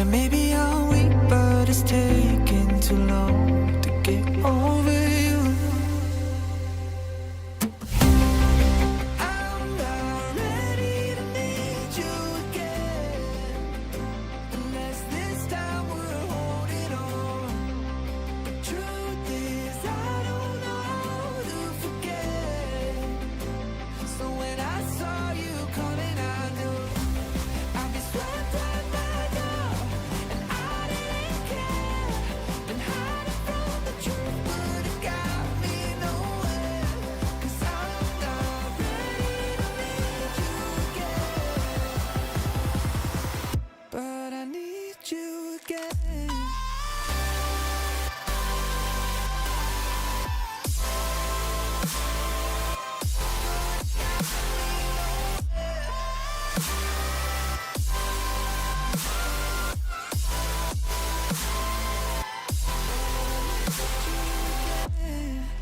Yeah, maybe I'm weak, but it's taking too long to get over you. I'm not ready to need you again, unless this time we're holding on. The truth is I don't know how to forget. So when I saw you coming, I knew I'd be swept right by now, and I didn't care. Been hiding from the truth, but it got me nowhere. 'Cause I'm not ready to need you again, but I need you again.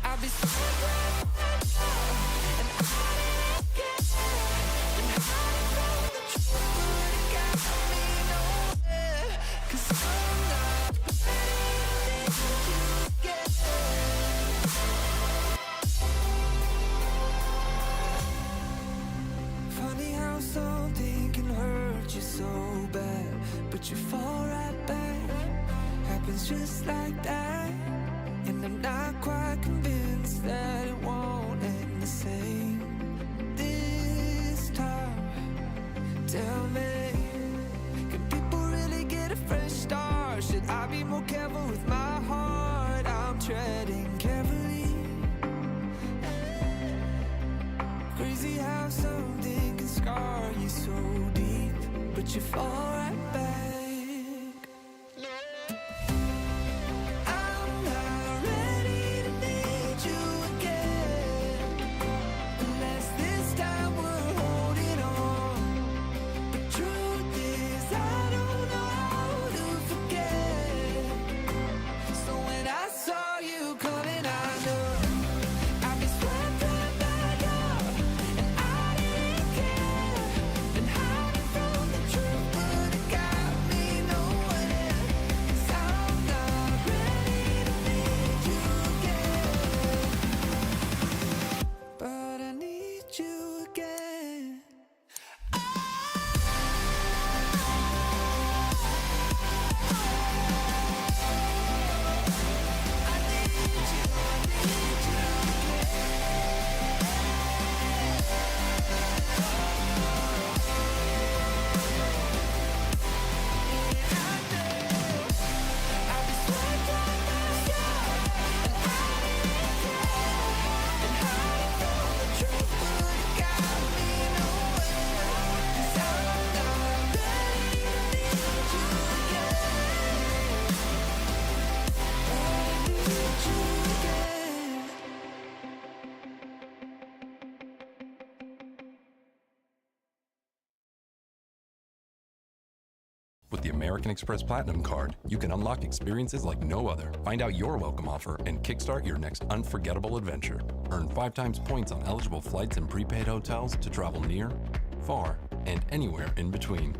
I'll be so glad and I didn't care. Been hiding from the truth, but it got me nowhere. 'Cause I'm not ready to need you again. Funny how something can hurt you so bad, but you fall right back. Happens just like that. And I'm not quite convinced that it won't end the same this time. Tell me, can people really get a fresh start? Should I be more careful with my heart? I'm treading carefully. Crazy how something can scar you so deep, but you fall right back. I'm not ready to need you again, unless this time we're holding on. The truth is I don't know how to forget. So when I saw you coming, I knew I'd be swept right back up, and I didn't care. Been hiding from the truth, but it got me nowhere. 'Cause I'm not ready to need you again, but I need you again. I need you, I need you I'll be swept right back up, and I didn't care. Been hiding from the truth, but it got me nowhere. 'Cause I'm not ready to need you again, but I need you again. With the American Express Platinum Card, you can unlock experiences like no other. Find out your welcome offer and kickstart your next unforgettable adventure. Earn 5 times points on eligible flights and prepaid hotels to travel near, far, and anywhere in between.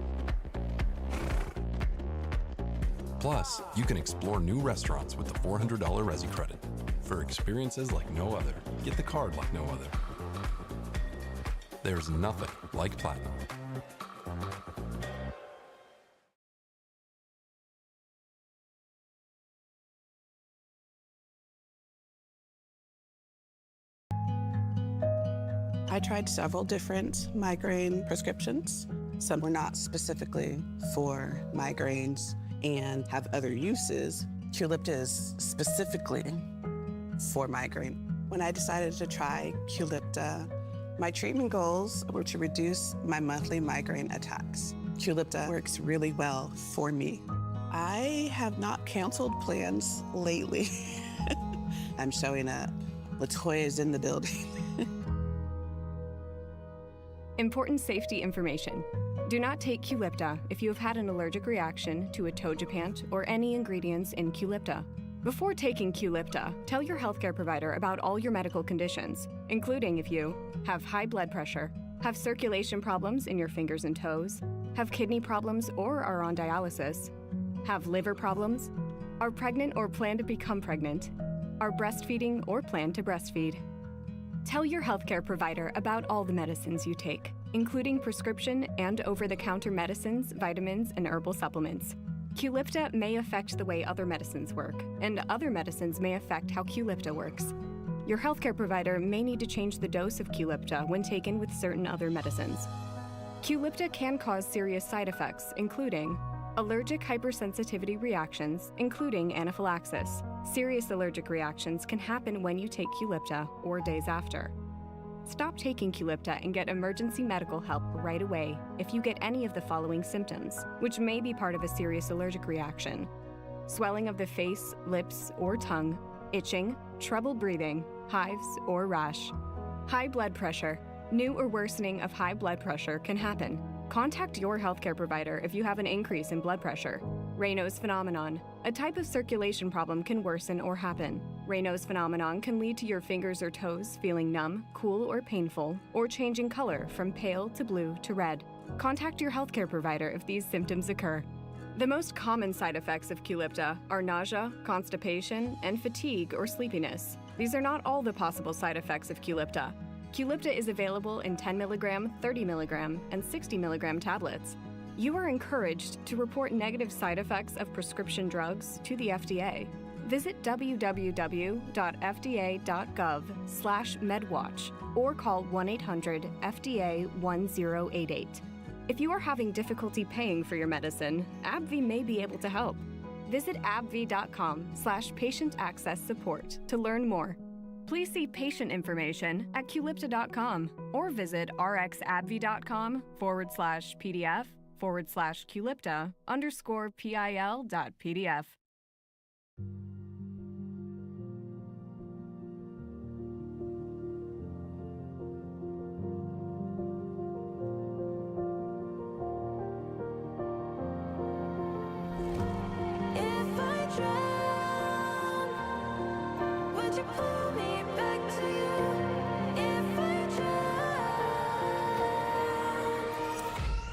Plus, you can explore new restaurants with the $400 Resi credit. For experiences like no other, get the card like no other. There's nothing like Platinum. I tried several different migraine prescriptions. Some were not specifically for migraines and have other uses. Qulipta is specifically for migraine. When I decided to try Qulipta, my treatment goals were to reduce my monthly migraine attacks. Qulipta works really well for me. I have not canceled plans lately. I'm showing up. LaToya's in the building. Important safety information. Do not take Qulipta if you have had an allergic reaction to atogepant or any ingredients in Qulipta. Before taking Qulipta, tell your healthcare provider about all your medical conditions, including if you have high blood pressure, have circulation problems in your fingers and toes, have kidney problems or are on dialysis, Have liver problems? Are pregnant or plan to become pregnant? Are breastfeeding or plan to breastfeed? Tell your healthcare provider about all the medicines you take, including prescription and over-the-counter medicines, vitamins, and herbal supplements. Qulipta may affect the way other medicines work, and other medicines may affect how Qulipta works. Your healthcare provider may need to change the dose of Qulipta when taken with certain other medicines. Qulipta can cause serious side effects, including allergic hypersensitivity reactions, including anaphylaxis. Serious allergic reactions can happen when you take Qulipta or days after. Stop taking Qulipta and get emergency medical help right away if you get any of the following symptoms, which may be part of a serious allergic reaction: swelling of the face, lips, or tongue, itching, trouble breathing, hives, or rash. High blood pressure. New or worsening of high blood pressure can happen. Contact your healthcare provider if you have an increase in blood pressure. Raynaud's phenomenon. A type of circulation problem can worsen or happen. Raynaud's phenomenon can lead to your fingers or toes feeling numb, cool, or painful, or changing color from pale to blue to red. Contact your healthcare provider if these symptoms occur. The most common side effects of Qulipta are nausea, constipation, and fatigue or sleepiness. These are not all the possible side effects of Qulipta. Qulipta is available in 10 mg, 30 mg, and 60 mg tablets. You are encouraged to report negative side effects of prescription drugs to the FDA. Visit www.fda.gov/medwatch or call 1-800-FDA-1088. If you are having difficulty paying for your medicine, AbbVie may be able to help. Visit abbvie.com/patient access support to learn more. Please see patient information at qulipta.com or visit rxabbvie.com/pdf/Qulipta_PIL.pdf. If I drown, would you pull me back to you? If I drown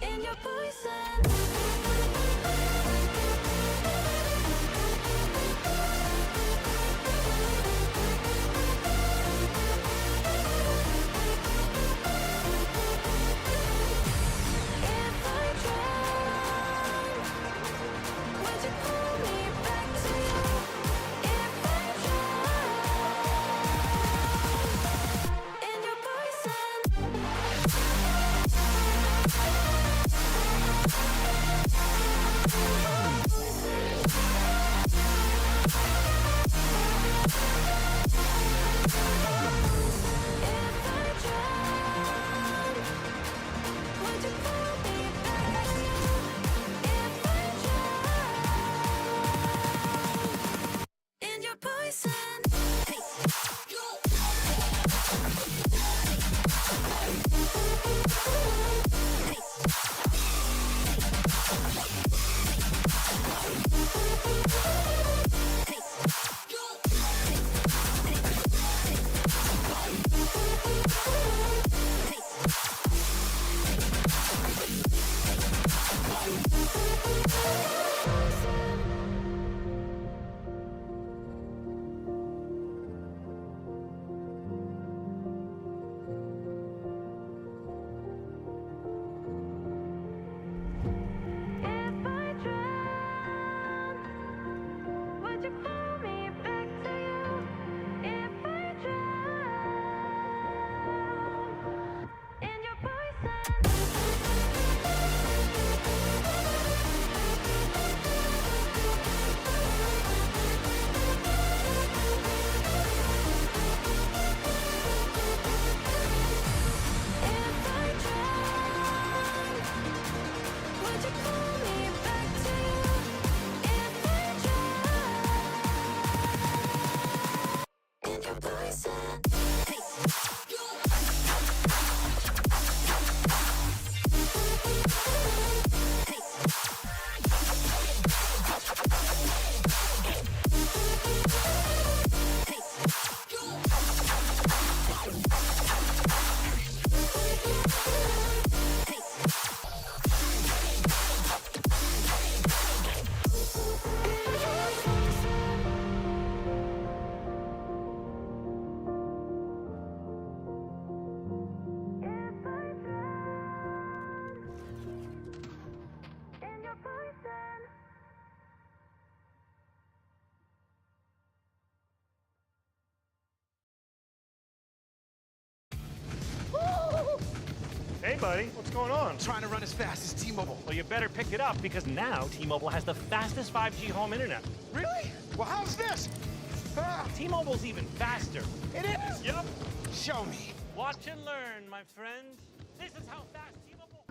in your poison. If I drown, would you pull me back to you? If I drown in your poison. If I drown, would you pull me back to you? If I drown in your poison. If I drown, would you pull me back to you? If I drown in your poison. If I drown, would you pull me back to you? If I drown in your poison. buddy. What's going on? Trying to run as fast as T-Mobile. Well, you better pick it up because now T-Mobile has the fastest 5G home internet. Really? Well, how's this? T-Mobile's even faster. It is? Yep. Show me. Watch and learn, my friend. This is how fast T-Mobile...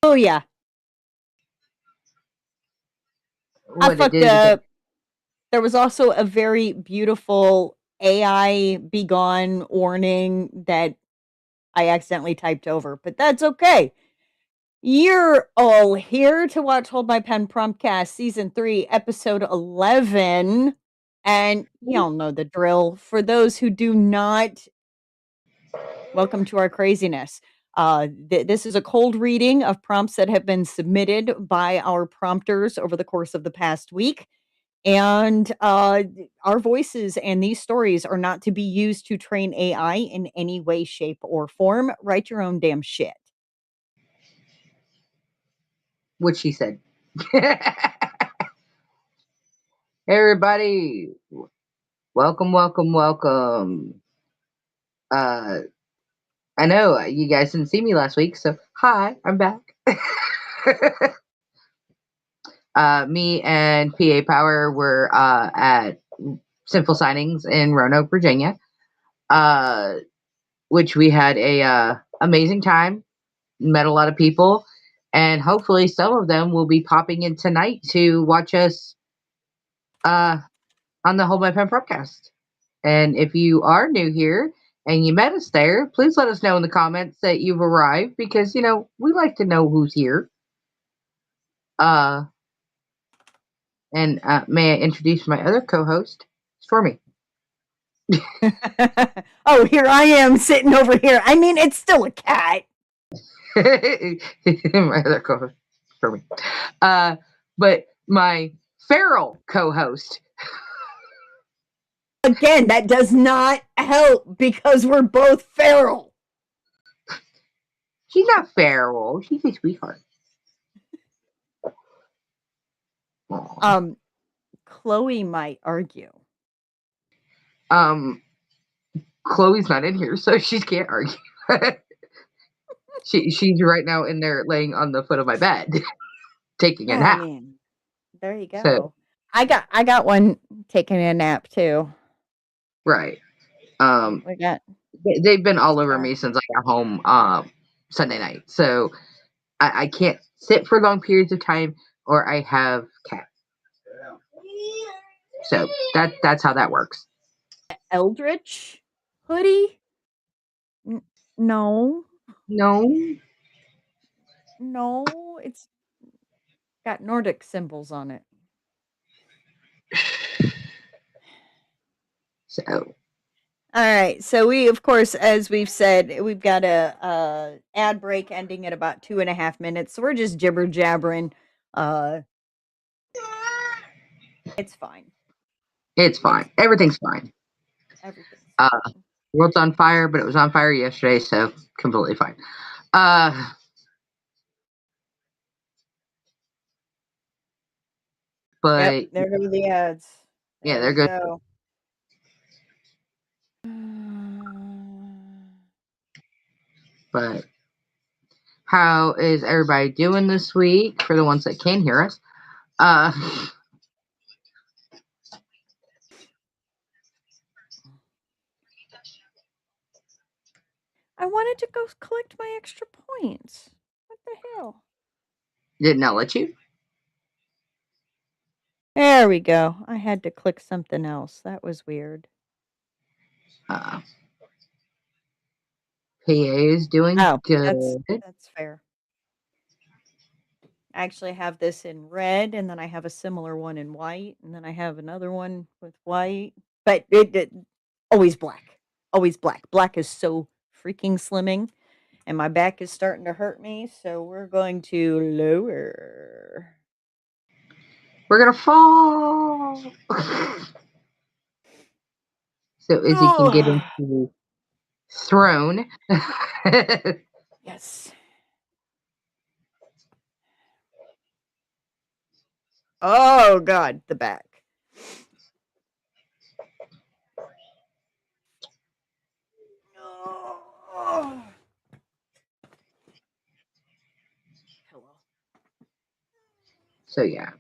Oh, yeah. I What it fucked is. up. There was also a very beautiful AI be gone warning that I accidentally typed over, but that's okay. You're all here to watch Hold My Pen Promptcast Season 3, Episode 11. And y'all know the drill. For those who do not, welcome to our craziness. This is a cold reading of prompts that have been submitted by our prompters over the course of the past week. And our voices and these stories are not to be used to train AI in any way, shape, or form. Write your own damn shit. What she said. Everybody, welcome. I know you guys didn't see me last week, so hi, I'm back. Me and PA Power were at Simple Signings in Roanoke, Virginia, which we had a amazing time. Met a lot of people, and hopefully some of them will be popping in tonight to watch us on the Hold My Pen podcast. And if you are new here and you met us there, please let us know in the comments that you've arrived because, you know, we like to know who's here. And may I introduce my other co-host, Stormy. Oh, here I am sitting over here. I mean, it's still a cat. My other co-host, Stormy. But my feral co-host. Again, that does not help because we're both feral. She's not feral. She's a sweetheart. Aw. Chloe might argue. Chloe's not in here, so she can't argue. She's right now in there laying on the foot of my bed, taking a nap. Man. There you go. So- I got one taking a nap too. Right. We got They've been all over me since I got home Sunday night. So I can't sit for long periods of time, or I have cats. So that's how that works. Eldritch hoodie. No, it's got Nordic symbols on it. So All right. So we, of course, as we've said, we've got a ad break ending at about 2.5 minutes. So we're just jibber jabbering. It's fine. it's fine. Everything's fine. Everything's World's on fire, but it was on fire yesterday, so completely fine. But Yep, there go the ads. yeah, There they're we good. go. But how is everybody doing this week? For the ones that can hear us, I wanted to go collect my extra points. What the hell? did not let you. There we go. I had to click something else. That was weird. PA is doing Oh, good. that's fair. I actually have this in red, and then I have a similar one in white, and then I have another one with white. But it always black. Always black. Black is so freaking slimming, and my back is starting to hurt me, so we're going to lower. We're gonna fall. So Izzy can get into the throne. Yes. Oh God, the back. Pillow. So yeah.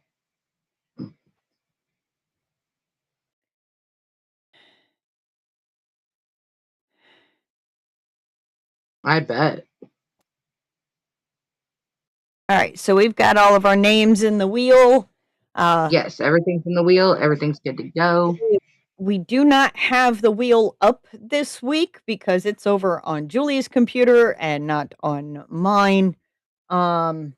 I bet. All right, so we've got all of our names in the wheel. Yes, everything's in the wheel. Everything's good to go. We do not have the wheel up this week because it's over on Julie's computer and not on mine. So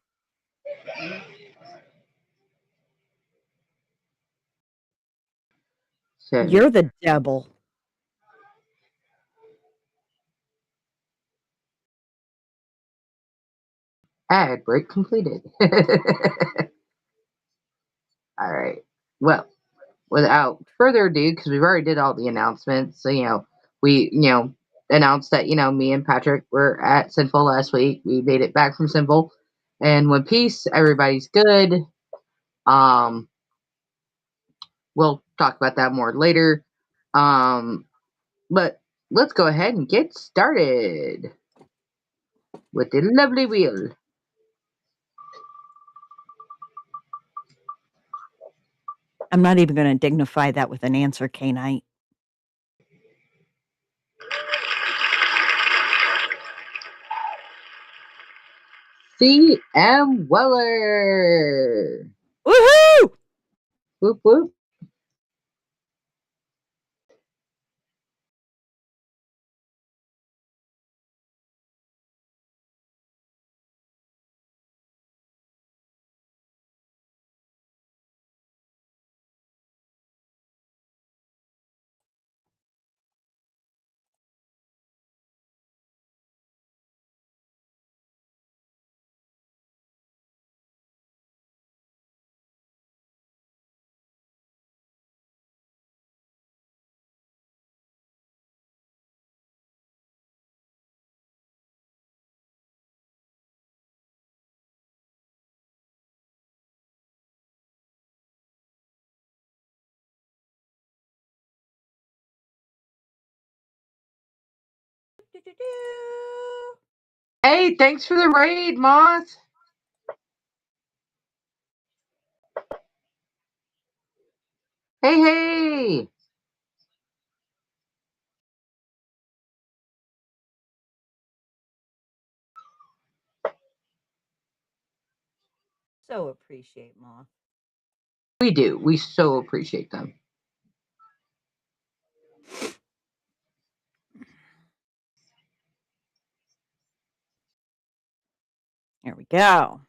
You're the devil. ad break completed. All right. Well, without further ado, because we've already did all the announcements, so we announced that me and Patrick were at Sinful last week. We made it back from Sinful, and One Piece. Everybody's good. We'll talk about that more later. But let's go ahead and get started with the lovely wheel. I'm not even going to dignify that with an answer, K-Knight. C.M. Weller. Woohoo! Whoop whoop. Hey, thanks for the raid, Moth. Hey, hey. So appreciate Moth. We do. We so appreciate them. There we go.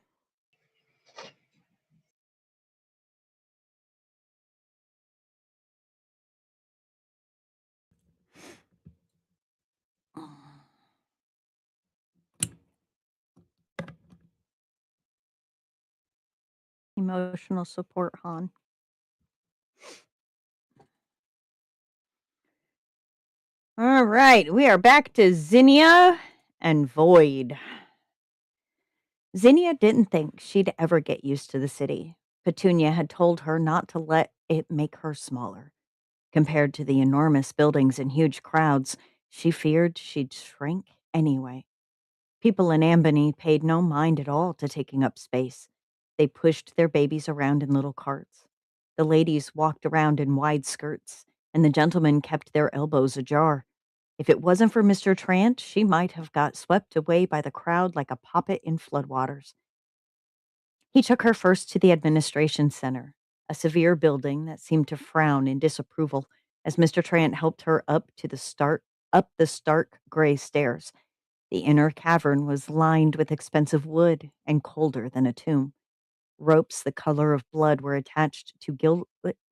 Emotional support, Han. All right, we are back to Zinnia and Void. Zinnia didn't think she'd ever get used to the city. Petunia had told her not to let it make her smaller. Compared to the enormous buildings and huge crowds, she feared she'd shrink anyway. People in Ambany paid no mind at all to taking up space. They pushed their babies around in little carts. The ladies walked around in wide skirts, and the gentlemen kept their elbows ajar. If it wasn't for Mr. Trant, she might have got swept away by the crowd like a poppet in floodwaters. He took her first to the administration center, a severe building that seemed to frown in disapproval as Mr. Trant helped her up the stark gray stairs. The inner cavern was lined with expensive wood and colder than a tomb. Ropes the color of blood were attached to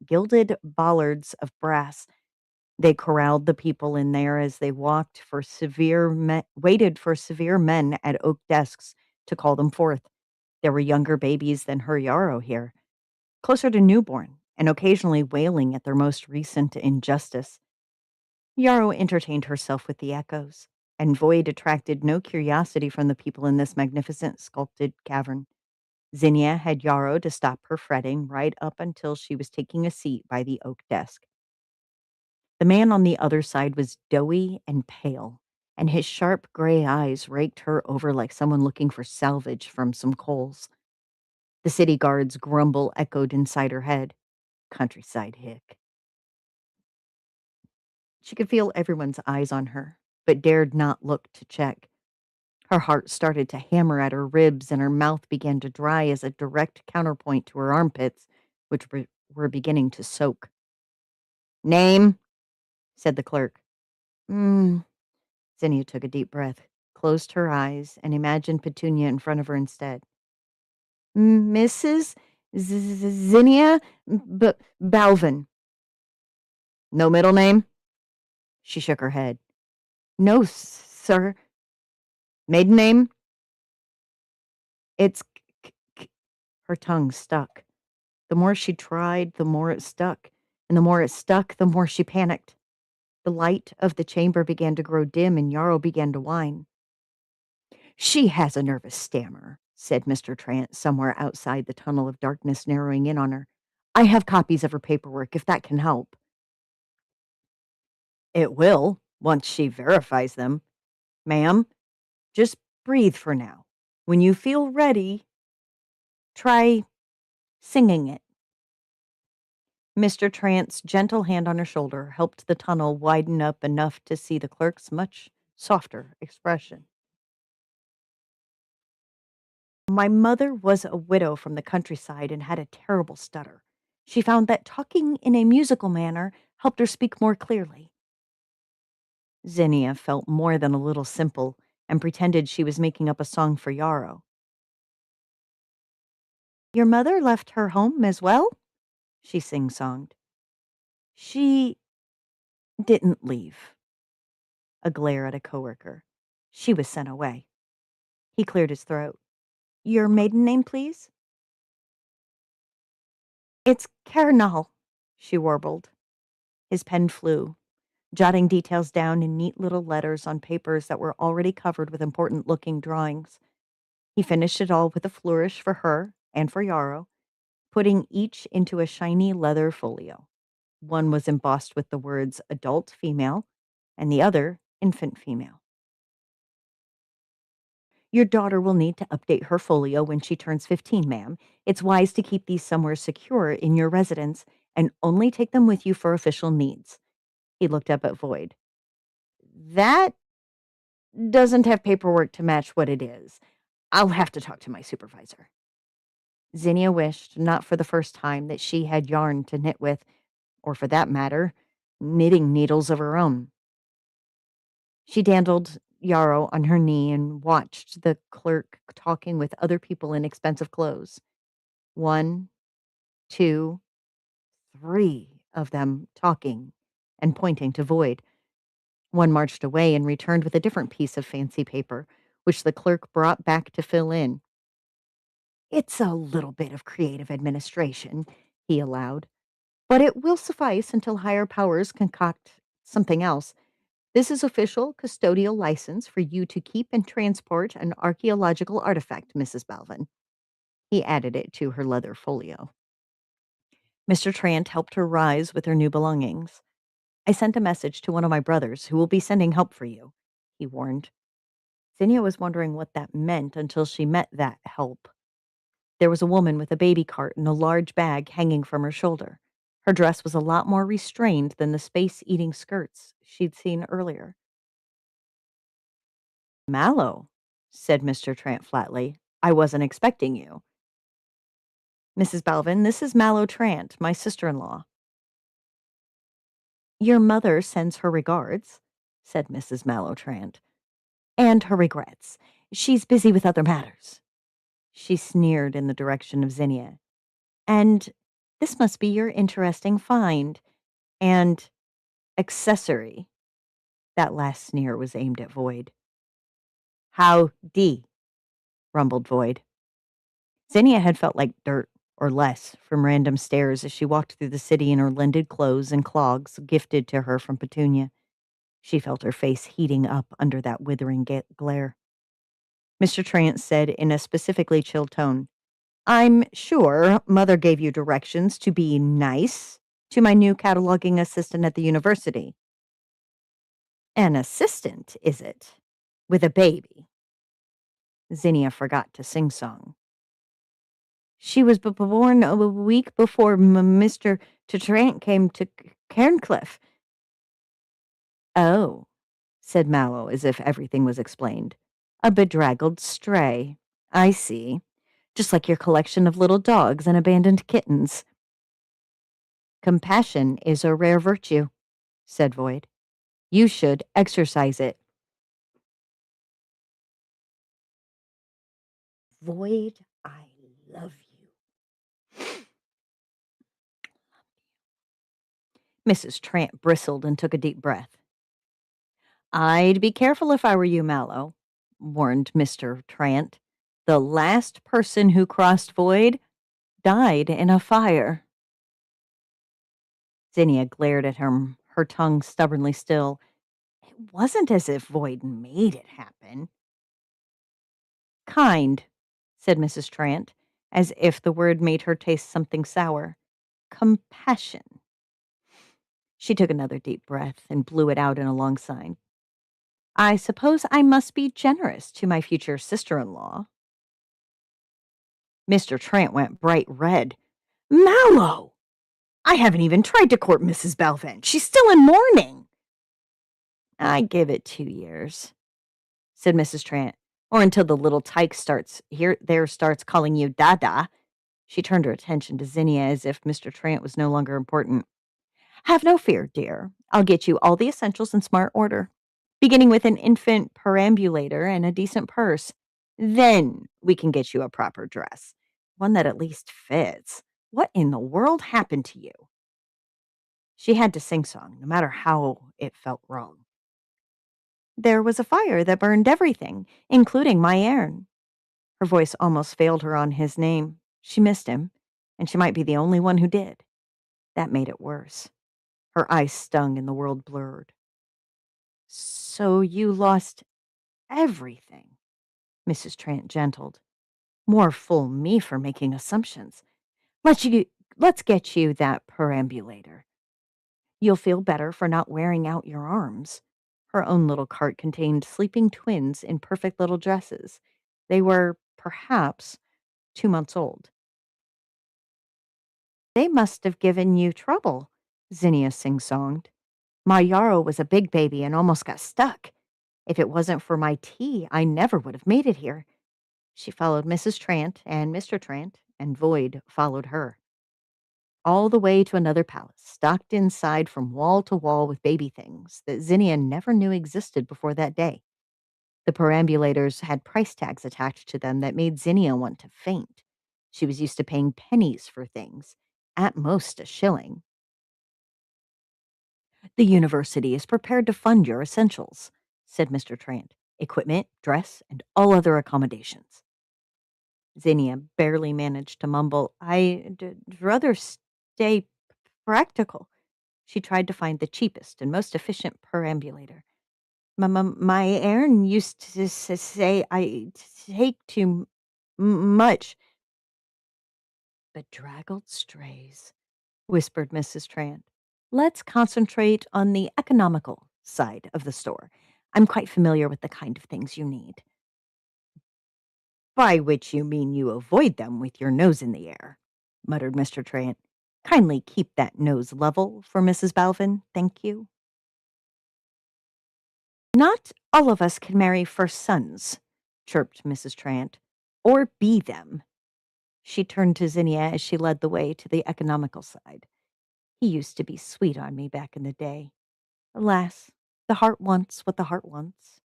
gilded bollards of brass. They corralled the people in there as they waited for severe men at oak desks to call them forth. There were younger babies than her Yarrow here, closer to newborn, and occasionally wailing at their most recent injustice. Yarrow entertained herself with the echoes, and Void attracted no curiosity from the people in this magnificent sculpted cavern. Zinnia had Yarrow to stop her fretting right up until she was taking a seat by the oak desk. The man on the other side was doughy and pale. and his sharp gray eyes raked her over like someone looking for salvage from some coals. The city guard's grumble echoed inside her head. Countryside hick. She could feel everyone's eyes on her, but dared not look to check. Her heart started to hammer at her ribs, and her mouth began to dry as a direct counterpoint to her armpits, which were beginning to soak. "Name," said the clerk. Zinnia took a deep breath, closed her eyes, and imagined Petunia in front of her instead. "Mrs. Zinnia Balvin." "No middle name?" She shook her head. "No, sir." "Maiden name?" "It's Her tongue stuck. The more she tried, the more it stuck, and the more it stuck, the more she panicked. The light of the chamber began to grow dim, and Yarrow began to whine. "She has a nervous stammer," said Mr. Trant, somewhere outside the tunnel of darkness narrowing in on her. "I have copies of her paperwork, if that can help." "It will, once she verifies them. Ma'am, just breathe for now. When you feel ready, try singing it." Mr. Trant's gentle hand on her shoulder helped the tunnel widen up enough to see the clerk's much softer expression. "My mother was a widow from the countryside and had a terrible stutter. She found that talking in a musical manner helped her speak more clearly." Zinnia felt more than a little simple and pretended she was making up a song for Yarrow. "Your mother left her home as well?" she sing-songed. "She didn't leave." A glare at a coworker. "She was sent away." He cleared his throat. "Your maiden name, please?" "It's Carnal," she warbled. His pen flew, jotting details down in neat little letters on papers that were already covered with important-looking drawings. He finished it all with a flourish for her and for Yarrow, putting each into a shiny leather folio. One was embossed with the words adult female, and the other infant female. "Your daughter will need to update her folio when she turns 15, ma'am. It's wise to keep these somewhere secure in your residence and only take them with you for official needs." He looked up at Void. "That doesn't have paperwork to match what it is. I'll have to talk to my supervisor." Zinnia wished, not for the first time, that she had yarn to knit with, or for that matter, knitting needles of her own. She dandled Yarrow on her knee and watched the clerk talking with other people in expensive clothes. 1, 2, 3 of them talking and pointing to Void. One marched away and returned with a different piece of fancy paper, which the clerk brought back to fill in. "It's a little bit of creative administration," he allowed, "but it will suffice until higher powers concoct something else. This is official custodial license for you to keep and transport an archaeological artifact, Mrs. Balvin." He added it to her leather folio. Mr. Trant helped her rise with her new belongings. "I sent a message to one of my brothers who will be sending help for you," he warned. Zinnia was wondering what that meant until she met that help. There was a woman with a baby cart and a large bag hanging from her shoulder. Her dress was a lot more restrained than the space-eating skirts she'd seen earlier. "Mallow," said Mr. Trant flatly. "I wasn't expecting you." "Mrs. Balvin, this is Mallow Trant, my sister-in-law." "Your mother sends her regards," said Mrs. Mallow Trant. "And her regrets. She's busy with other matters." She sneered in the direction of Zinnia. "And this must be your interesting find. And accessory." That last sneer was aimed at Void. "Howdy," rumbled Void. Zinnia had felt like dirt, or less, from random stares as she walked through the city in her lended clothes and clogs gifted to her from Petunia. She felt her face heating up under that withering glare. Mr. Trant said in a specifically chill tone, "I'm sure Mother gave you directions to be nice to my new cataloging assistant at the university." An assistant, is it? With a baby? Zinnia forgot to sing-song. She was born a week before Mr. Tarrant came to Cairncliff. Oh, said Mallow, as if everything was explained. A bedraggled stray. I see. Just like your collection of little dogs and abandoned kittens. Compassion is a rare virtue, said Void. You should exercise it. Void, I love you. Mrs. Trant bristled and took a deep breath. I'd be careful if I were you, Mallow, warned Mr. Trant. The last person who crossed Void died in a fire. Zinnia glared at him, her tongue stubbornly still. It wasn't as if Void made it happen. Kind, said Mrs. Trant, as if the word made her taste something sour. Compassion. She took another deep breath and blew it out in a long sigh. I suppose I must be generous to my future sister-in-law. Mr. Trant went bright red. Mallow! I haven't even tried to court Mrs. Belvin. She's still in mourning. I give it 2 years, said Mrs. Trant, or until the little tyke starts calling you Dada. She turned her attention to Zinnia as if Mr. Trant was no longer important. Have no fear, dear. I'll get you all the essentials in smart order, beginning with an infant perambulator and a decent purse. Then we can get you a proper dress, one that at least fits. What in the world happened to you? She had to sing-song, no matter how it felt wrong. There was a fire that burned everything, including my Aaron. Her voice almost failed her on his name. She missed him, and she might be the only one who did. That made it worse. Her eyes stung and the world blurred. So you lost everything, Mrs. Trant gentled. More fool me for making assumptions. Let's get you that perambulator. You'll feel better for not wearing out your arms. Her own little cart contained sleeping twins in perfect little dresses. They were, perhaps, 2 months old. They must have given you trouble, Zinnia sing-songed. My Yarrow was a big baby and almost got stuck. If it wasn't for my tea, I never would have made it here. She followed Mrs. Trant and Mr. Trant, and Void followed her. All the way to another palace, stocked inside from wall to wall with baby things that Zinnia never knew existed before that day. The perambulators had price tags attached to them that made Zinnia want to faint. She was used to paying pennies for things, at most a shilling. The university is prepared to fund your essentials, said Mr. Trant. Equipment, dress, and all other accommodations. Zinnia barely managed to mumble, I'd rather stay practical. She tried to find the cheapest and most efficient perambulator. My Aaron used to say I take too much. Bedraggled strays, whispered Mrs. Trant. Let's concentrate on the economical side of the store. I'm quite familiar with the kind of things you need. By which you mean you avoid them with your nose in the air, muttered Mr. Trant. Kindly keep that nose level for Mrs. Balvin, thank you. Not all of us can marry first sons, chirped Mrs. Trant, or be them. She turned to Zinnia as she led the way to the economical side. He used to be sweet on me back in the day. Alas, the heart wants what the heart wants.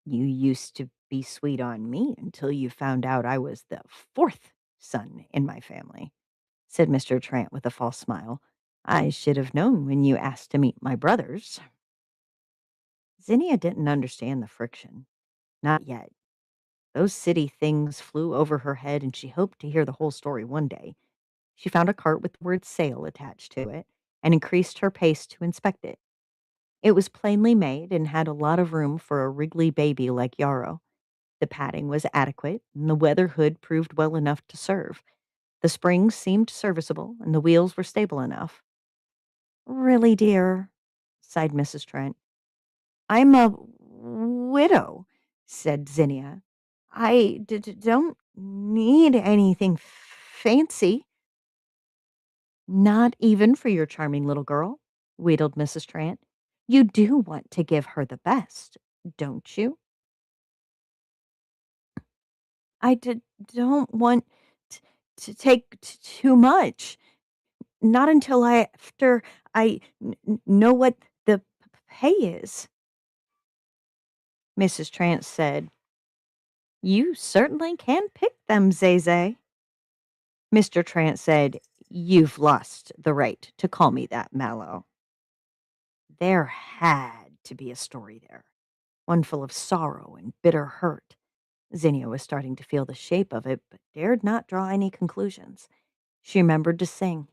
You used to be sweet on me until you found out I was the 4th son in my family, said Mr. Trant with a false smile. I should have known when you asked to meet my brothers. Zinnia didn't understand the friction. Not yet. Those city things flew over her head, and she hoped to hear the whole story one day. She found a cart with the word sale attached to it and increased her pace to inspect it. It was plainly made and had a lot of room for a wriggly baby like Yarrow. The padding was adequate, and the weather hood proved well enough to serve. The springs seemed serviceable, and the wheels were stable enough. Really, dear, sighed Mrs. Trent. I'm a widow, said Zinnia. I don't need anything fancy. Not even for your charming little girl, wheedled Mrs. Trant. You do want to give her the best, don't you? Don't want t- to take too much. Not until after I know what the pay is. Mrs. Trant said, You certainly can pick them, Zay. Mr. Trant said, You've lost the right to call me that, Mallow. There had to be a story there, one full of sorrow and bitter hurt. Zinnia was starting to feel the shape of it, but dared not draw any conclusions. She remembered to sing.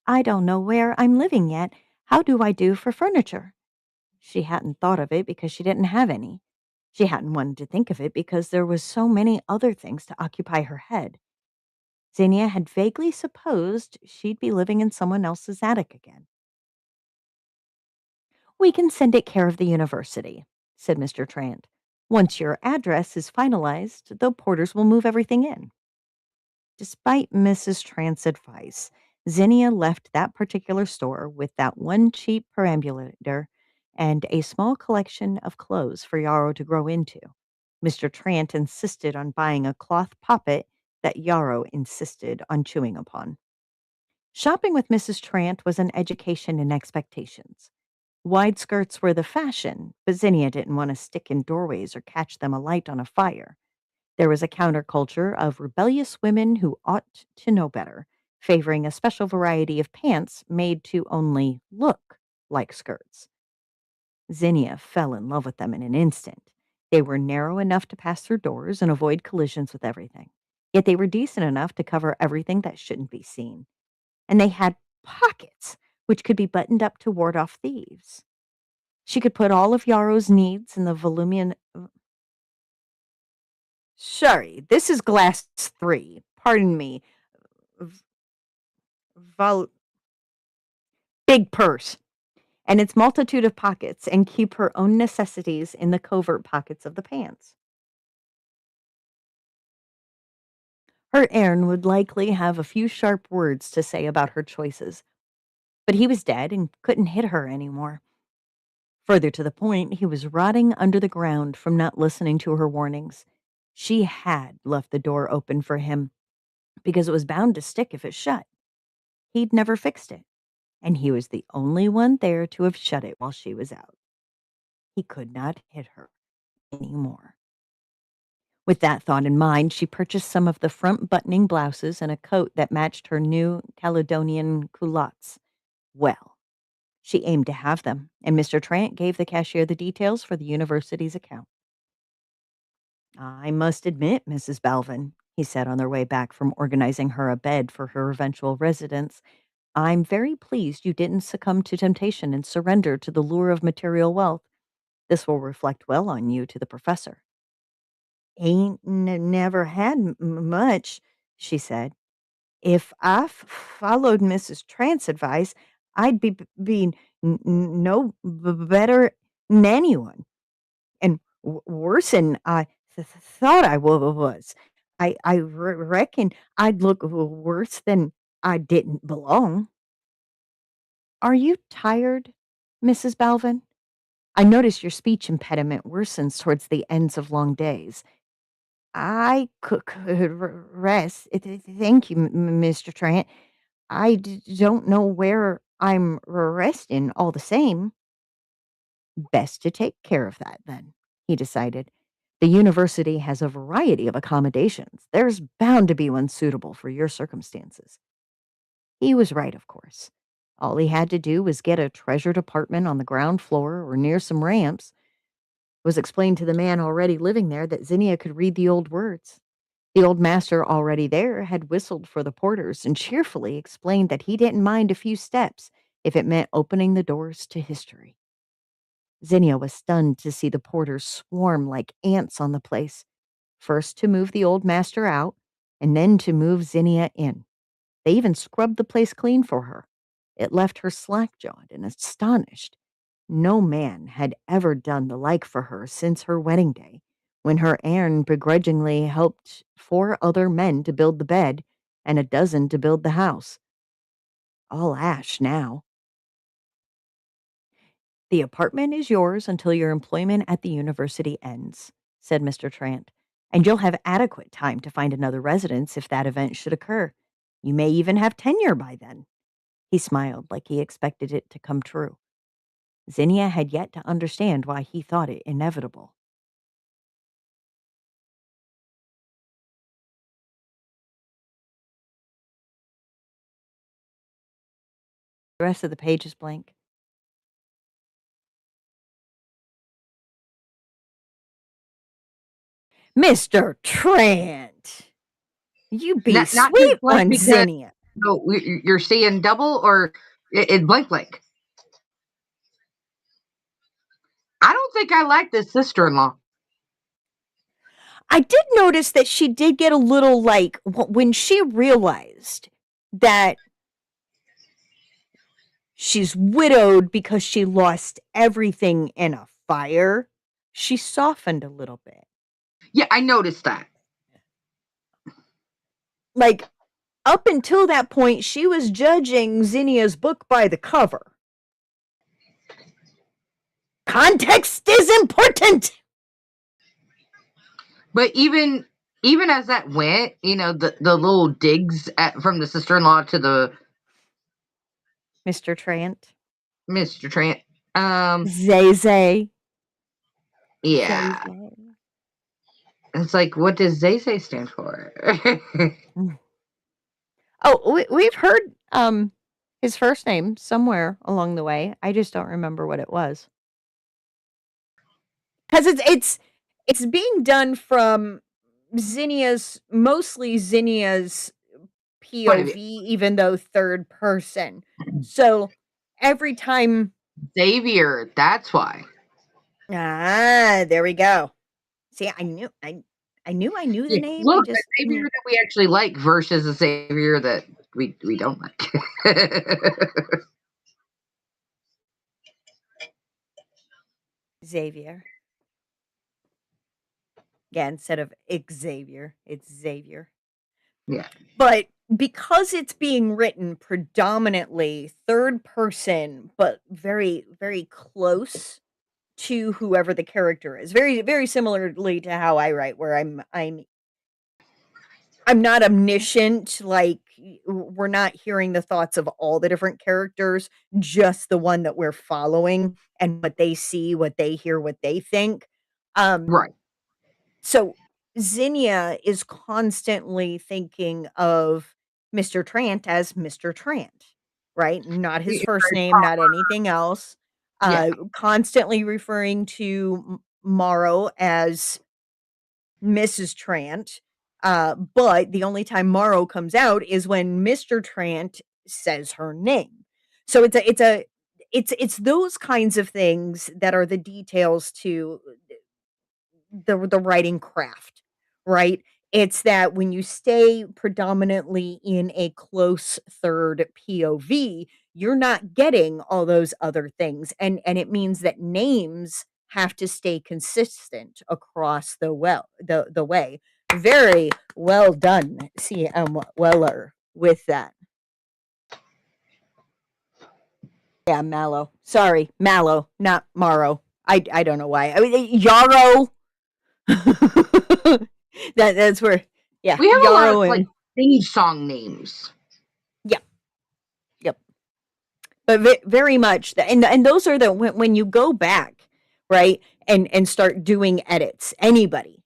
I don't know where I'm living yet. How do I do for furniture? She hadn't thought of it because she didn't have any. She hadn't wanted to think of it because there was so many other things to occupy her head. Zinnia had vaguely supposed she'd be living in someone else's attic again. We can send it care of the university, said Mr. Trant. Once your address is finalized, the porters will move everything in. Despite Mrs. Trant's advice, Zinnia left that particular store with that one cheap perambulator and a small collection of clothes for Yarrow to grow into. Mr. Trant insisted on buying a cloth poppet that Yarrow insisted on chewing upon. Shopping with Mrs. Trant was an education in expectations. Wide skirts were the fashion, but Zinnia didn't want to stick in doorways or catch them alight on a fire. There was a counterculture of rebellious women who ought to know better, favoring a special variety of pants made to only look like skirts. Zinnia fell in love with them in an instant. They were narrow enough to pass through doors and avoid collisions with everything. Yet they were decent enough to cover everything that shouldn't be seen. And they had pockets, which could be buttoned up to ward off thieves. She could put all of Yarrow's needs in the voluminous. Sorry, this is glass 3. Pardon me. V- Vol- Big purse. And its multitude of pockets, and keep her own necessities in the covert pockets of the pants. Her Aaron would likely have a few sharp words to say about her choices, but he was dead and couldn't hit her anymore. Further to the point, he was rotting under the ground from not listening to her warnings. She had left the door open for him because it was bound to stick if it shut. He'd never fixed it, and he was the only one there to have shut it while she was out. He could not hit her anymore. With that thought in mind, she purchased some of the front buttoning blouses and a coat that matched her new Caledonian culottes. Well, she aimed to have them, and Mr. Trant gave the cashier the details for the university's account. I must admit, Mrs. Balvin, he said on their way back from organizing her a bed for her eventual residence, I'm very pleased you didn't succumb to temptation and surrender to the lure of material wealth. This will reflect well on you to the professor. Ain't never had much, she said. If I followed Mrs. Trant's advice, I'd be no better than anyone, and worse than I thought I was. I reckon I'd look worse than I didn't belong. Are you tired, Mrs. Balvin? I notice your speech impediment worsens towards the ends of long days. I could rest. Thank you, Mr. Trant. I don't know where I'm resting all the same. Best to take care of that, then, he decided. The university has a variety of accommodations. There's bound to be one suitable for your circumstances. He was right, of course. All he had to do was get a treasured apartment on the ground floor or near some ramps. It was explained to the man already living there that Zinnia could read the old words. The old master already there had whistled for the porters and cheerfully explained that he didn't mind a few steps if it meant opening the doors to history. Zinnia was stunned to see the porters swarm like ants on the place, first to move the old master out, and then to move Zinnia in. They even scrubbed the place clean for her. It left her slack-jawed and astonished. No man had ever done the like for her since her wedding day, when her Aaron begrudgingly helped 4 other men to build the bed and a dozen to build the house. All ash now. The apartment is yours until your employment at the university ends, said Mr. Trant, and you'll have adequate time to find another residence if that event should occur. You may even have tenure by then. He smiled like he expected it to come true. Zinnia had yet to understand why he thought it inevitable. The rest of the page is blank. Mr. Trant, you be Not just sweet blank on because Zinnia. you're seeing double, or it blank blank. I don't think I like this sister-in-law. I did notice that she did get a little like when she realized that she's widowed because she lost everything in a fire, she softened a little bit. Yeah, I noticed that. Like, up until that point, she was judging Zinnia's book by the cover. Context is important. But even as that went, the little digs from the sister-in-law to the Mr. Trant. Mr. Trant. Zay Zay. Yeah. It's like, what does Zay stand for? Oh, we've heard his first name somewhere along the way. I just don't remember what it was. Because it's being done from mostly Zinnia's POV, even though third person. So every time Xavier, that's why. there we go. See, I knew the name. Look, I just a Xavier that we actually like versus a Xavier that we don't like. Xavier. Yeah, instead of Xavier, it's Xavier. Yeah. But because it's being written predominantly third person, but very, very close to whoever the character is. Very, very similarly to how I write, where I'm not omniscient, like we're not hearing the thoughts of all the different characters, just the one that we're following and what they see, what they hear, what they think. Right. So Zinnia is constantly thinking of Mr. Trant as Mr. Trant, right? Not his first name, not anything else. Constantly referring to Morrow as Mrs. Trant. But the only time Morrow comes out is when Mr. Trant says her name. So it's those kinds of things that are the details to the writing craft, right? It's that when you stay predominantly in a close third POV, you're not getting all those other things, and it means that names have to stay consistent across the way. Very well done, CM Weller, with that. Yeah, Mallow. Sorry, Mallow, not Morrow. I don't know why. I mean, Yarrow. That's where, yeah. We have Yarrow a lot of like theme song names. Yep. But very much, and those are the when you go back, right, and start doing edits. Anybody,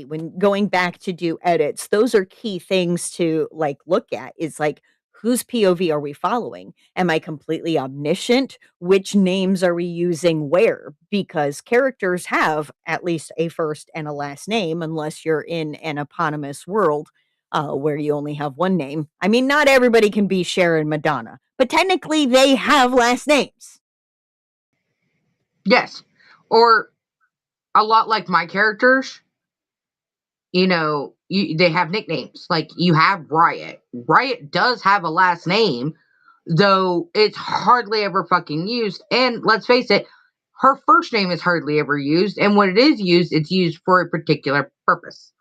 when going back to do edits, those are key things to like look at. Is like, whose POV are we following? Am I completely omniscient? Which names are we using where? Because characters have at least a first and a last name, unless you're in an eponymous world where you only have one name. I mean, not everybody can be Cher and Madonna, but technically they have last names. Yes. Or a lot like my characters, they have nicknames. Like you have Riot. Riot does have a last name, though it's hardly ever fucking used. And let's face it, her first name is hardly ever used, and when it is used, it's used for a particular purpose.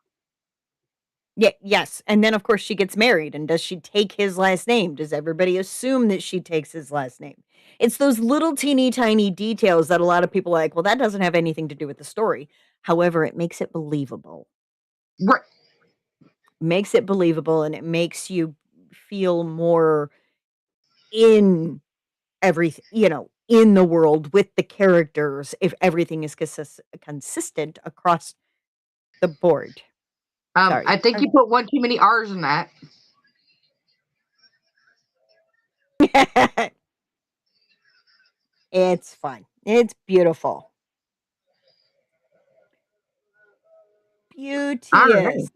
Yeah, yes. And then, of course, she gets married. And does she take his last name? Does everybody assume that she takes his last name? It's those little teeny tiny details that a lot of people are like, well, that doesn't have anything to do with the story. However, it makes it believable. Right. Makes it believable, and it makes you feel more in everything, in the world with the characters if everything is consistent across the board. Sorry. I think you put one too many R's in that. It's fun. It's beautiful. All Beauteous. right.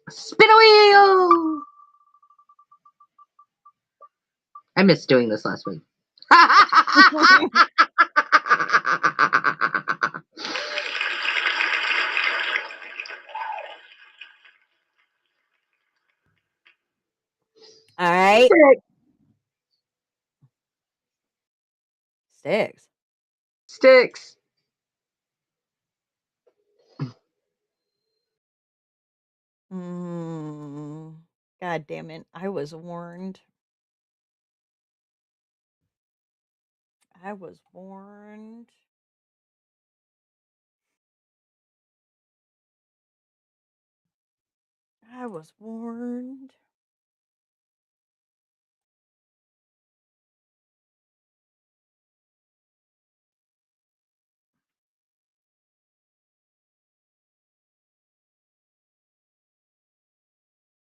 Spin a wheel. I missed doing this last week. All right. Six. Sticks. God damn it. I was warned. I was warned. I was warned.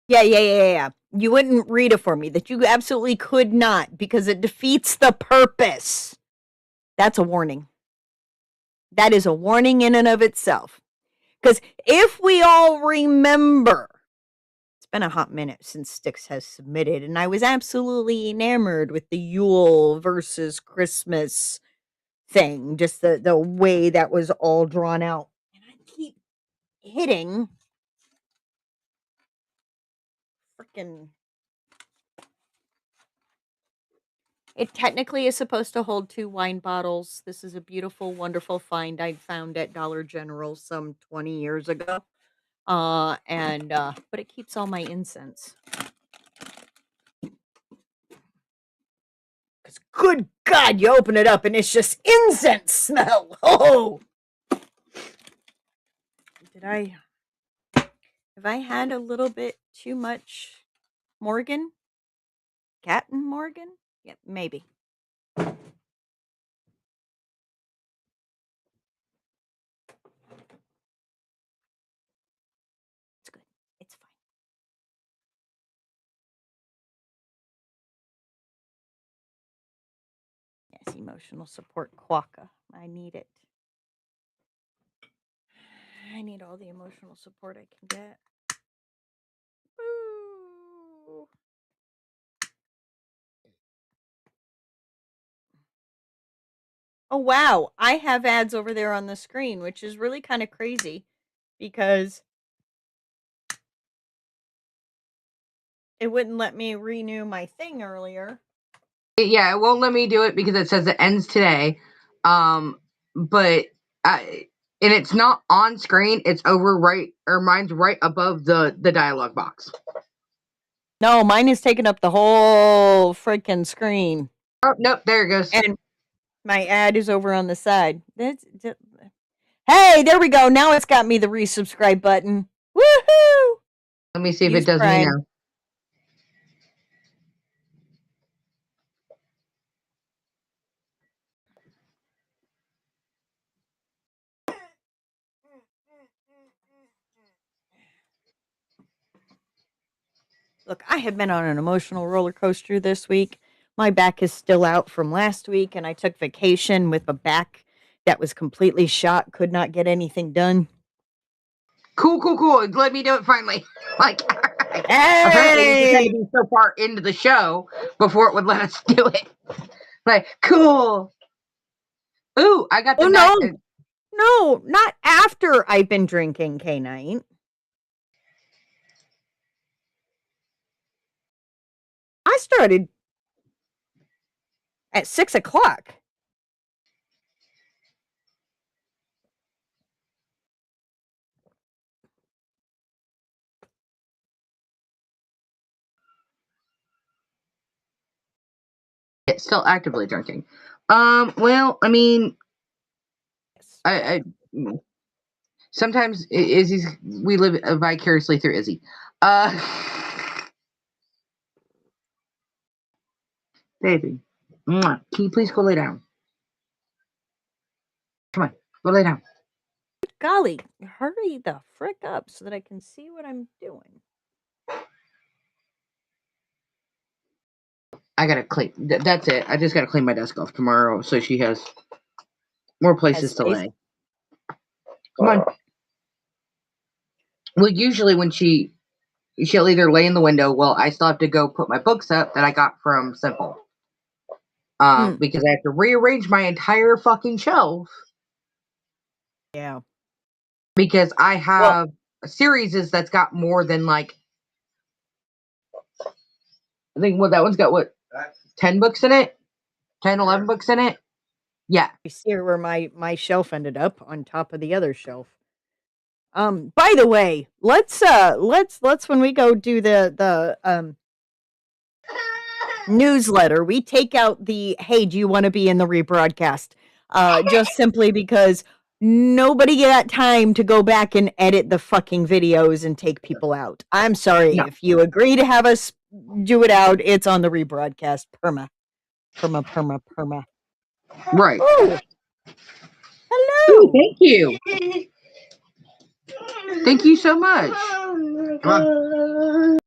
Yeah. You wouldn't read it for me. That you absolutely could not because it defeats the purpose. That's a warning. That is a warning in and of itself. Because if we all remember, it's been a hot minute since Styx has submitted, and I was absolutely enamored with the Yule versus Christmas thing, just the way that was all drawn out. And I keep hitting freaking. It technically is supposed to hold 2 wine bottles. This is a beautiful, wonderful find I found at Dollar General some 20 years ago. But it keeps all my incense. Because good God, you open it up and it's just incense smell. Oh! Have I had a little bit too much Morgan? Captain Morgan? Yep, maybe. It's good. It's fine. Yes, emotional support quokka. I need it. I need all the emotional support I can get. Ooh. Oh, wow. I have ads over there on the screen, which is really kind of crazy because it wouldn't let me renew my thing earlier. Yeah, it won't let me do it because it says it ends today. But and it's not on screen. It's over mine's right above the dialogue box. No, mine is taking up the whole freaking screen. Oh nope, there it goes. And my ad is over on the side. Hey, there we go. Now it's got me the resubscribe button. Woohoo! Let me see if Use it does Prime. me now. Look, I have been on an emotional roller coaster this week. My back is still out from last week, and I took vacation with a back that was completely shot, could not get anything done. Cool. Let me do it finally. Like, Hey! apparently we just had to be so far into the show before it would let us do it. Like, cool. Ooh, I got the No, not after I've been drinking K-Night. I started at 6 o'clock. still actively drinking. Well, I mean, Yes. I sometimes Izzy's. We live vicariously through Izzy. Baby, can you please go lay down? Come on, go lay down. Golly, hurry the frick up so that I can see what I'm doing. I gotta clean. That's it. I just gotta clean my desk off tomorrow, so she has more places to space? lay. Come on. Well, usually when she'll either lay in the window. Well, I still have to go put my books up that I got from Simple. Because I have to rearrange my entire fucking shelf Yeah. because I Well, have a series that's got more than like I think that one's got 10 books in it? 10, 11 books in it? Yeah. you see where my shelf ended up on top of the other shelf. By the way, let's when we go do the newsletter, we take out the hey, do you want to be in the rebroadcast? Just simply because nobody got time to go back and edit the fucking videos and take people out. I'm sorry. No. If you agree to have us do it out, it's on the rebroadcast. Perma. Right. Oh, Ooh, hello. thank you. Thank you so much. Come on.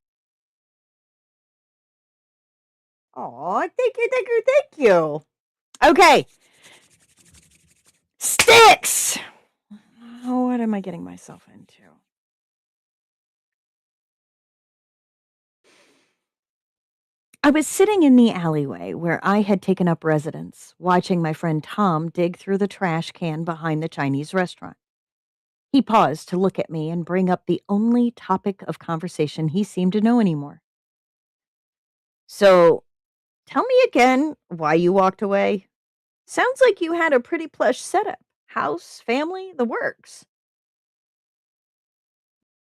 Oh, thank you. Okay. Sticks. Oh, what am I getting myself into? I was sitting in the alleyway where I had taken up residence, watching my friend Tom dig through the trash can behind the Chinese restaurant. He paused to look at me and bring up the only topic of conversation he seemed to know anymore. So, tell me again why you walked away. Sounds like you had a pretty plush setup. House, family, the works.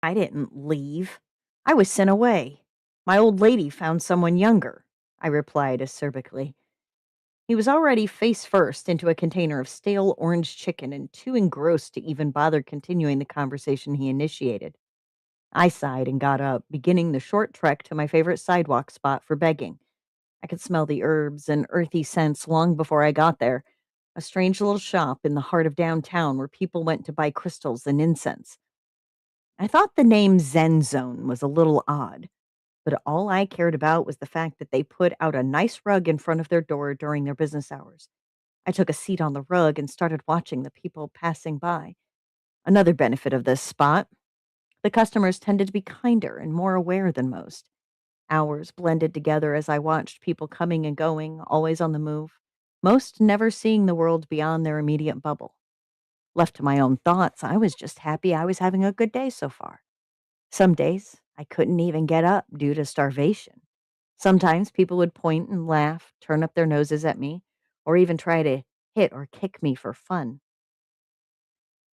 I didn't leave. I was sent away. My old lady found someone younger, I replied acerbically. He was already face first into a container of stale orange chicken and too engrossed to even bother continuing the conversation he initiated. I sighed and got up, beginning the short trek to my favorite sidewalk spot for begging. I could smell the herbs and earthy scents long before I got there. A strange little shop in the heart of downtown where people went to buy crystals and incense. I thought the name Zen Zone was a little odd, but all I cared about was the fact that they put out a nice rug in front of their door during their business hours. I took a seat on the rug and started watching the people passing by. Another benefit of this spot, the customers tended to be kinder and more aware than most. Hours blended together as I watched people coming and going, always on the move, most never seeing the world beyond their immediate bubble. Left to my own thoughts, I was just happy I was having a good day so far. Some days, I couldn't even get up due to starvation. Sometimes people would point and laugh, turn up their noses at me, or even try to hit or kick me for fun.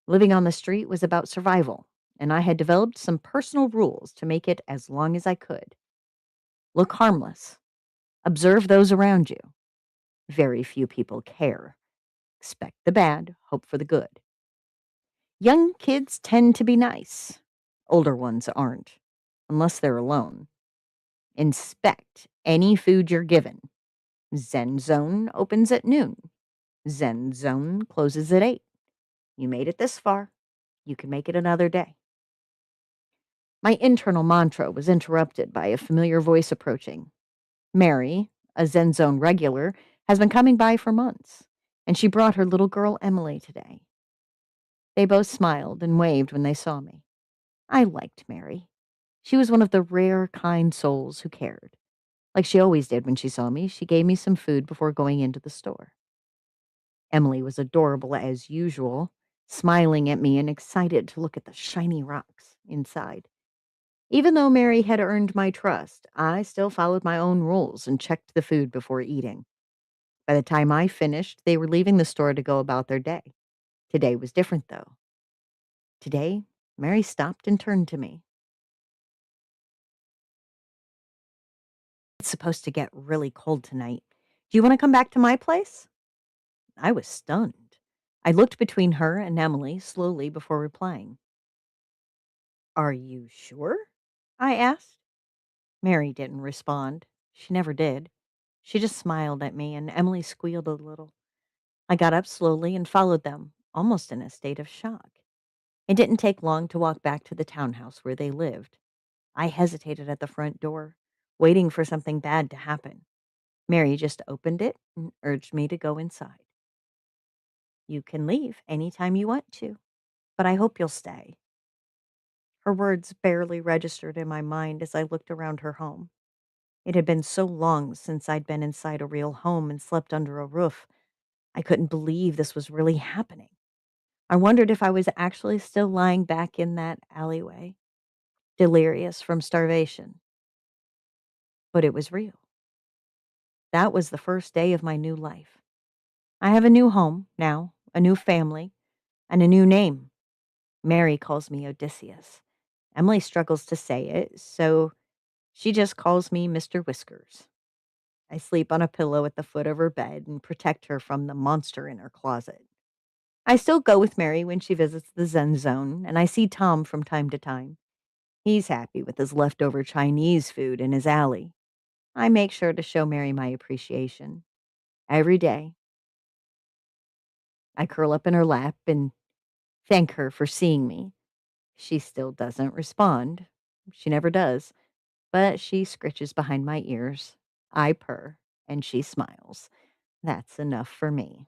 Living on the street was about survival, and I had developed some personal rules to make it as long as I could. Look harmless. Observe those around you. Very few people care. Expect the bad, hope for the good. Young kids tend to be nice. Older ones aren't, unless they're alone. Inspect any food you're given. Zen Zone opens at noon. Zen Zone closes at 8. You made it this far. You can make it another day. My internal mantra was interrupted by a familiar voice approaching. Mary, a Zen Zone regular, has been coming by for months, and she brought her little girl Emily today. They both smiled and waved when they saw me. I liked Mary. She was one of the rare, kind souls who cared. Like she always did when she saw me, she gave me some food before going into the store. Emily was adorable as usual, smiling at me and excited to look at the shiny rocks inside. Even though Mary had earned my trust, I still followed my own rules and checked the food before eating. By the time I finished, they were leaving the store to go about their day. Today was different, though. Today, Mary stopped and turned to me. It's supposed to get really cold tonight. Do you want to come back to my place? I was stunned. I looked between her and Emily slowly before replying. Are you sure? I asked. Mary didn't respond. She never did. She just smiled at me, and Emily squealed a little. I got up slowly and followed them, almost in a state of shock. It didn't take long to walk back to the townhouse where they lived. I hesitated at the front door, waiting for something bad to happen. Mary just opened it and urged me to go inside. You can leave any time you want to, but I hope you'll stay. Her words barely registered in my mind as I looked around her home. It had been so long since I'd been inside a real home and slept under a roof. I couldn't believe this was really happening. I wondered if I was actually still lying back in that alleyway, delirious from starvation. But it was real. That was the first day of my new life. I have a new home now, a new family, and a new name. Mary calls me Odysseus. Emily struggles to say it, so she just calls me Mr. Whiskers. I sleep on a pillow at the foot of her bed and protect her from the monster in her closet. I still go with Mary when she visits the Zen Zone, and I see Tom from time to time. He's happy with his leftover Chinese food in his alley. I make sure to show Mary my appreciation. Every day, I curl up in her lap and thank her for seeing me. She still doesn't respond. She never does, but she scritches behind my ears. I purr, and she smiles. That's enough for me.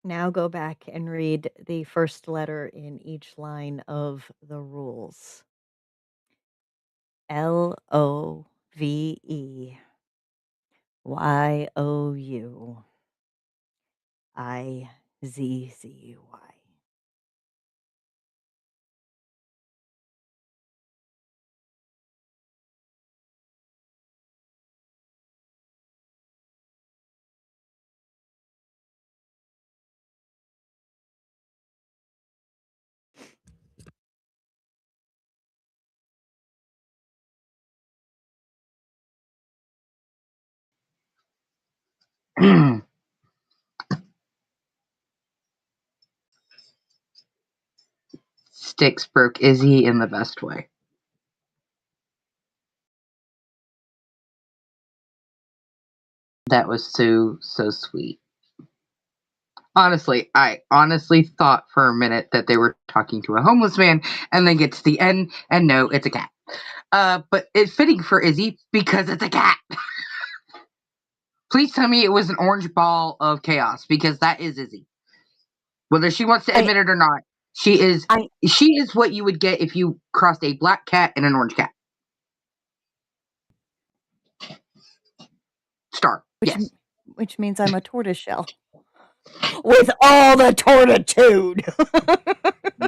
Now go back and read the first letter in each line of the rules. LOVEYOUIZZY. Sticks broke Izzy in the best way. That was so sweet. Honestly, I honestly thought for a minute that they were talking to a homeless man, and then get to the end, and no, it's a cat. But it's fitting for Izzy because it's a cat. Please tell me it was an orange ball of chaos, because that is Izzy. Whether she wants to I admit it or not, she is I she is what you would get if you crossed a black cat and an orange cat. Star. which Yes. which means I'm a tortoiseshell with all the tortitude.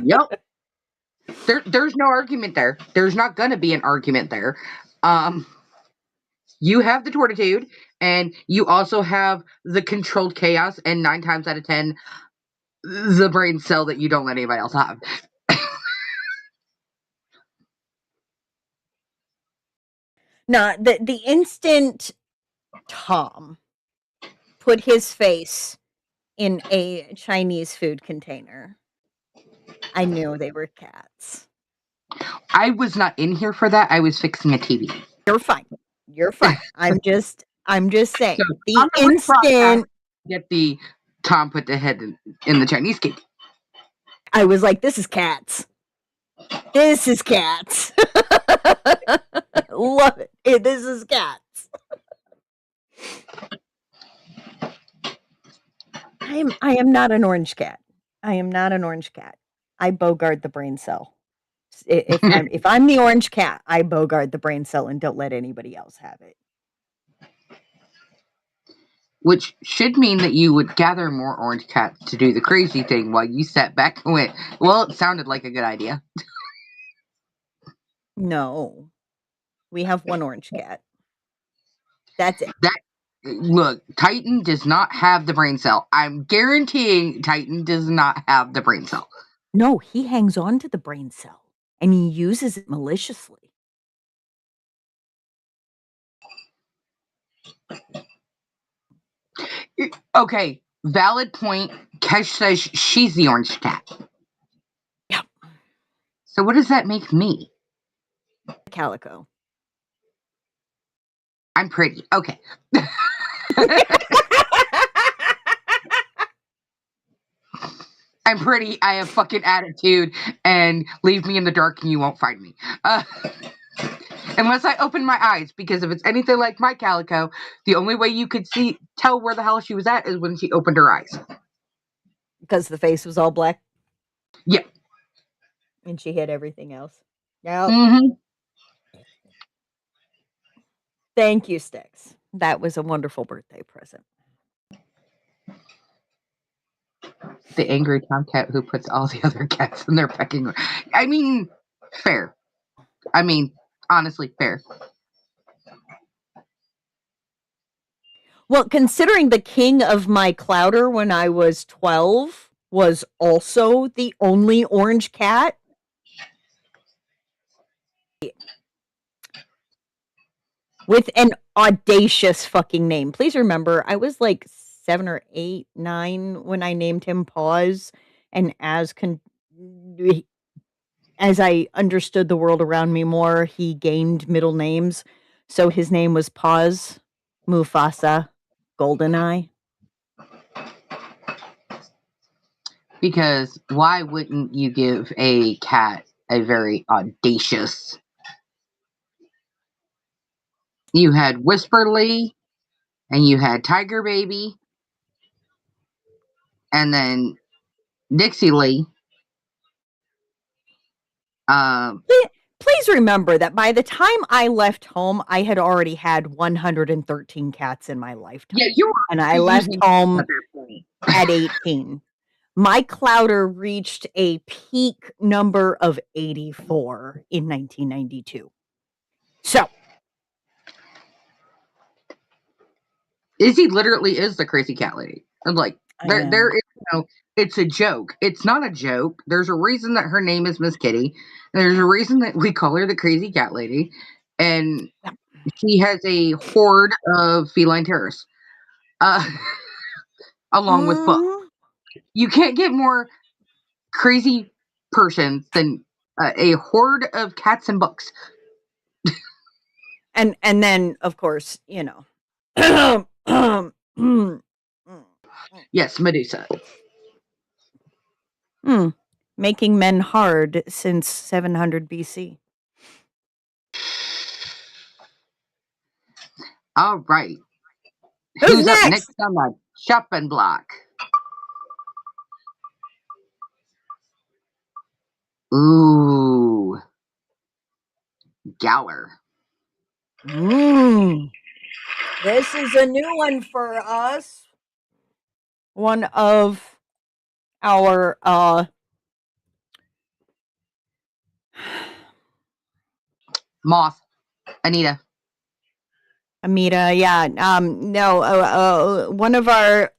Yep. There's no argument there. There's not gonna be an argument there. Um you have the tortitude, and you also have the controlled chaos, and 9 times out of 10, the brain cell that you don't let anybody else have. Nah, the instant Tom put his face in a Chinese food container, I knew they were cats. I was not in here for that. I was fixing a TV. You're fine. You're fine. I'm just So saying. on The the rebroadcast, instant get the Tom put the head in the Chinese cake. I was like, this is cats. This is cats. Love it. This is cats. I am not an orange cat. I am not an orange cat. I bogart the brain cell. If I'm the orange cat, I bogart the brain cell and don't let anybody else have it. Which should mean that you would gather more orange cats to do the crazy thing while you sat back and went, well, it sounded like a good idea. No. We have one orange cat. That's it. Look, Titan does not have the brain cell. I'm guaranteeing Titan does not have the brain cell. No, he hangs on to the brain cell and he uses it maliciously. Okay, valid point. Kesh says she's the orange cat. Yep. So what does that make me? Calico. I'm pretty. Okay. I'm pretty. I have fucking attitude, and leave me in the dark, and you won't find me. Unless I open my eyes, because if it's anything like my Calico, the only way you could tell where the hell she was at is when she opened her eyes. Because the face was all black. Yeah. And she hid everything else. Yep. Mm-hmm. Thank you, Styx. That was a wonderful birthday present. The angry tomcat who puts all the other cats in their pecking order. I mean, fair. I mean, honestly, fair. Well, considering the king of my clouder when I was 12 was also the only orange cat. With an audacious fucking name. Please remember, I was like 7 or 8, 9 when I named him Paws, and as I understood the world around me more, he gained middle names. So his name was Paws, Mufasa, Goldeneye. Because why wouldn't you give a cat a very audacious? You had Whisperly, and you had Tiger Baby, and then Dixie Lee. Please remember that by the time I left home, I had already had 113 cats in my lifetime. Yeah, you were. And I left home at that point. at 18. My clouder reached a peak number of 84 in 1992. So, Izzy literally is the crazy cat lady. I'm like, I there know. is it's a joke. It's not a joke. There's a reason that her name is Miss Kitty. There's a reason that we call her the crazy cat lady. And she has a horde of feline terrors. Along with Buck. You can't get more crazy persons than a horde of cats and bucks. And then, of course, you know. Yes, Medusa. Making men hard since 700 BC. All right. Who's up next? next on the chopping block? Ooh. Galler. This is a new one for us. One of our Moth. Anita. yeah. No, one of our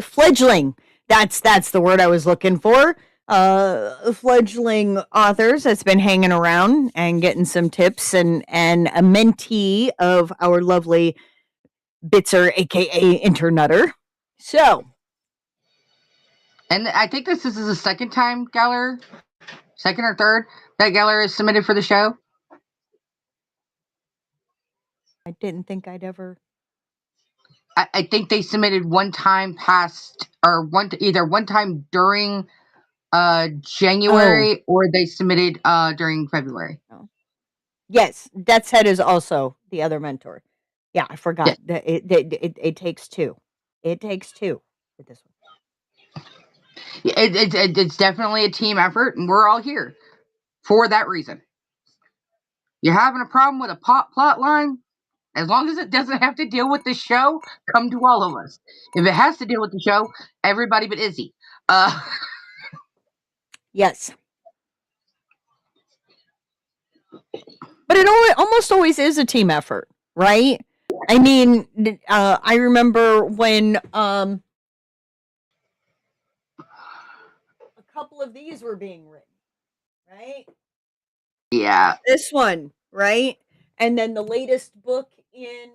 fledgling. That's the word I was looking for. Fledgling authors that's been hanging around and getting some tips, and a mentee of our lovely Bitzer, aka Internutter. So, And I think this is the second time Galler, second or third, that Galler is submitted for the show. I didn't think I'd ever. I think they submitted one time past, or either one time during January, or they submitted during February. Oh. Yes, Death's Head is also the other mentor. Yeah, I forgot. Yeah. It takes two. It takes two with this one. It's definitely a team effort, and we're all here for that reason. You're having a problem with a plot line? As long as it doesn't have to deal with the show, come to all of us. If it has to deal with the show, everybody but Izzy. Yes. But it almost always is a team effort, right? I mean, I remember when a couple of these were being written, right? Yeah. This one, right? And then the latest book in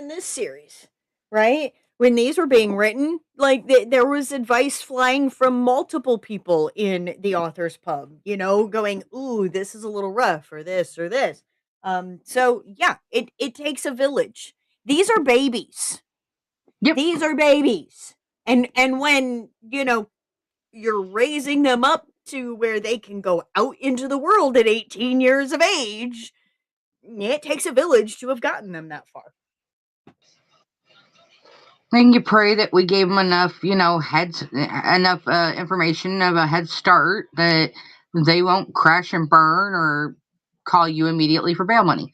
this series, right? When these were being written, like there was advice flying from multiple people in the author's pub, going, "Ooh, this is a little rough," or this or this. So yeah, it takes a village. These are babies. Yep. These are babies. And when, you're raising them up to where they can go out into the world at 18 years of age, it takes a village to have gotten them that far. And you pray that we gave them enough, enough information of a head start that they won't crash and burn or call you immediately for bail money.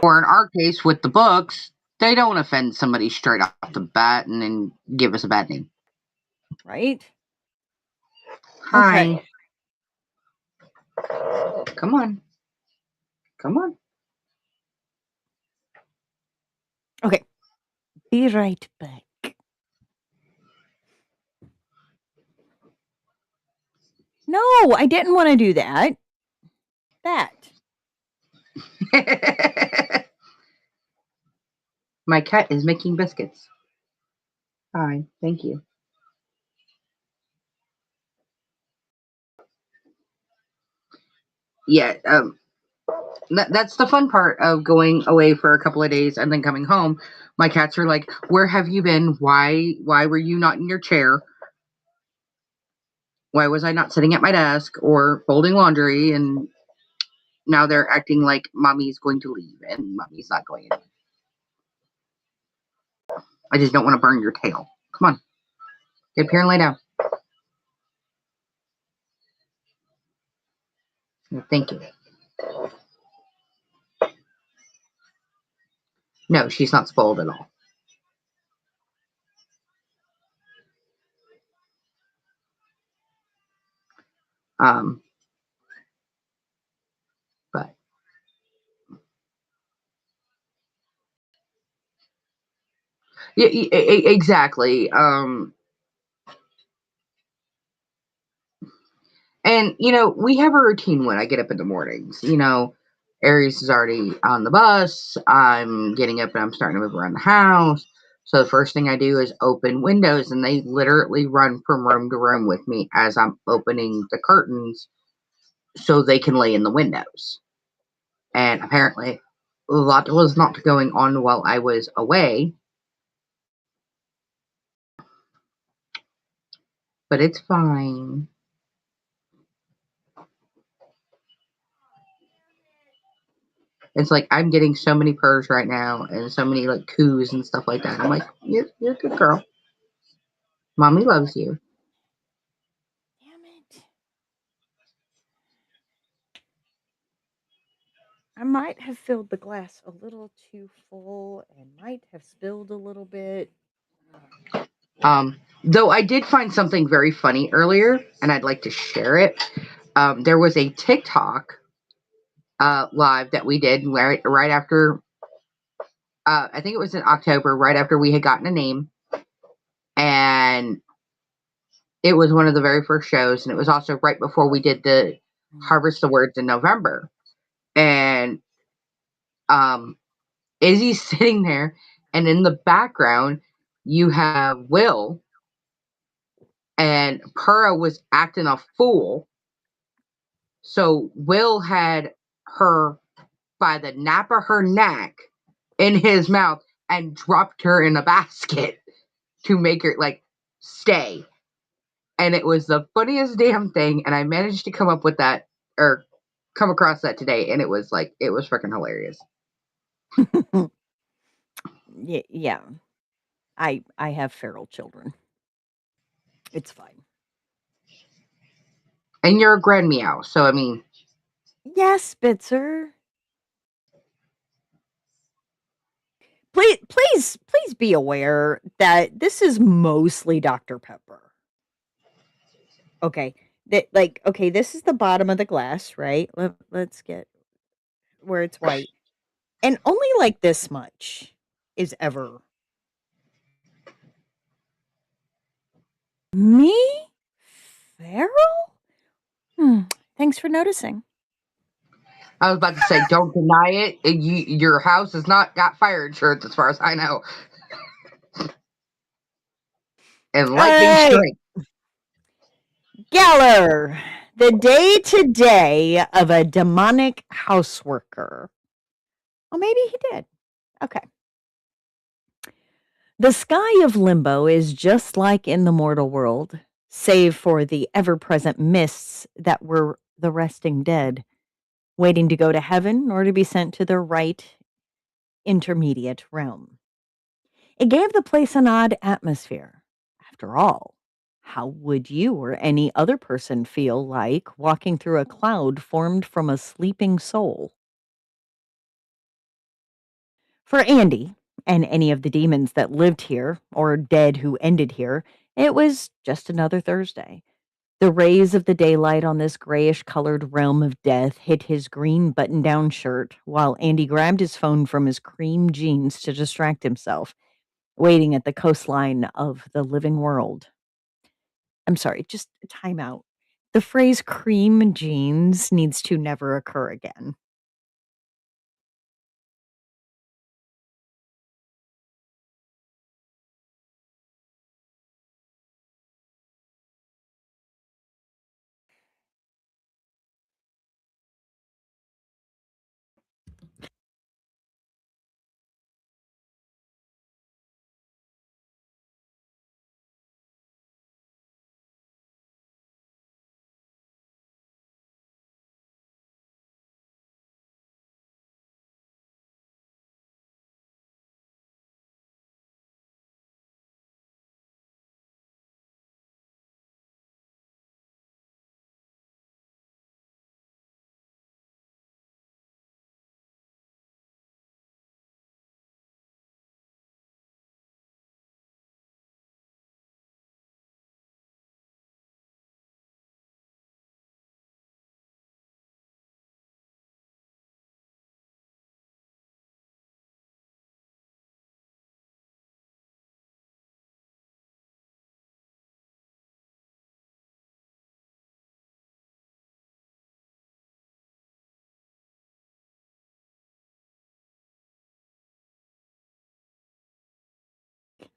Or in our case with the books, they don't offend somebody straight off the bat and then give us a bad name. Right? Hi. Okay. Come on. Come on. Okay. Be right back. No, I didn't want to do that. My cat is making biscuits. Hi. Thank you. Yeah. That's the fun part of going away for a couple of days and then coming home. My cats are like, "Where have you been? Why were you not in your chair? Why was I not sitting at my desk or folding laundry?" And now they're acting like mommy's going to leave and mommy's not going anywhere. I just don't want to burn your tail. Come on. Get up here and lay down. Thank you. No, she's not spoiled at all. But yeah, exactly. And we have a routine when I get up in the mornings. Aries is already on the bus. I'm getting up and I'm starting to move around the house. So the first thing I do is open windows, and they literally run from room to room with me as I'm opening the curtains so they can lay in the windows. And apparently, a lot was not going on while I was away. But it's fine. It's like I'm getting so many purrs right now and so many like coos and stuff like that. I'm like, you're a good girl. Mommy loves you. Damn it. I might have filled the glass a little too full and might have spilled a little bit. Though I did find something very funny earlier, and I'd like to share it. There was a TikTok live that we did right after. I think it was in October, right after we had gotten a name, and it was one of the very first shows, and it was also right before we did the Harvest the Words in November, and Izzy's sitting there, and in the background you have Will, and Purra was acting a fool. So Will had her by the nape of her neck in his mouth and dropped her in a basket to make her like stay. And it was the funniest damn thing. And I managed to come up with that or come across that today. And it was freaking hilarious. Yeah. I have feral children. It's fine. And you're a grand meow. So, I mean. Yes, Spitzer. Please be aware that this is mostly Dr. Pepper. Okay. Okay, this is the bottom of the glass, right? Let's get where it's white. And only like this much is ever me? Feral? Hmm. Thanks for noticing. I was about to say, don't deny it. Your house has not got fire insurance, as far as I know, and lightning Hey, strike. Geller, the day to day of a demonic houseworker. Oh, maybe he did. Okay. The sky of limbo is just like in the mortal world, save for the ever present mists that were the resting dead, waiting to go to heaven or to be sent to the right intermediate realm. It gave the place an odd atmosphere. After all, how would you or any other person feel like walking through a cloud formed from a sleeping soul? For Andy, and any of the demons that lived here or dead who ended here, it was just another Thursday. The rays of the daylight on this grayish colored realm of death hit his green button down shirt while Andy grabbed his phone from his cream jeans to distract himself, waiting at the coastline of the living world. I'm sorry, just time out. The phrase cream jeans needs to never occur again.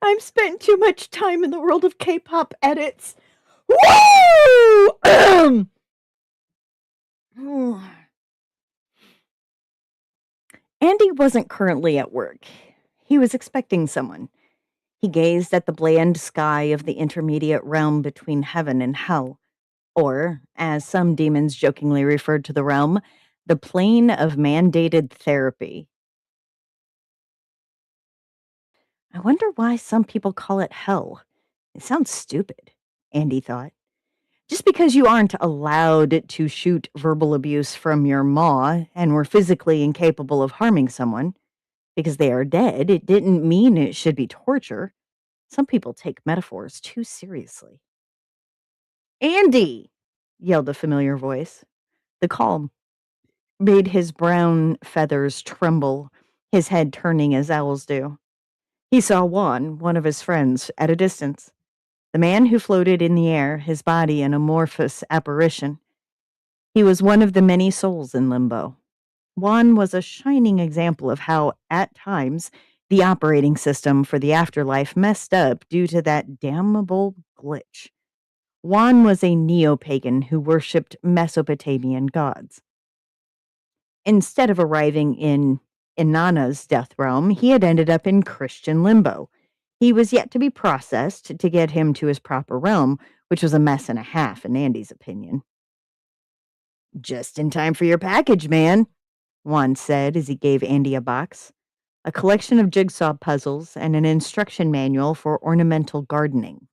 I've spent too much time in the world of K-pop edits. Woo! Andy wasn't currently at work. He was expecting someone. He gazed at the bland sky of the intermediate realm between heaven and hell, or, as some demons jokingly referred to the realm, the plane of mandated therapy. I wonder why some people call it hell. It sounds stupid, Andy thought. Just because you aren't allowed to shoot verbal abuse from your maw and were physically incapable of harming someone because they are dead, it didn't mean it should be torture. Some people take metaphors too seriously. Andy! Yelled a familiar voice. The call made his brown feathers tremble, his head turning as owls do. He saw Juan, one of his friends, at a distance. The man who floated in the air, his body an amorphous apparition. He was one of the many souls in limbo. Juan was a shining example of how, at times, the operating system for the afterlife messed up due to that damnable glitch. Juan was a neo-pagan who worshipped Mesopotamian gods. Instead of arriving in Inanna's death realm, he had ended up in Christian limbo. He was yet to be processed to get him to his proper realm, which was a mess and a half, in Andy's opinion. Just in time for your package, man, Juan said as he gave Andy a box, a collection of jigsaw puzzles and an instruction manual for ornamental gardening.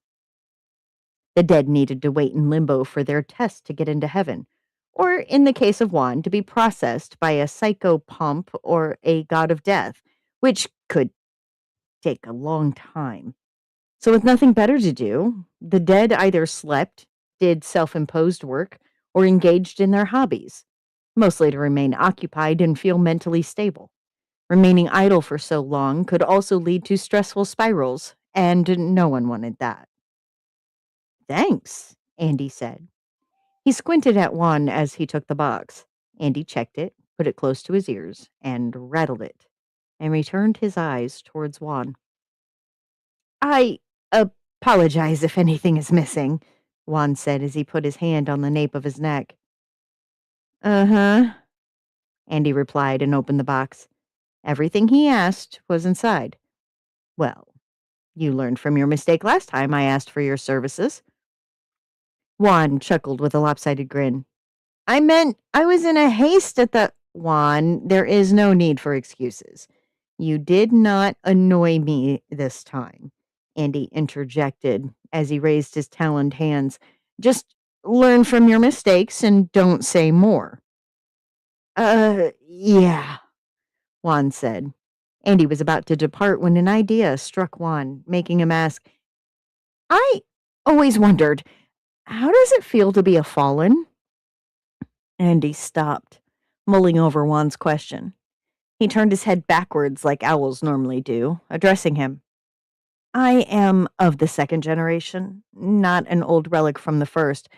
The dead needed to wait in limbo for their test to get into heaven, or in the case of Juan, to be processed by a psychopomp or a god of death, which could take a long time. So, with nothing better to do, the dead either slept, did self-imposed work, or engaged in their hobbies, mostly to remain occupied and feel mentally stable. Remaining idle for so long could also lead to stressful spirals, and no one wanted that. Thanks, Andy said. He squinted at Juan as he took the box. Andy checked it, put it close to his ears, and rattled it, and returned his eyes towards Juan. I apologize if anything is missing, Juan said as he put his hand on the nape of his neck. Uh-huh, Andy replied and opened the box. Everything he asked was inside. Well, you learned from your mistake last time I asked for your services. Juan chuckled with a lopsided grin. I meant I was in a haste at the... Juan, there is no need for excuses. You did not annoy me this time, Andy interjected as he raised his taloned hands. Just learn from your mistakes and don't say more. Yeah, Juan said. Andy was about to depart when an idea struck Juan, making him ask, I always wondered, how does it feel to be a fallen? Andy stopped, mulling over Juan's question. He turned his head backwards like owls normally do, addressing him. I am of the second generation, not an old relic from the first,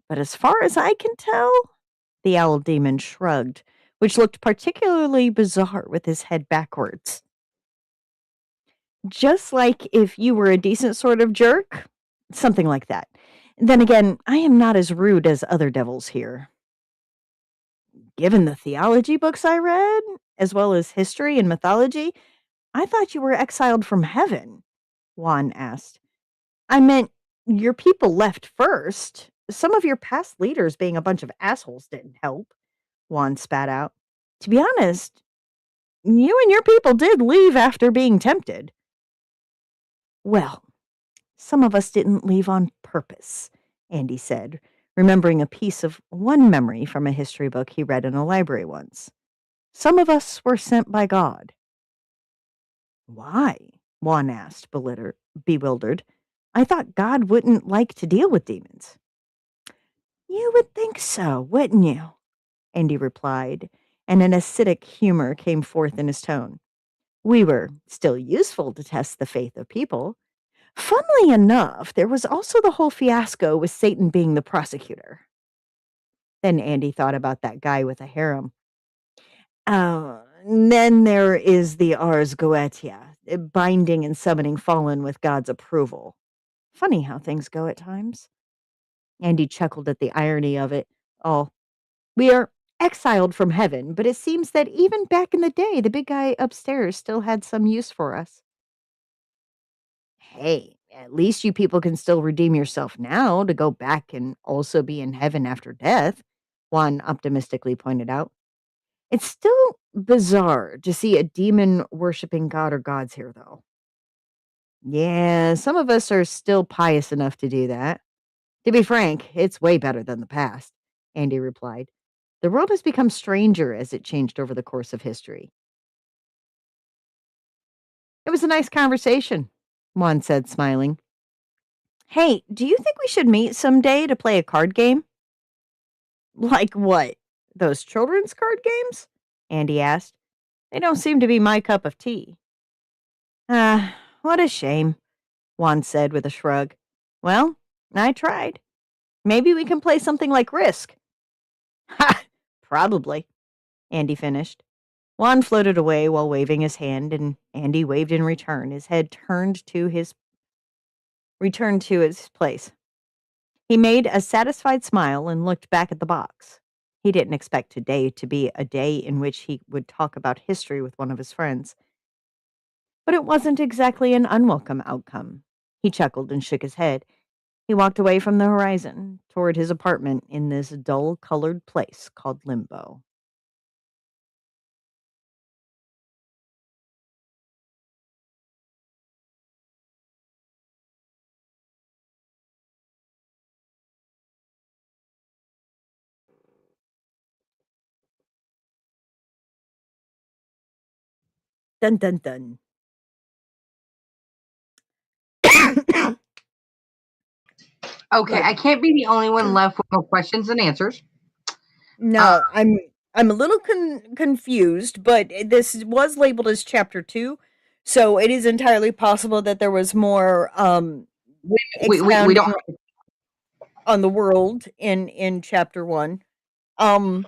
but as far as I can tell, the owl demon shrugged, which looked particularly bizarre with his head backwards. Just like if you were a decent sort of jerk, something like that. Then again, I am not as rude as other devils here. Given the theology books I read, as well as history and mythology, I thought you were exiled from heaven, Juan asked. I meant your people left first. Some of your past leaders being a bunch of assholes didn't help, Juan spat out. To be honest, you and your people did leave after being tempted. Well, some of us didn't leave on purpose, Andy said, remembering a piece of one memory from a history book he read in a library once. Some of us were sent by God. Why? Juan asked, bewildered. I thought God wouldn't like to deal with demons. You would think so, wouldn't you? Andy replied, and an acidic humor came forth in his tone. We were still useful to test the faith of people. Funnily enough, there was also the whole fiasco with Satan being the prosecutor. Then Andy thought about that guy with a harem. Then there is the Ars Goetia, binding and summoning fallen with God's approval. Funny how things go at times. Andy chuckled at the irony of it all. We are exiled from heaven, but it seems that even back in the day, the big guy upstairs still had some use for us. Hey, at least you people can still redeem yourself now to go back and also be in heaven after death, Juan optimistically pointed out. It's still bizarre to see a demon worshipping God or gods here, though. Yeah, some of us are still pious enough to do that. To be frank, it's way better than the past, Andy replied. The world has become stranger as it changed over the course of history. It was a nice conversation, Juan said, smiling. Hey, do you think we should meet someday to play a card game? Like what? Those children's card games? Andy asked. They don't seem to be my cup of tea. What a shame, Juan said with a shrug. Well, I tried. Maybe we can play something like Risk. Ha! Probably, Andy finished. Juan floated away while waving his hand, and Andy waved in return, his head returned to its place. He made a satisfied smile and looked back at the box. He didn't expect today to be a day in which he would talk about history with one of his friends. But it wasn't exactly an unwelcome outcome. He chuckled and shook his head. He walked away from the horizon toward his apartment in this dull-colored place called Limbo. Dun dun dun. Okay, Look, I can't be the only one left with no questions and answers. no, I'm a little confused, but this was labeled as chapter 2, so it is entirely possible that there was more We don't. expounding on the world in chapter 1. Um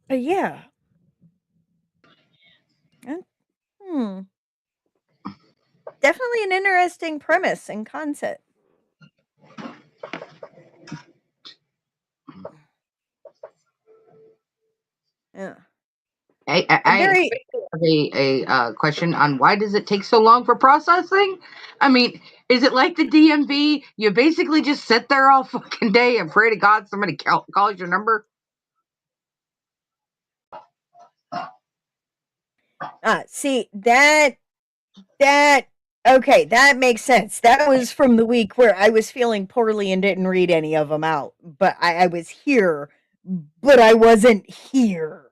but yeah. uh, Hmm. Definitely an interesting premise and concept. Yeah. And I very have a question on why does it take so long for processing? I mean, is it like the DMV? You basically just sit there all fucking day and pray to God somebody calls your number. see that okay, that makes sense. That was from the week where I was feeling poorly and didn't read any of them out. But I was here, but I wasn't here.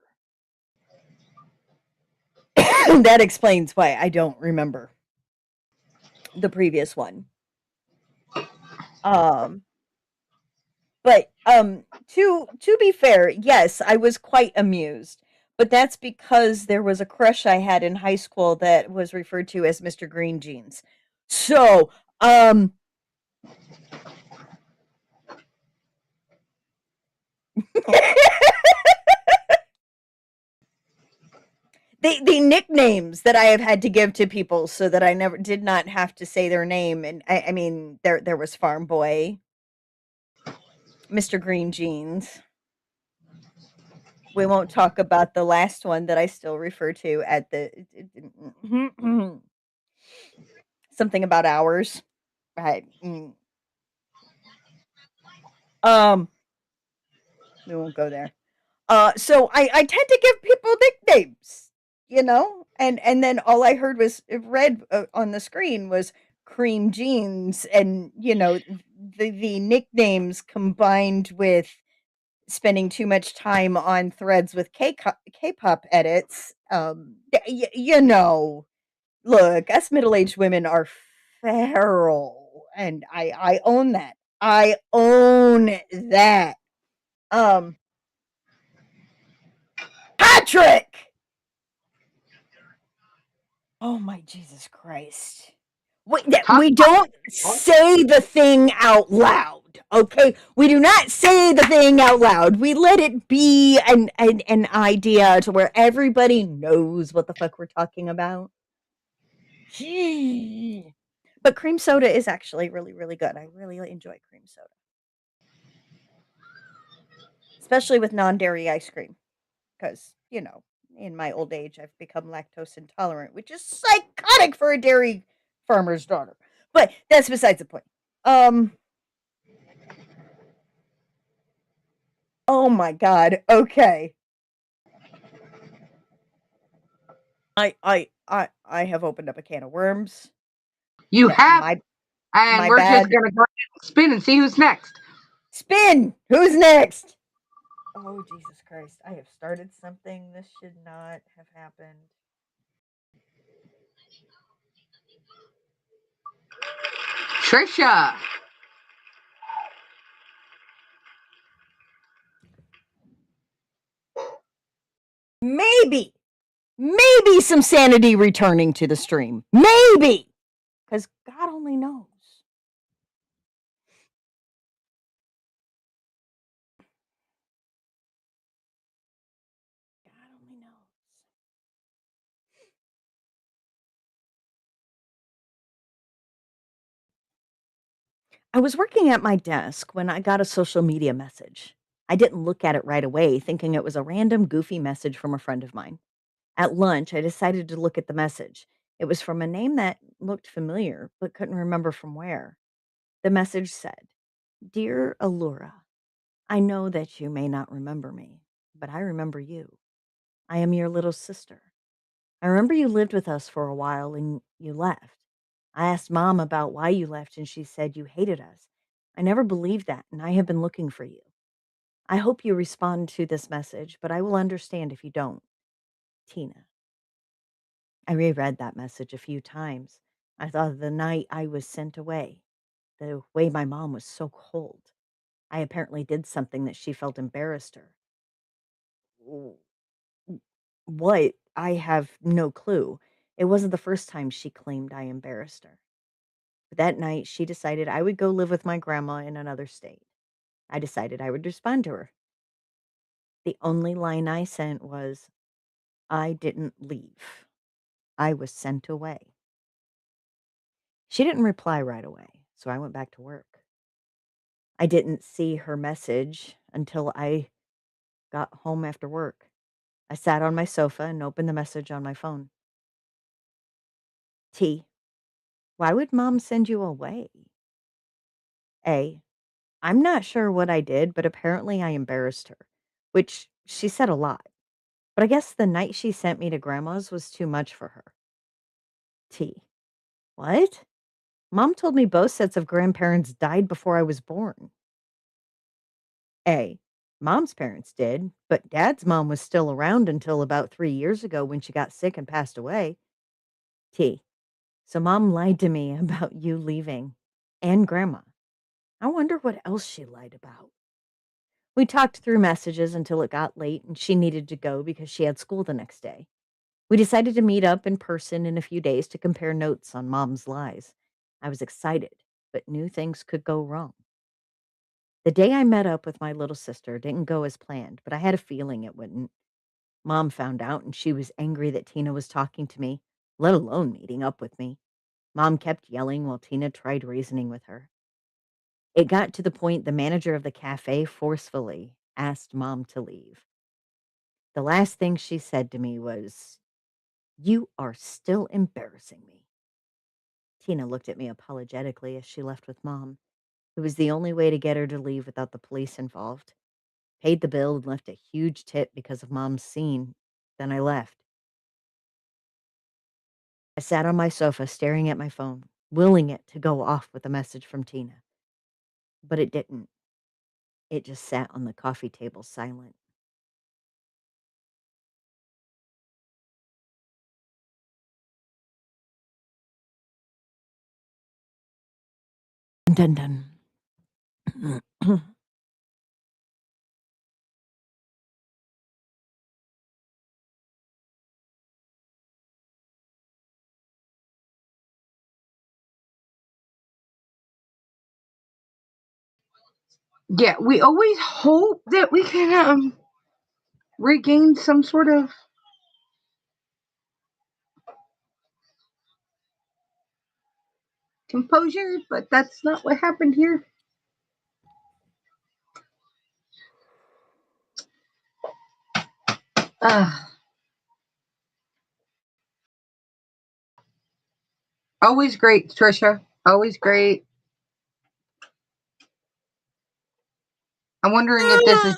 That explains why I don't remember the previous one. Um, but to be fair, yes, I was quite amused. But that's because there was a crush I had in high school that was referred to as Mr. Green Jeans. So, the nicknames that I have had to give to people so that I never did not have to say their name. And I mean, there was Farm Boy, Mr. Green Jeans. We won't talk about the last one that I still refer to at the something about hours. Right. Um, we won't go there. So I tend to give people nicknames, and then all I heard was read on the screen was cream jeans, and the nicknames combined with spending too much time on threads with K-pop edits. Look, us middle-aged women are feral, and I own that. I own that. Um, Patrick! Oh my Jesus Christ. Talk We don't say the thing out loud, okay? We do not say the thing out loud. We let it be an idea to where everybody knows what the fuck we're talking about. Gee. But cream soda is actually really, really good. I really enjoy cream soda, especially with non dairy ice cream. Because, in my old age, I've become lactose intolerant, which is psychotic for a dairy farmer's daughter. But that's besides the point. Um, oh my God. Okay. I have opened up a can of worms. you That have, and my we're just bad. gonna go ahead and spin and see who's next. Spin. Who's next? Oh Jesus Christ! I have started something. This should not have happened. Trisha. Maybe, maybe some sanity returning to the stream. Maybe, because God only knows. God only knows. I was working at my desk when I got a social media message. I didn't look at it right away, thinking it was a random, goofy message from a friend of mine. At lunch, I decided to look at the message. It was from a name that looked familiar, but couldn't remember from where. The message said, Dear Allura, I know that you may not remember me, but I remember you. I am your little sister. I remember you lived with us for a while and you left. I asked mom about why you left and she said you hated us. I never believed that and I have been looking for you. I hope you respond to this message, but I will understand if you don't. Tina. I reread that message a few times. I thought of the night I was sent away, the way my mom was so cold. I apparently did something that she felt embarrassed her. W- What? I have no clue. It wasn't the first time she claimed I embarrassed her. But that night, she decided I would go live with my grandma in another state. I decided I would respond to her. The only line I sent was, I didn't leave. I was sent away. She didn't reply right away, so I went back to work. I didn't see her message until I got home after work. I sat on my sofa and opened the message on my phone. T, why would mom send you away? A, I'm not sure what I did, but apparently I embarrassed her, which she said a lot. But I guess the night she sent me to grandma's was too much for her. T, what? Mom told me both sets of grandparents died before I was born. A, mom's parents did, but dad's mom was still around until about 3 years ago when she got sick and passed away. T, so mom lied to me about you leaving and grandma. I wonder what else she lied about. We talked through messages until it got late and she needed to go because she had school the next day. We decided to meet up in person in a few days to compare notes on mom's lies. I was excited, but knew things could go wrong. The day I met up with my little sister didn't go as planned, but I had a feeling it wouldn't. Mom found out and she was angry that Tina was talking to me, let alone meeting up with me. Mom kept yelling while Tina tried reasoning with her. It got to the point the manager of the cafe forcefully asked mom to leave. The last thing she said to me was, "You are still embarrassing me." Tina looked at me apologetically as she left with mom. It was the only way to get her to leave without the police involved. Paid the bill and left a huge tip because of mom's scene. Then I left. I sat on my sofa staring at my phone, willing it to go off with a message from Tina. But it didn't. It just sat on the coffee table silent. Dun dun. Yeah, we always hope that we can regain some sort of composure, but that's not what happened here. Uh, Always great, Trisha. Always great. I'm wondering if this is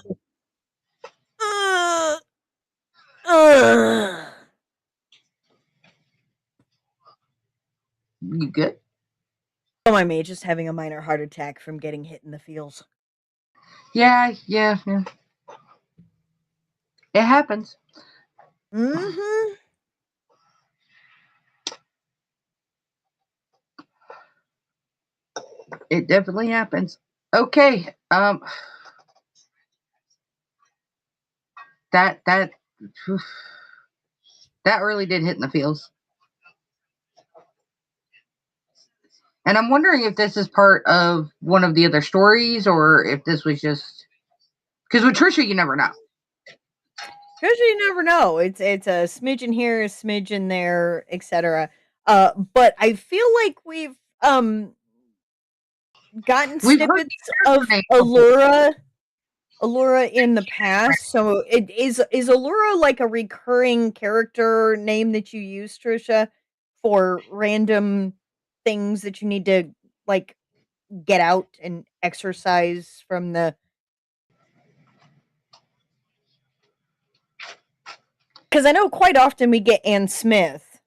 you good. Oh, my mate just having a minor heart attack from getting hit in the feels. Yeah. It happens. Mm-hmm. It definitely happens. Okay. That that really did hit in the feels. And I'm wondering if this is part of one of the other stories or if this was just because with Trisha, you never know. Because you never know. It's a smidgen here, a smidgen there, etc. But I feel like we've gotten We've heard snippets the of name before. Allura in the past. So it is Allura like a recurring character name that you use, Trisha, for random things that you need to like get out and exercise from the. Because I know quite often we get Ann Smith,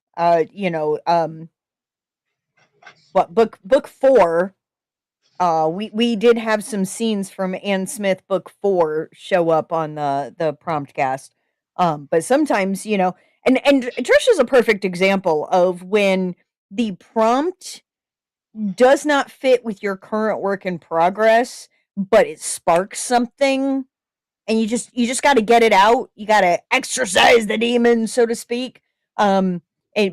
what book 4, we did have some scenes from Ann Smith book 4 show up on the Promptcast. But sometimes, And Trisha's a perfect example of when the prompt does not fit with your current work in progress, but it sparks something, and you just got to get it out. You got to exercise the demon, so to speak, and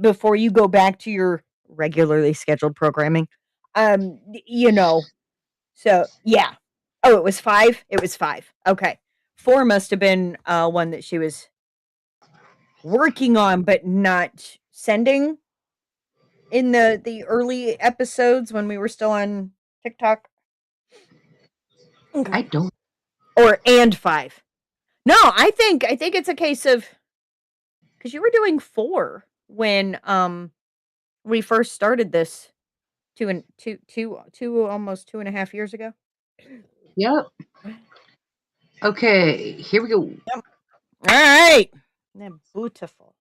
before you go back to your regularly scheduled programming. You know. So yeah. Oh, it was 5. It was 5. Okay, 4 must have been one that she was working on but not sending in the early episodes when we were still on TikTok. Okay. I don't. Or and 5. No, I think it's a case of because you were doing 4 when we first started this two almost 2.5 years ago. Yep. Okay, here we go. All right. They're beautiful.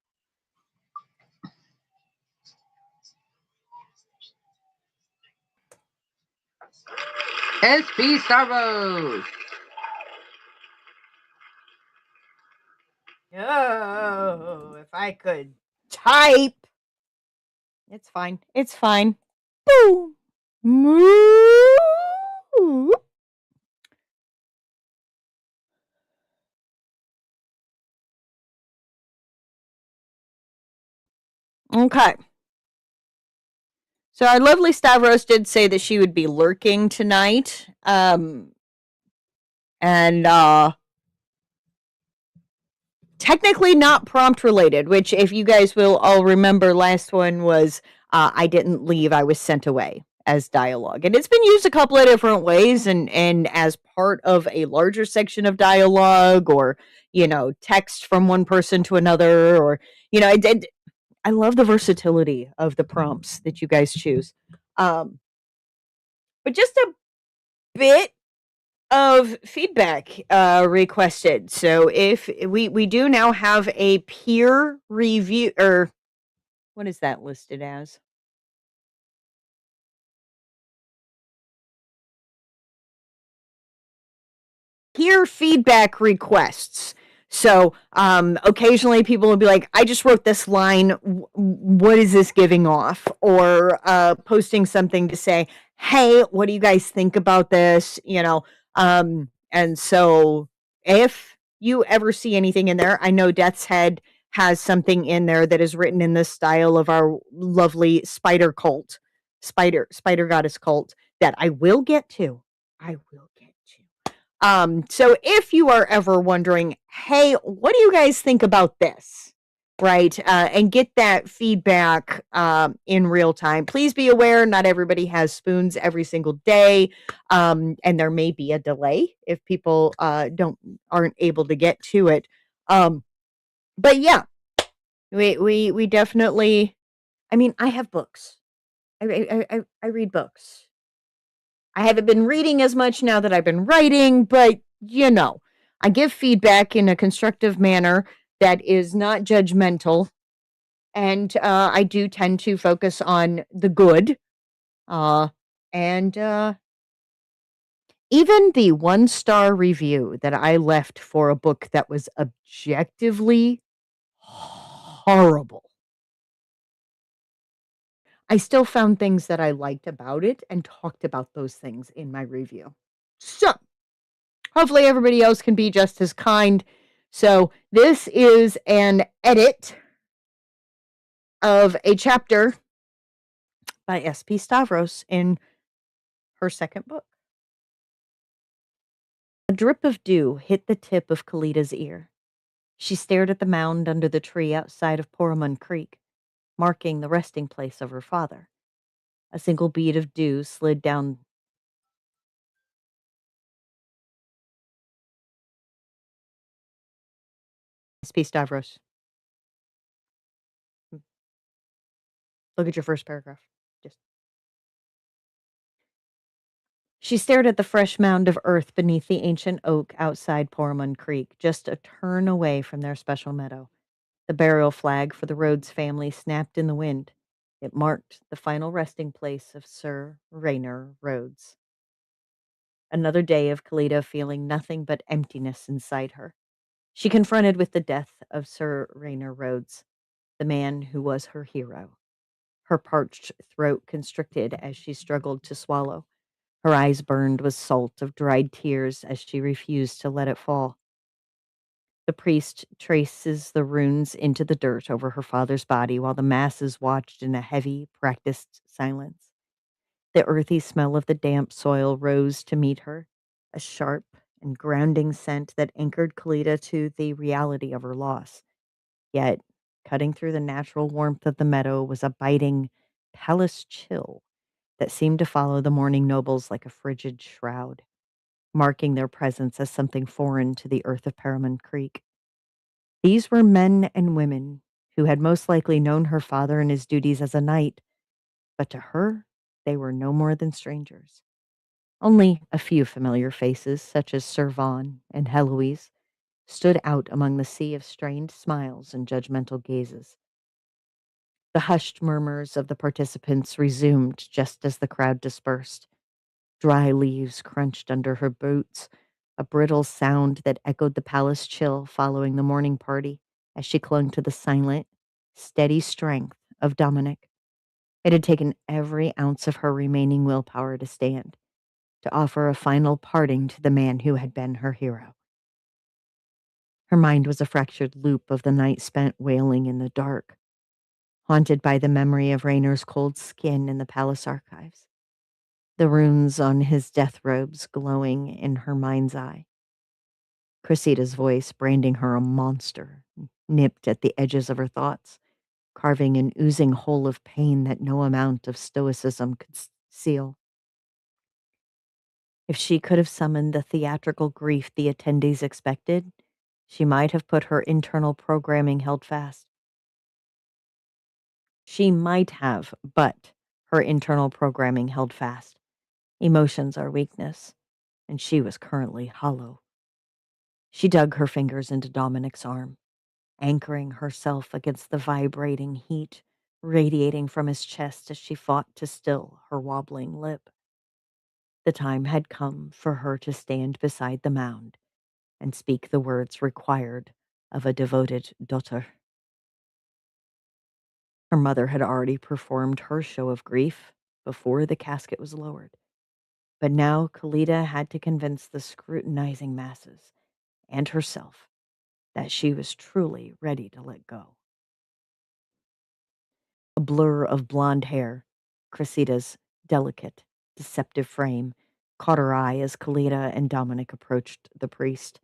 SB Starbucks. Oh, if I could type. It's fine. It's fine. Boo. Moo. Okay. So our lovely Stavros did say that she would be lurking tonight. And technically not prompt related, which if you guys will all remember, last one was I didn't leave, I was sent away as dialogue. And it's been used a couple of different ways and as part of a larger section of dialogue or, text from one person to another or, I love the versatility of the prompts that you guys choose. But just a bit of feedback requested. So if we do now have a peer review, or what is that listed as? Peer feedback requests. So occasionally people will be like, I just wrote this line. What is this giving off? Or posting something to say, hey, what do you guys think about this? And so if you ever see anything in there, I know Death's Head has something in there that is written in the style of our lovely spider cult, spider goddess cult that I will get to. I will get to. So if you are ever wondering, hey, what do you guys think about this? Right. And get that feedback in real time. Please be aware, not everybody has spoons every single day. And there may be a delay if people aren't able to get to it. But yeah, we definitely, I mean, I have books. I read books. I haven't been reading as much now that I've been writing, but I give feedback in a constructive manner that is not judgmental. And I do tend to focus on the good. And even the 1-star review that I left for a book that was objectively horrible, I still found things that I liked about it and talked about those things in my review. So, hopefully everybody else can be just as kind. So, this is an edit of a chapter by S.P. Stavros in her second book. A drip of dew hit the tip of Kalita's ear. She stared at the mound under the tree outside of Poramon Creek, marking the resting place of her father. A single bead of dew slid down. S.P. Stavros. Look at your first paragraph. She stared at the fresh mound of earth beneath the ancient oak outside Poramon Creek, just a turn away from their special meadow. The burial flag for the Rhodes family snapped in the wind. It marked the final resting place of Sir Raynor Rhodes. Another day of Kalita feeling nothing but emptiness inside her. She confronted with the death of Sir Raynor Rhodes. the man who was her hero. Her parched throat constricted as she struggled to swallow. Her eyes burned with salt of dried tears as she refused to let it fall. The priest traces the runes into the dirt over her father's body while the masses watched in a heavy, practiced silence. The earthy smell of the damp soil rose to meet her, a sharp and grounding scent that anchored Kalita to the reality of her loss. Yet, cutting through the natural warmth of the meadow was a biting, palace chill that seemed to follow the mourning nobles like a frigid shroud, marking their presence as something foreign to the earth of Paramount Creek. These were men and women who had most likely known her father and his duties as a knight, but to her, they were no more than strangers. Only a few familiar faces, such as Sir Vaughn and Heloise, stood out among the sea of strained smiles and judgmental gazes. The hushed murmurs of the participants resumed just as the crowd dispersed. Dry leaves crunched under her boots, a brittle sound that echoed the palace chill following the morning party as she clung to the silent, steady strength of Dominic. It had taken every ounce of her remaining willpower to stand, to offer a final parting to the man who had been her hero. Her mind was a fractured loop of the night spent wailing in the dark, haunted by the memory of Raynor's cold skin in the palace archives, the runes on his death robes glowing in her mind's eye. Cressida's voice branding her a monster, nipped at the edges of her thoughts, carving an oozing hole of pain that no amount of stoicism could seal. If she could have summoned the theatrical grief the attendees expected, she might have put her internal programming held fast. She might have, but her internal programming held fast. Emotions are weakness, and she was currently hollow. She dug her fingers into Dominic's arm, anchoring herself against the vibrating heat radiating from his chest as she fought to still her wobbling lip. The time had come for her to stand beside the mound and speak the words required of a devoted daughter. Her mother had already performed her show of grief before the casket was lowered, but now Kalita had to convince the scrutinizing masses and herself that she was truly ready to let go. A blur of blonde hair, Cressida's delicate, deceptive frame, caught her eye as Kalita and Dominic approached the priest.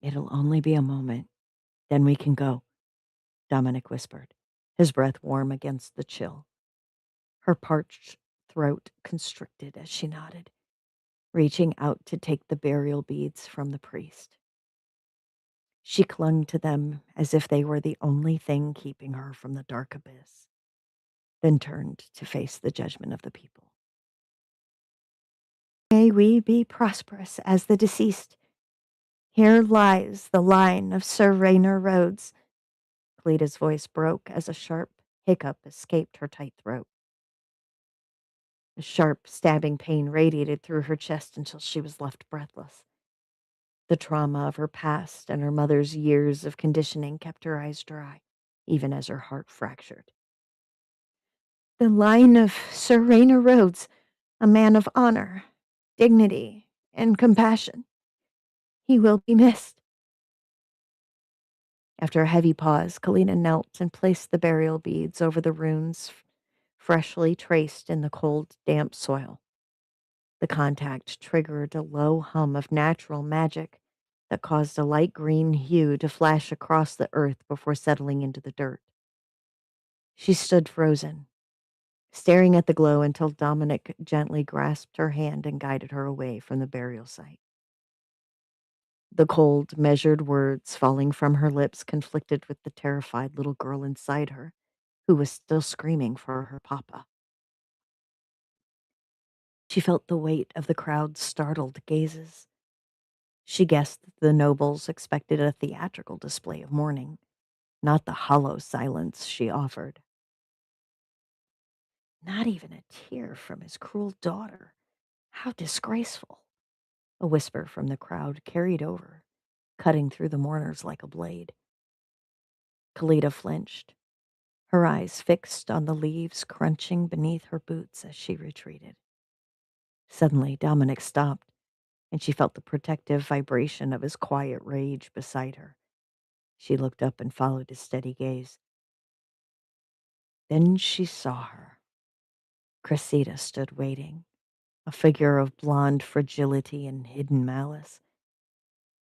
"It'll only be a moment, then we can go," Dominic whispered, his breath warm against the chill. Her parched throat constricted as she nodded, reaching out to take the burial beads from the priest. She clung to them as if they were the only thing keeping her from the dark abyss, then turned to face the judgment of the people. "May we be prosperous as the deceased. Here lies the line of Sir Raynor Rhodes." Cleta's voice broke as a sharp hiccup escaped her tight throat. A sharp, stabbing pain radiated through her chest until she was left breathless. The trauma of her past and her mother's years of conditioning kept her eyes dry, even as her heart fractured. "The line of Sir Raynor Rhodes, a man of honor, dignity, and compassion. He will be missed." After a heavy pause, Kalina knelt and placed the burial beads over the runes freshly traced in the cold, damp soil. The contact triggered a low hum of natural magic that caused a light green hue to flash across the earth before settling into the dirt. She stood frozen, staring at the glow until Dominic gently grasped her hand and guided her away from the burial site. The cold, measured words falling from her lips conflicted with the terrified little girl inside her, who was still screaming for her papa. She felt the weight of the crowd's startled gazes. She guessed that the nobles expected a theatrical display of mourning, not the hollow silence she offered. "Not even a tear from his cruel daughter. How disgraceful," a whisper from the crowd carried over, cutting through the mourners like a blade. Kalita flinched, her eyes fixed on the leaves crunching beneath her boots as she retreated. Suddenly, Dominic stopped, and she felt the protective vibration of his quiet rage beside her. She looked up and followed his steady gaze. Then she saw her. Cressida stood waiting, a figure of blonde fragility and hidden malice.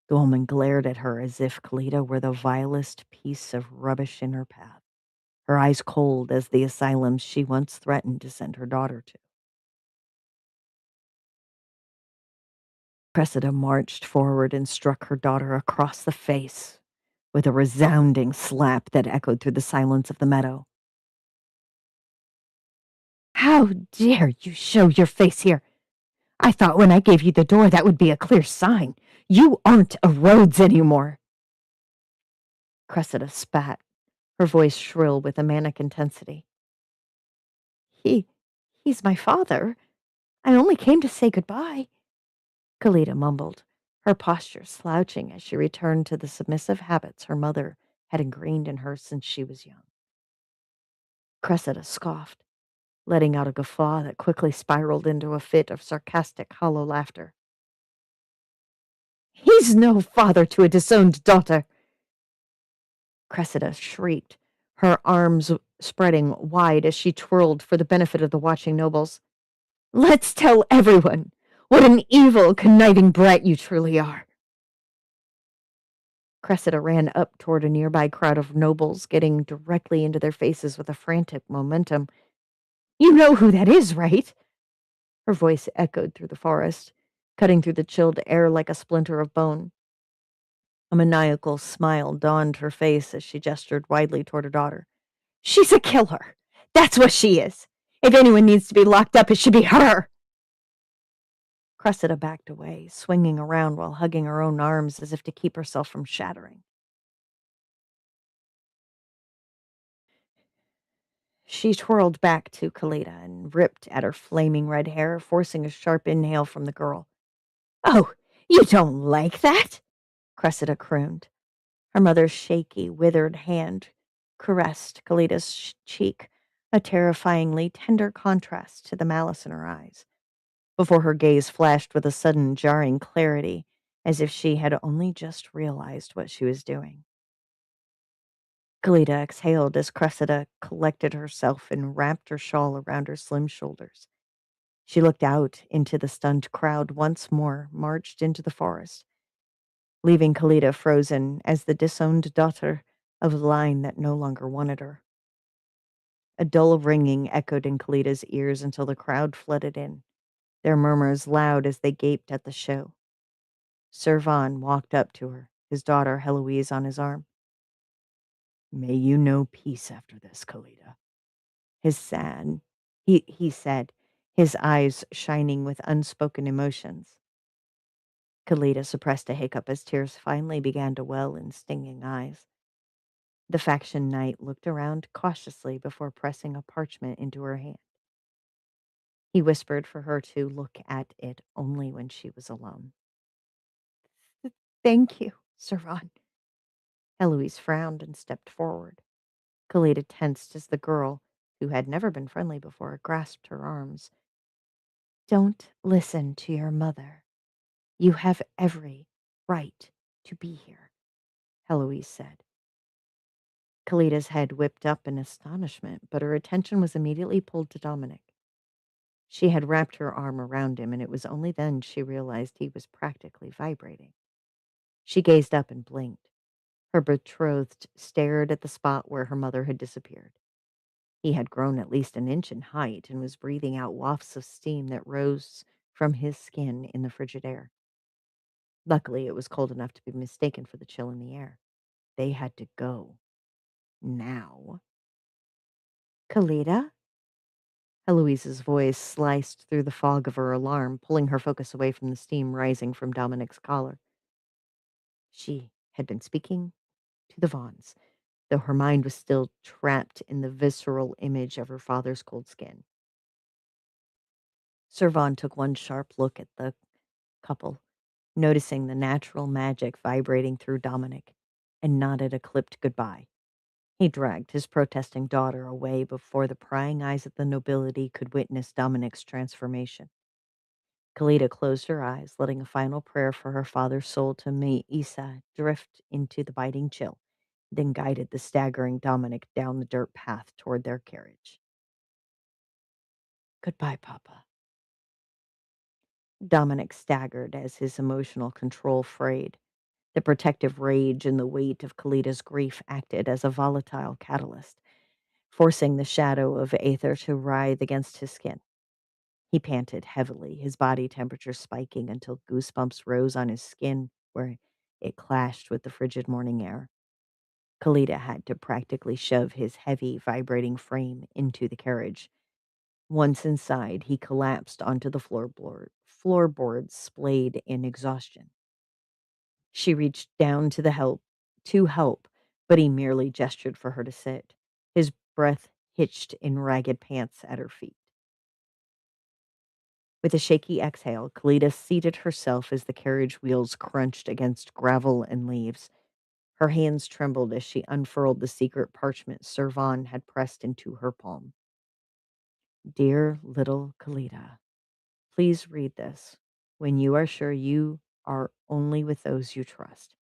The woman glared at her as if Kalita were the vilest piece of rubbish in her path, her eyes cold as the asylums she once threatened to send her daughter to. Cressida marched forward and struck her daughter across the face with a resounding slap that echoed through the silence of the meadow. How dare you show your face here? I thought when I gave you the door that would be a clear sign. You aren't a Rhodes anymore. Cressida spat, her voice shrill with a manic intensity. He's my father. I only came to say goodbye. Kalita mumbled, her posture slouching as she returned to the submissive habits her mother had ingrained in her since she was young. Cressida scoffed, letting out a guffaw that quickly spiraled into a fit of sarcastic, hollow laughter. He's no father to a disowned daughter. Cressida shrieked, her arms spreading wide as she twirled for the benefit of the watching nobles. Let's tell everyone what an evil, conniving brat you truly are. Cressida ran up toward a nearby crowd of nobles, getting directly into their faces with a frantic momentum. You know who that is, right? Her voice echoed through the forest, cutting through the chilled air like a splinter of bone. A maniacal smile dawned her face as she gestured widely toward her daughter. She's a killer. That's what she is. If anyone needs to be locked up, it should be her. Cressida backed away, swinging around while hugging her own arms as if to keep herself from shattering. She twirled back to Kalita and ripped at her flaming red hair, forcing a sharp inhale from the girl. Oh, you don't like that? Cressida crooned. Her mother's shaky, withered hand caressed Kalita's cheek, a terrifyingly tender contrast to the malice in her eyes, before her gaze flashed with a sudden jarring clarity, as if she had only just realized what she was doing. Kalita exhaled as Cressida collected herself and wrapped her shawl around her slim shoulders. She looked out into the stunned crowd once more, marched into the forest, leaving Kalita frozen as the disowned daughter of a line that no longer wanted her. A dull ringing echoed in Kalita's ears until the crowd flooded in, their murmurs loud as they gaped at the show. Sir Vaughn walked up to her, his daughter Heloise on his arm. May you know peace after this, Kalita. He said, his eyes shining with unspoken emotions. Kalita suppressed a hiccup as tears finally began to well in stinging eyes. The faction knight looked around cautiously before pressing a parchment into her hand. He whispered for her to look at it only when she was alone. Thank you, Sir Vaughn. Eloise frowned and stepped forward. Kalita tensed as the girl, who had never been friendly before, grasped her arms. Don't listen to your mother. You have every right to be here, Heloise said. Kalita's head whipped up in astonishment, but her attention was immediately pulled to Dominic. She had wrapped her arm around him, and it was only then she realized he was practically vibrating. She gazed up and blinked. Her betrothed stared at the spot where her mother had disappeared. He had grown at least an inch in height and was breathing out wafts of steam that rose from his skin in the frigid air. Luckily, it was cold enough to be mistaken for the chill in the air. They had to go. Now. Kalita? Heloise's voice sliced through the fog of her alarm, pulling her focus away from the steam rising from Dominic's collar. She had been speaking to the Vaughns, though her mind was still trapped in the visceral image of her father's cold skin. Sir Vaughn took one sharp look at the couple, noticing the natural magic vibrating through Dominic, and nodded a clipped goodbye. He dragged his protesting daughter away before the prying eyes of the nobility could witness Dominic's transformation. Kalita closed her eyes, letting a final prayer for her father's soul to may Isa drift into the biting chill, then guided the staggering Dominic down the dirt path toward their carriage. Goodbye, Papa. Dominic staggered as his emotional control frayed. The protective rage and the weight of Kalita's grief acted as a volatile catalyst, forcing the shadow of Aether to writhe against his skin. He panted heavily, his body temperature spiking until goosebumps rose on his skin where it clashed with the frigid morning air. Kalita had to practically shove his heavy, vibrating frame into the carriage. Once inside, he collapsed onto the floorboards, splayed in exhaustion. She reached down to help, but he merely gestured for her to sit, his breath hitched in ragged pants at her feet. With a shaky exhale, Kalita seated herself as the carriage wheels crunched against gravel and leaves. Her hands trembled as she unfurled the secret parchment Servan had pressed into her palm. Dear little Kalita, please read this when you are sure you are only with those you trust.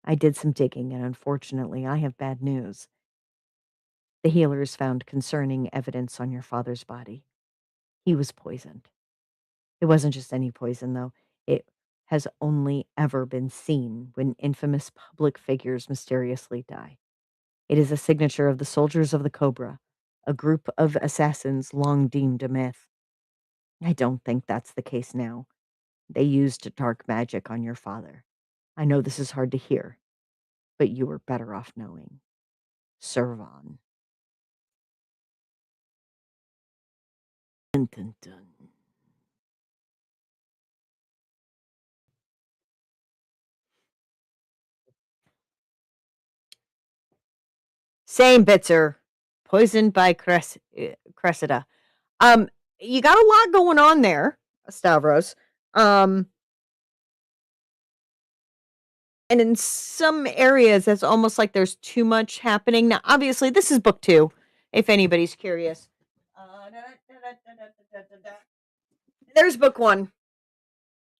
I did some digging, and unfortunately, I have bad news. The healers found concerning evidence on your father's body. He was poisoned. It wasn't just any poison, though. It has only ever been seen when infamous public figures mysteriously die. It is a signature of the Soldiers of the Cobra, a group of assassins long deemed a myth. I don't think that's the case now. They used dark magic on your father. I know this is hard to hear, but you were better off knowing. Servan. Dun, dun, dun. Same Bitzer. Poisoned by Cressida. You got a lot going on there, Stavros. And in some areas, it's almost like there's too much happening. Now, obviously, this is book 2, if anybody's curious. There's book 1.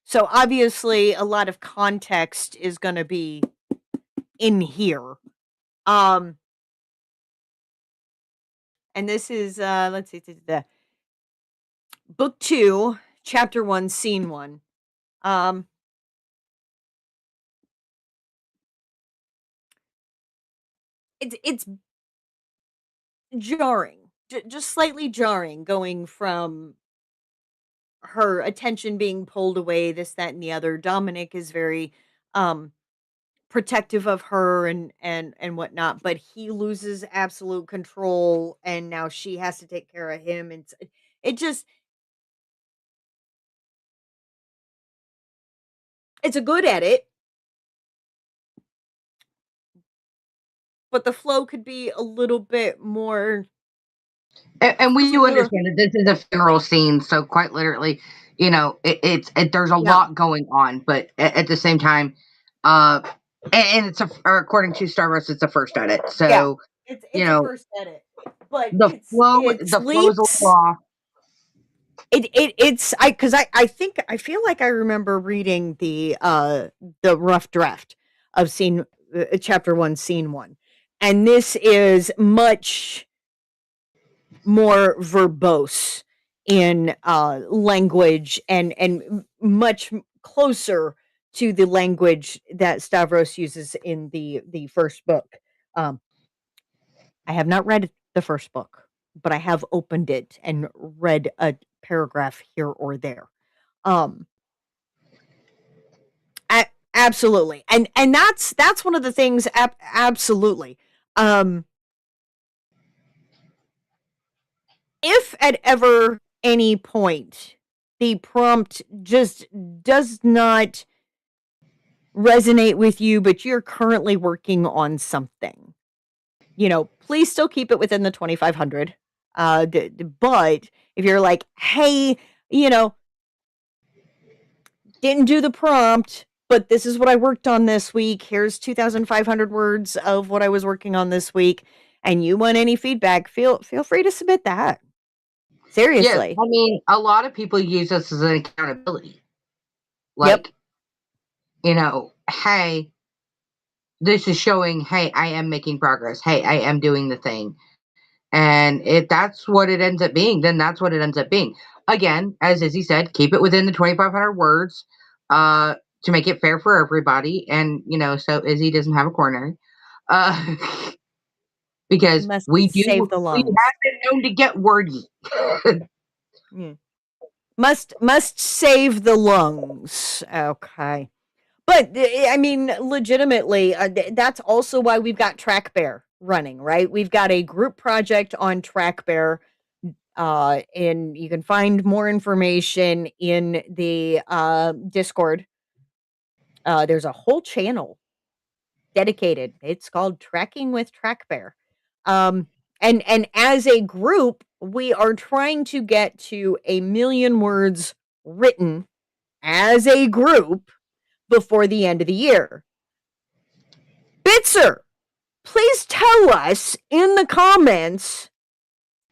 So obviously, a lot of context is going to be in here. And this is, let's see, the book 2, chapter 1, scene 1. It's jarring, just slightly jarring, going from her attention being pulled away, this, that, and the other. Dominic is very um protective of her and whatnot, but he loses absolute control, and now she has to take care of him. And it just it's a good edit, but the flow could be a little bit more. And we Feels a do little, understand that this is a funeral scene, so quite literally, there's a yeah, lot going on, but at the same time, uh, and it's or according to Starburst, it's a first edit, yeah. so It's a first edit, but it's the flow is a little leaps. off. It's I think I feel like I remember reading the rough draft of scene chapter 1, scene 1, and this is much more verbose in language, and much closer to the language that Stavros uses in the first book. Um, I have not read the first book, but I have opened it and read a paragraph here or there. Um, absolutely, and that's one of the things. Absolutely. Um, if at ever any point the prompt just does not resonate with you, but you're currently working on something, please still keep it within the 2,500. But if you're like, hey, didn't do the prompt, but this is what I worked on this week. Here's 2,500 words of what I was working on this week. And you want any feedback, feel free to submit that. Yes, Seriously. I mean, a lot of people use this as an accountability. Yep. Like, hey, this is showing, hey, I am making progress. Hey, I am doing the thing. And if that's what it ends up being, then that's what it ends up being. Again, as Izzy said, keep it within the 2,500 words to make it fair for everybody. And, so Izzy doesn't have a coronary. Uh, because Must we save the have lungs. been known to get wordy. Must save the lungs. Okay. But I mean, legitimately, that's also why we've got TrackBear running, right? We've got a group project on TrackBear, and you can find more information in the Discord. There's a whole channel dedicated. It's called Tracking with TrackBear. And as a group, we are trying to get to 1,000,000 words written as a group before the end of the year. Bitzer, please tell us in the comments.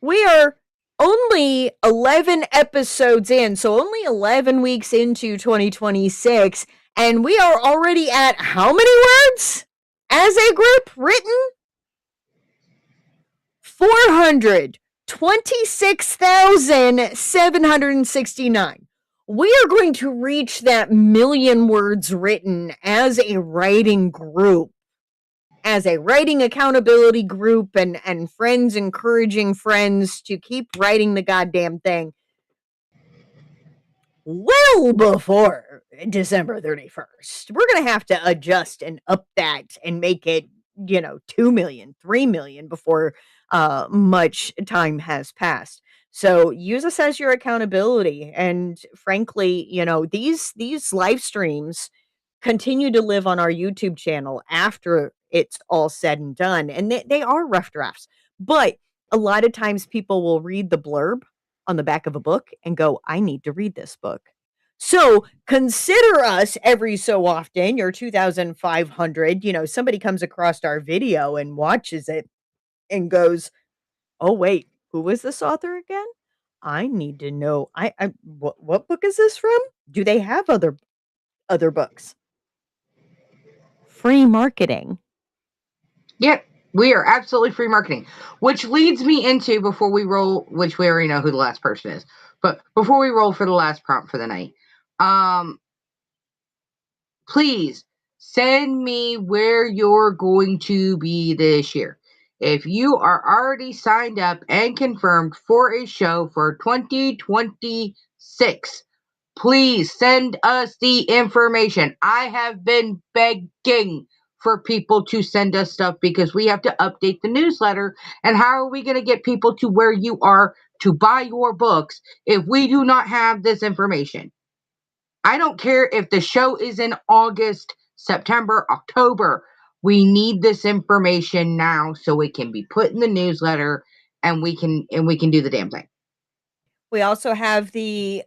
We are only 11 episodes in, so only 11 weeks into 2026, and we are already at how many words as a group written? 426,769. We are going to reach that 1,000,000 words written as a writing group, as a writing accountability group, and friends encouraging friends to keep writing the goddamn thing well before December 31st. We're going to have to adjust and up that and make it, 2 million, 3 million before much time has passed. So use us as your accountability. And frankly, these live streams continue to live on our YouTube channel after it's all said and done. And they are rough drafts. But a lot of times people will read the blurb on the back of a book and go, I need to read this book. So consider us every so often, your 2,500, somebody comes across our video and watches it and goes, oh, wait, who was this author again? I need to know. What book is this from? Do they have other books? Free marketing. Yep, we are absolutely free marketing, which leads me into before we roll, which we already know who the last person is, but before we roll for the last prompt for the night, please send me where you're going to be this year. If you are already signed up and confirmed for a show for 2026, please send us the information. I have been begging for people to send us stuff because we have to update the newsletter. And how are we going to get people to where you are to buy your books if we do not have this information? I don't care if the show is in August, September, October. We need this information now so it can be put in the newsletter and we can do the damn thing. We also have the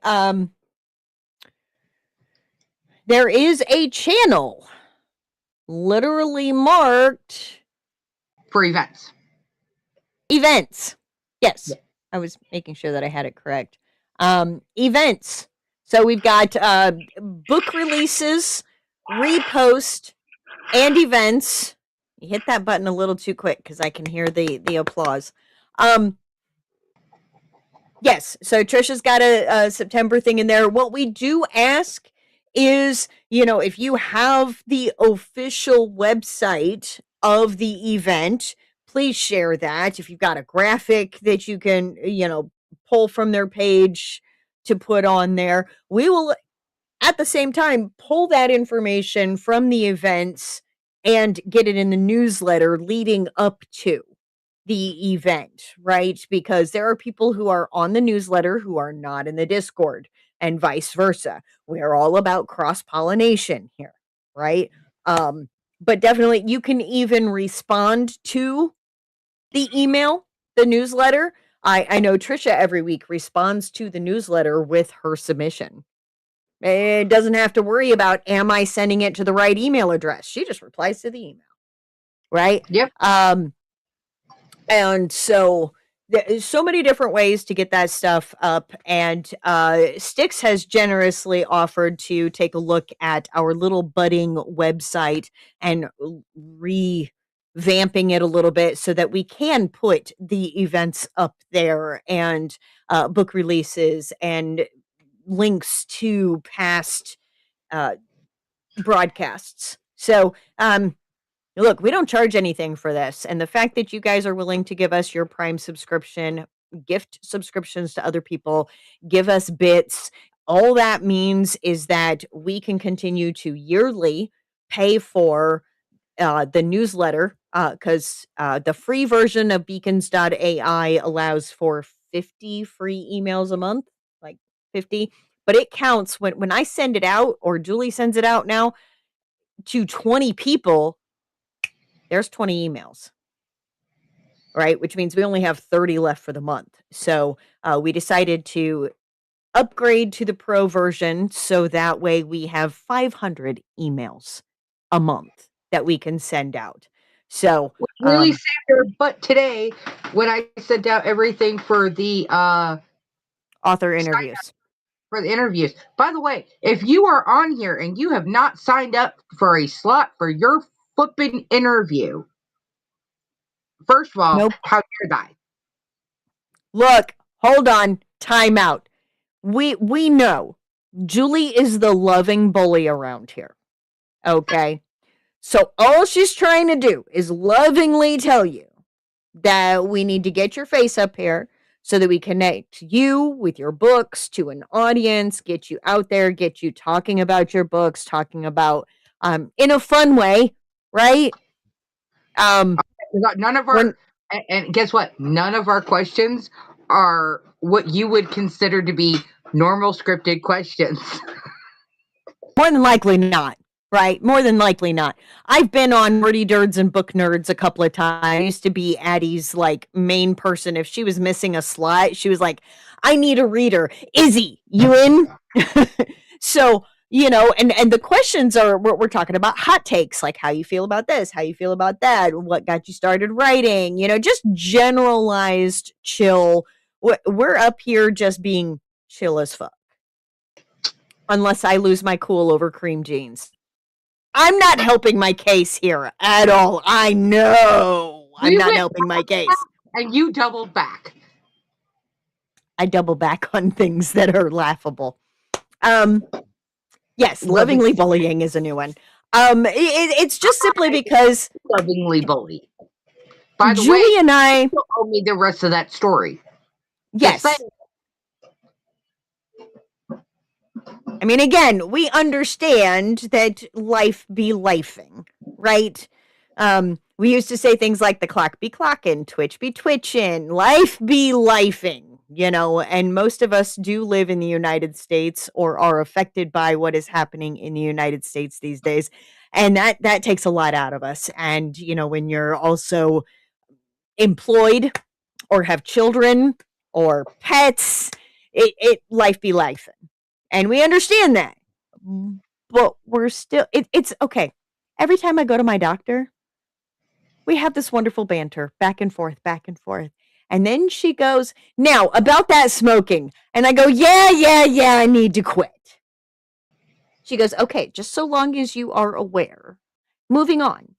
there is a channel literally marked for events. Yes. Yeah. I was making sure that I had it correct. Events. So we've got book releases, repost, and events. You hit that button a little too quick because I can hear the applause. Yes, so Trisha's got a September thing in there. What we do ask is, if you have the official website of the event, please share that. If you've got a graphic that you can, pull from their page to put on there, we will at the same time pull that information from the events and get it in the newsletter leading up to the event, right? Because there are people who are on the newsletter who are not in the Discord, and vice versa. We are all about cross pollination here, right? But definitely you can even respond to the email, the newsletter. I know Trisha every week responds to the newsletter with her submission. It doesn't have to worry about, am I sending it to the right email address? She just replies to the email, right? Yep. And so there's so many different ways to get that stuff up. And Styx has generously offered to take a look at our little budding website and revamping it a little bit so that we can put the events up there and book releases and links to past broadcasts. So, look, we don't charge anything for this. And the fact that you guys are willing to give us your Prime subscription, gift subscriptions to other people, give us bits, all that means is that we can continue to yearly pay for the newsletter, because the free version of beacons.ai allows for 50 free emails a month, like 50. But it counts when I send it out, or Julie sends it out now to 20 people, there's 20 emails, right? Which means we only have 30 left for the month. So we decided to upgrade to the pro version so that way we have 500 emails a month that we can send out. So Really saved her butt today when I sent out everything for the author interviews. for the interviews. By the way, if you are on here and you have not signed up for a slot for your flipping interview, first of all, Nope. how dare I? Look, hold on, time out. We know Julie is the loving bully around here. Okay. So all she's trying to do is lovingly tell you that we need to get your face up here so that we connect you with your books to an audience, get you out there, get you talking about your books, talking about in a fun way, right? None of our and guess what? None of our questions are what you would consider to be normal scripted questions. More than likely not. Right? More than likely not. I've been on Nerdy Nerds and Book Nerds a couple of times. I used to be Addie's like main person. If she was missing a slot, she was like, I need a reader. Izzy, you in? So, and the questions are, we're talking about hot takes, like how you feel about this, how you feel about that, what got you started writing, just generalized chill. We're up here just being chill as fuck. Unless I lose my cool over cream jeans. I'm not helping my case here at all. I know I'm not helping my case. And you doubled back. I double back on things that are laughable. Yes, lovingly bullying is a new one. It's just simply because lovingly bully. By the Julie way, and I you owe me the rest of that story. Yes. I mean, again, we understand that life be lifing, right? We used to say things like the clock be clocking, Twitch be twitching, life be lifing, and most of us do live in the United States or are affected by what is happening in the United States these days. And that takes a lot out of us. And, when you're also employed or have children or pets, it life be lifing. And we understand that. But we're still, it's okay. Every time I go to my doctor, we have this wonderful banter, back and forth, back and forth. And then she goes, now, about that smoking. And I go, yeah, I need to quit. She goes, okay, just so long as you are aware. Moving on.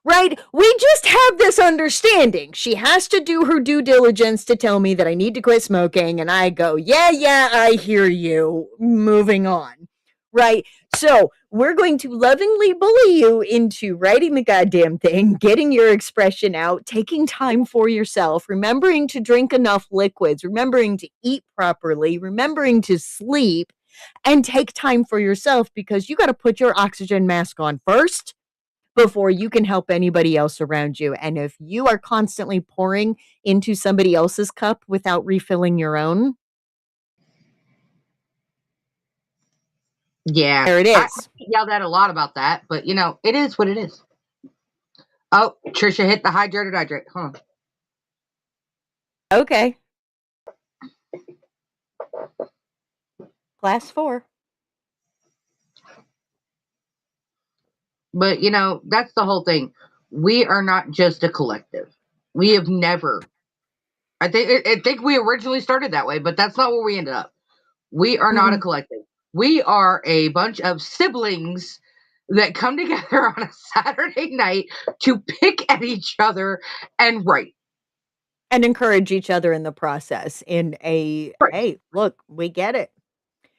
Right? We just have this understanding. She has to do her due diligence to tell me that I need to quit smoking. And I go, yeah, I hear you. Moving on. Right? So we're going to lovingly bully you into writing the goddamn thing, getting your expression out, taking time for yourself, remembering to drink enough liquids, remembering to eat properly, remembering to sleep, and take time for yourself because you got to put your oxygen mask on first before you can help anybody else around you. And if you are constantly pouring into somebody else's cup without refilling your own, yeah, there it is. I yelled at a lot about that, but it is what it is. Oh, Trisha hit the hydrate, huh? Okay. Class 4. But, that's the whole thing. We are not just a collective. We have never. I think we originally started that way, but that's not where we ended up. We are not a Mm-mm. collective. We are a bunch of siblings that come together on a Saturday night to pick at each other and write. And encourage each other in the process in a, Right. hey, look, we get it.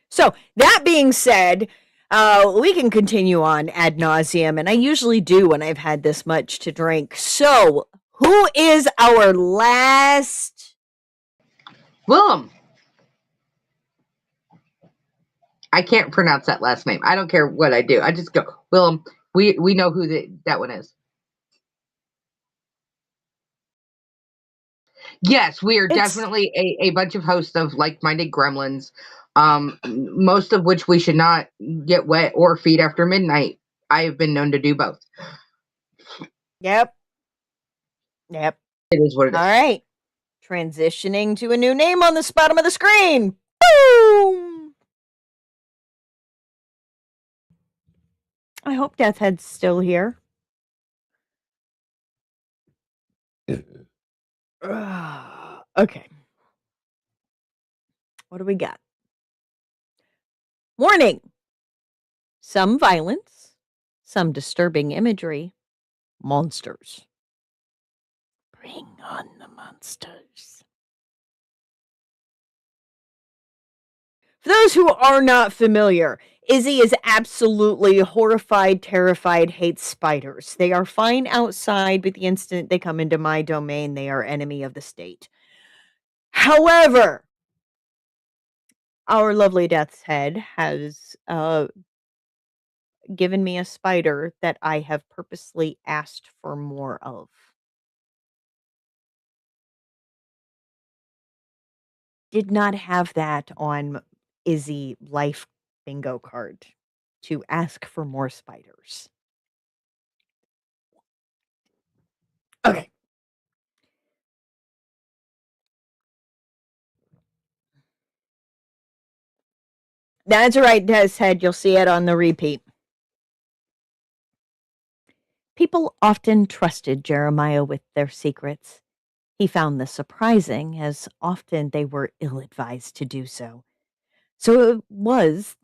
So that being said, we can continue on ad nauseum, and I usually do when I've had this much to drink. So, who is our last? Willem. I can't pronounce that last name. I don't care what I do. I just go, Willem. We know who that one is. Yes, we are It's definitely a bunch of hosts of like-minded gremlins, most of which we should not get wet or feed after midnight. I have been known to do both. yep, yep. It is what it All is. right, transitioning to a new name on the bottom of the screen. Boom. I hope Deathhead's still here. Okay. What do we got? Warning. Some violence, some disturbing imagery, monsters. Bring on the monsters. For those who are not familiar, Izzy is absolutely horrified, terrified, hates spiders. They are fine outside, but the instant they come into my domain, they are enemy of the state. However, our lovely Death's Head has given me a spider that I have purposely asked for more of. Did not have that on Izzy life bingo card to ask for more spiders. Okay. That's right, Des Head. You'll see it on the repeat. People often trusted Jeremiah with their secrets. He found this surprising, as often they were ill-advised to do so. So it was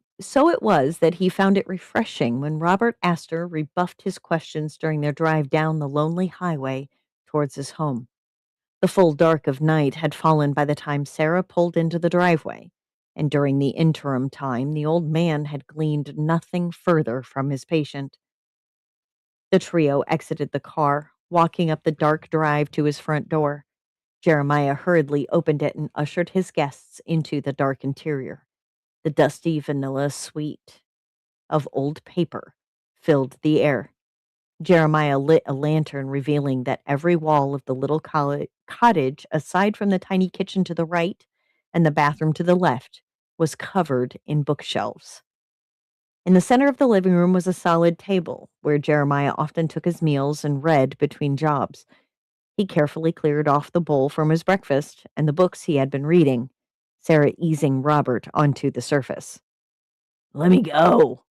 that he found it refreshing when Robert Astor rebuffed his questions during their drive down the lonely highway towards his home. The full dark of night had fallen by the time Sarah pulled into the driveway, and during the interim time, the old man had gleaned nothing further from his patient. The trio exited the car, walking up the dark drive to his front door. Jeremiah hurriedly opened it and ushered his guests into the dark interior. The dusty vanilla suite of old paper filled the air. Jeremiah lit a lantern, revealing that every wall of the little cottage, aside from the tiny kitchen to the right and the bathroom to the left, was covered in bookshelves. In the center of the living room was a solid table, where Jeremiah often took his meals and read between jobs. He carefully cleared off the bowl from his breakfast and the books he had been reading, Sarah easing Robert onto the surface. "Let me go,"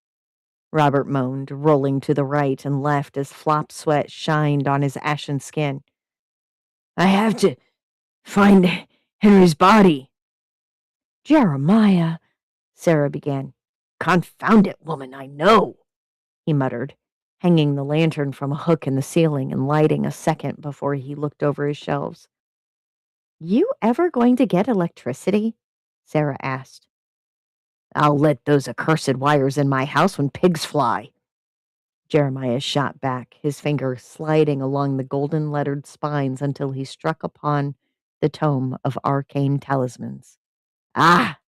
Robert moaned, rolling to the right and left as flop sweat shined on his ashen skin. "I have to find Henry's body." "Jeremiah," Sarah began. "Confound it, woman, I know," he muttered, hanging the lantern from a hook in the ceiling and lighting a second before he looked over his shelves. "You ever going to get electricity?" Sarah asked. "I'll let those accursed wires in my house when pigs fly." Jeremiah shot back, his finger sliding along the golden lettered spines until he struck upon the tome of arcane talismans. "Ah!"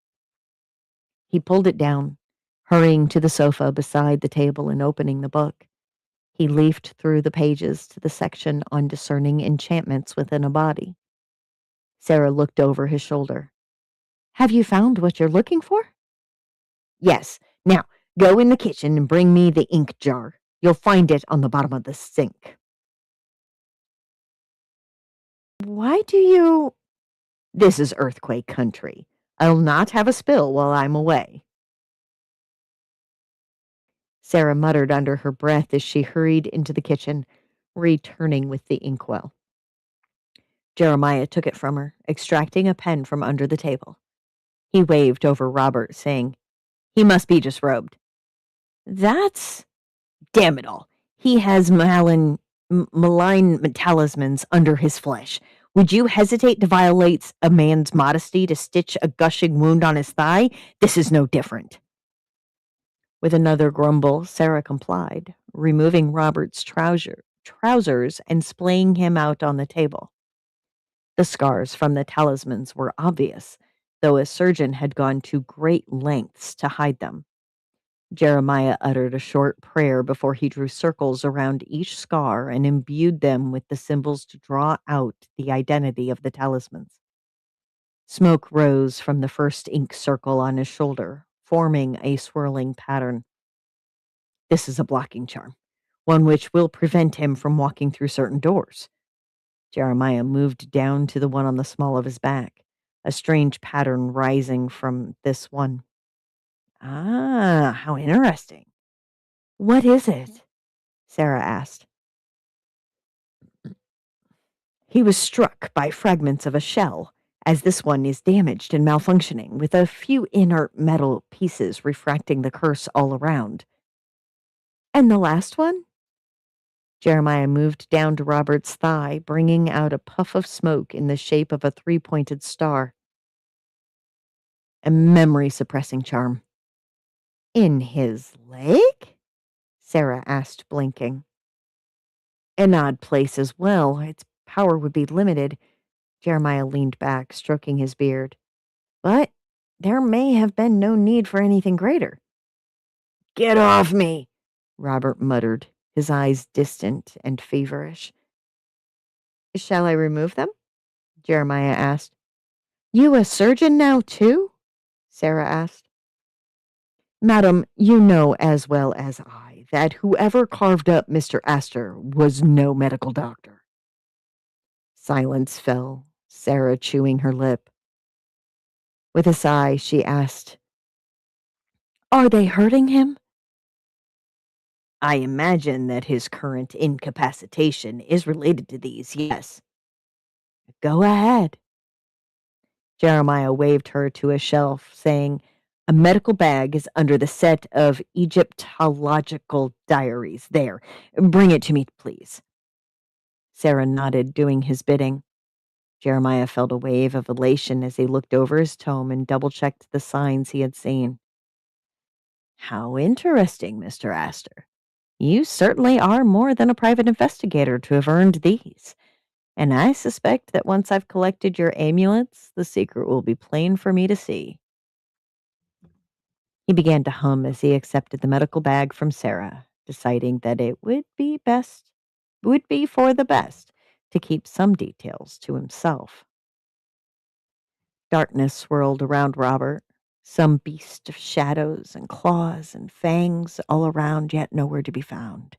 He pulled it down, hurrying to the sofa beside the table and opening the book. He leafed through the pages to the section on discerning enchantments within a body. Sarah looked over his shoulder. "Have you found what you're looking for?" "Yes. Now, go in the kitchen and bring me the ink jar. You'll find it on the bottom of the sink." "Why do you—" "This is earthquake country. I'll not have a spill while I'm away." Sarah muttered under her breath as she hurried into the kitchen, returning with the inkwell. Jeremiah took it from her, extracting a pen from under the table. He waved over Robert, saying, "He must be disrobed." "That's... damn it all. He has malign talismans under his flesh. Would you hesitate to violate a man's modesty to stitch a gushing wound on his thigh? This is no different." With another grumble, Sarah complied, removing Robert's trousers and splaying him out on the table. The scars from the talismans were obvious, though a surgeon had gone to great lengths to hide them. Jeremiah uttered a short prayer before he drew circles around each scar and imbued them with the symbols to draw out the identity of the talismans. Smoke rose from the first ink circle on his shoulder, forming a swirling pattern. This is a blocking charm, one which will prevent him from walking through certain doors. Jeremiah moved down to the one on the small of his back, a strange pattern rising from this one. "Ah, how interesting. What is it?" Sarah asked. "He was struck by fragments of a shell, as this one is damaged and malfunctioning, with a few inert metal pieces refracting the curse all around." "And the last one?" Jeremiah moved down to Robert's thigh, bringing out a puff of smoke in the shape of a three-pointed star. "A memory-suppressing charm." "In his leg?" Sarah asked, blinking. "An odd place as well. Its power would be limited." Jeremiah leaned back, stroking his beard. "But there may have been no need for anything greater." "Get off me," Robert muttered, his eyes distant and feverish. "Shall I remove them?" Jeremiah asked. "You a surgeon now, too?" Sarah asked. "Madam, you know as well as I that whoever carved up Mr. Astor was no medical doctor." Silence fell, Sarah chewing her lip. With a sigh, she asked, "Are they hurting him?" "I imagine that his current incapacitation is related to these, yes." "Go ahead." Jeremiah waved her to a shelf, saying, "A medical bag is under the set of Egyptological diaries. There, bring it to me, please." Sarah nodded, doing his bidding. Jeremiah felt a wave of elation as he looked over his tome and double-checked the signs he had seen. "How interesting, Mr. Astor. You certainly are more than a private investigator to have earned these. And I suspect that once I've collected your amulets, the secret will be plain for me to see." He began to hum as he accepted the medical bag from Sarah, deciding that it would be for the best to keep some details to himself. Darkness swirled around Robert, some beast of shadows and claws and fangs all around, yet nowhere to be found.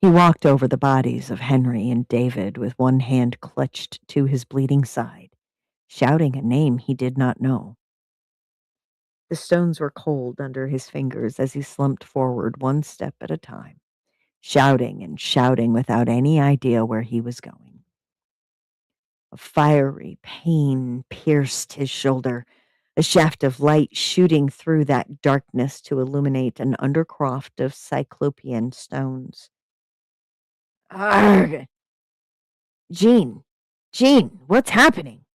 He walked over the bodies of Henry and David with one hand clutched to his bleeding side, shouting a name he did not know. The stones were cold under his fingers as he slumped forward one step at a time, shouting and shouting without any idea where he was going. A fiery pain pierced his shoulder, a shaft of light shooting through that darkness to illuminate an undercroft of cyclopean stones. "Arg! Jean! Jean, what's happening?"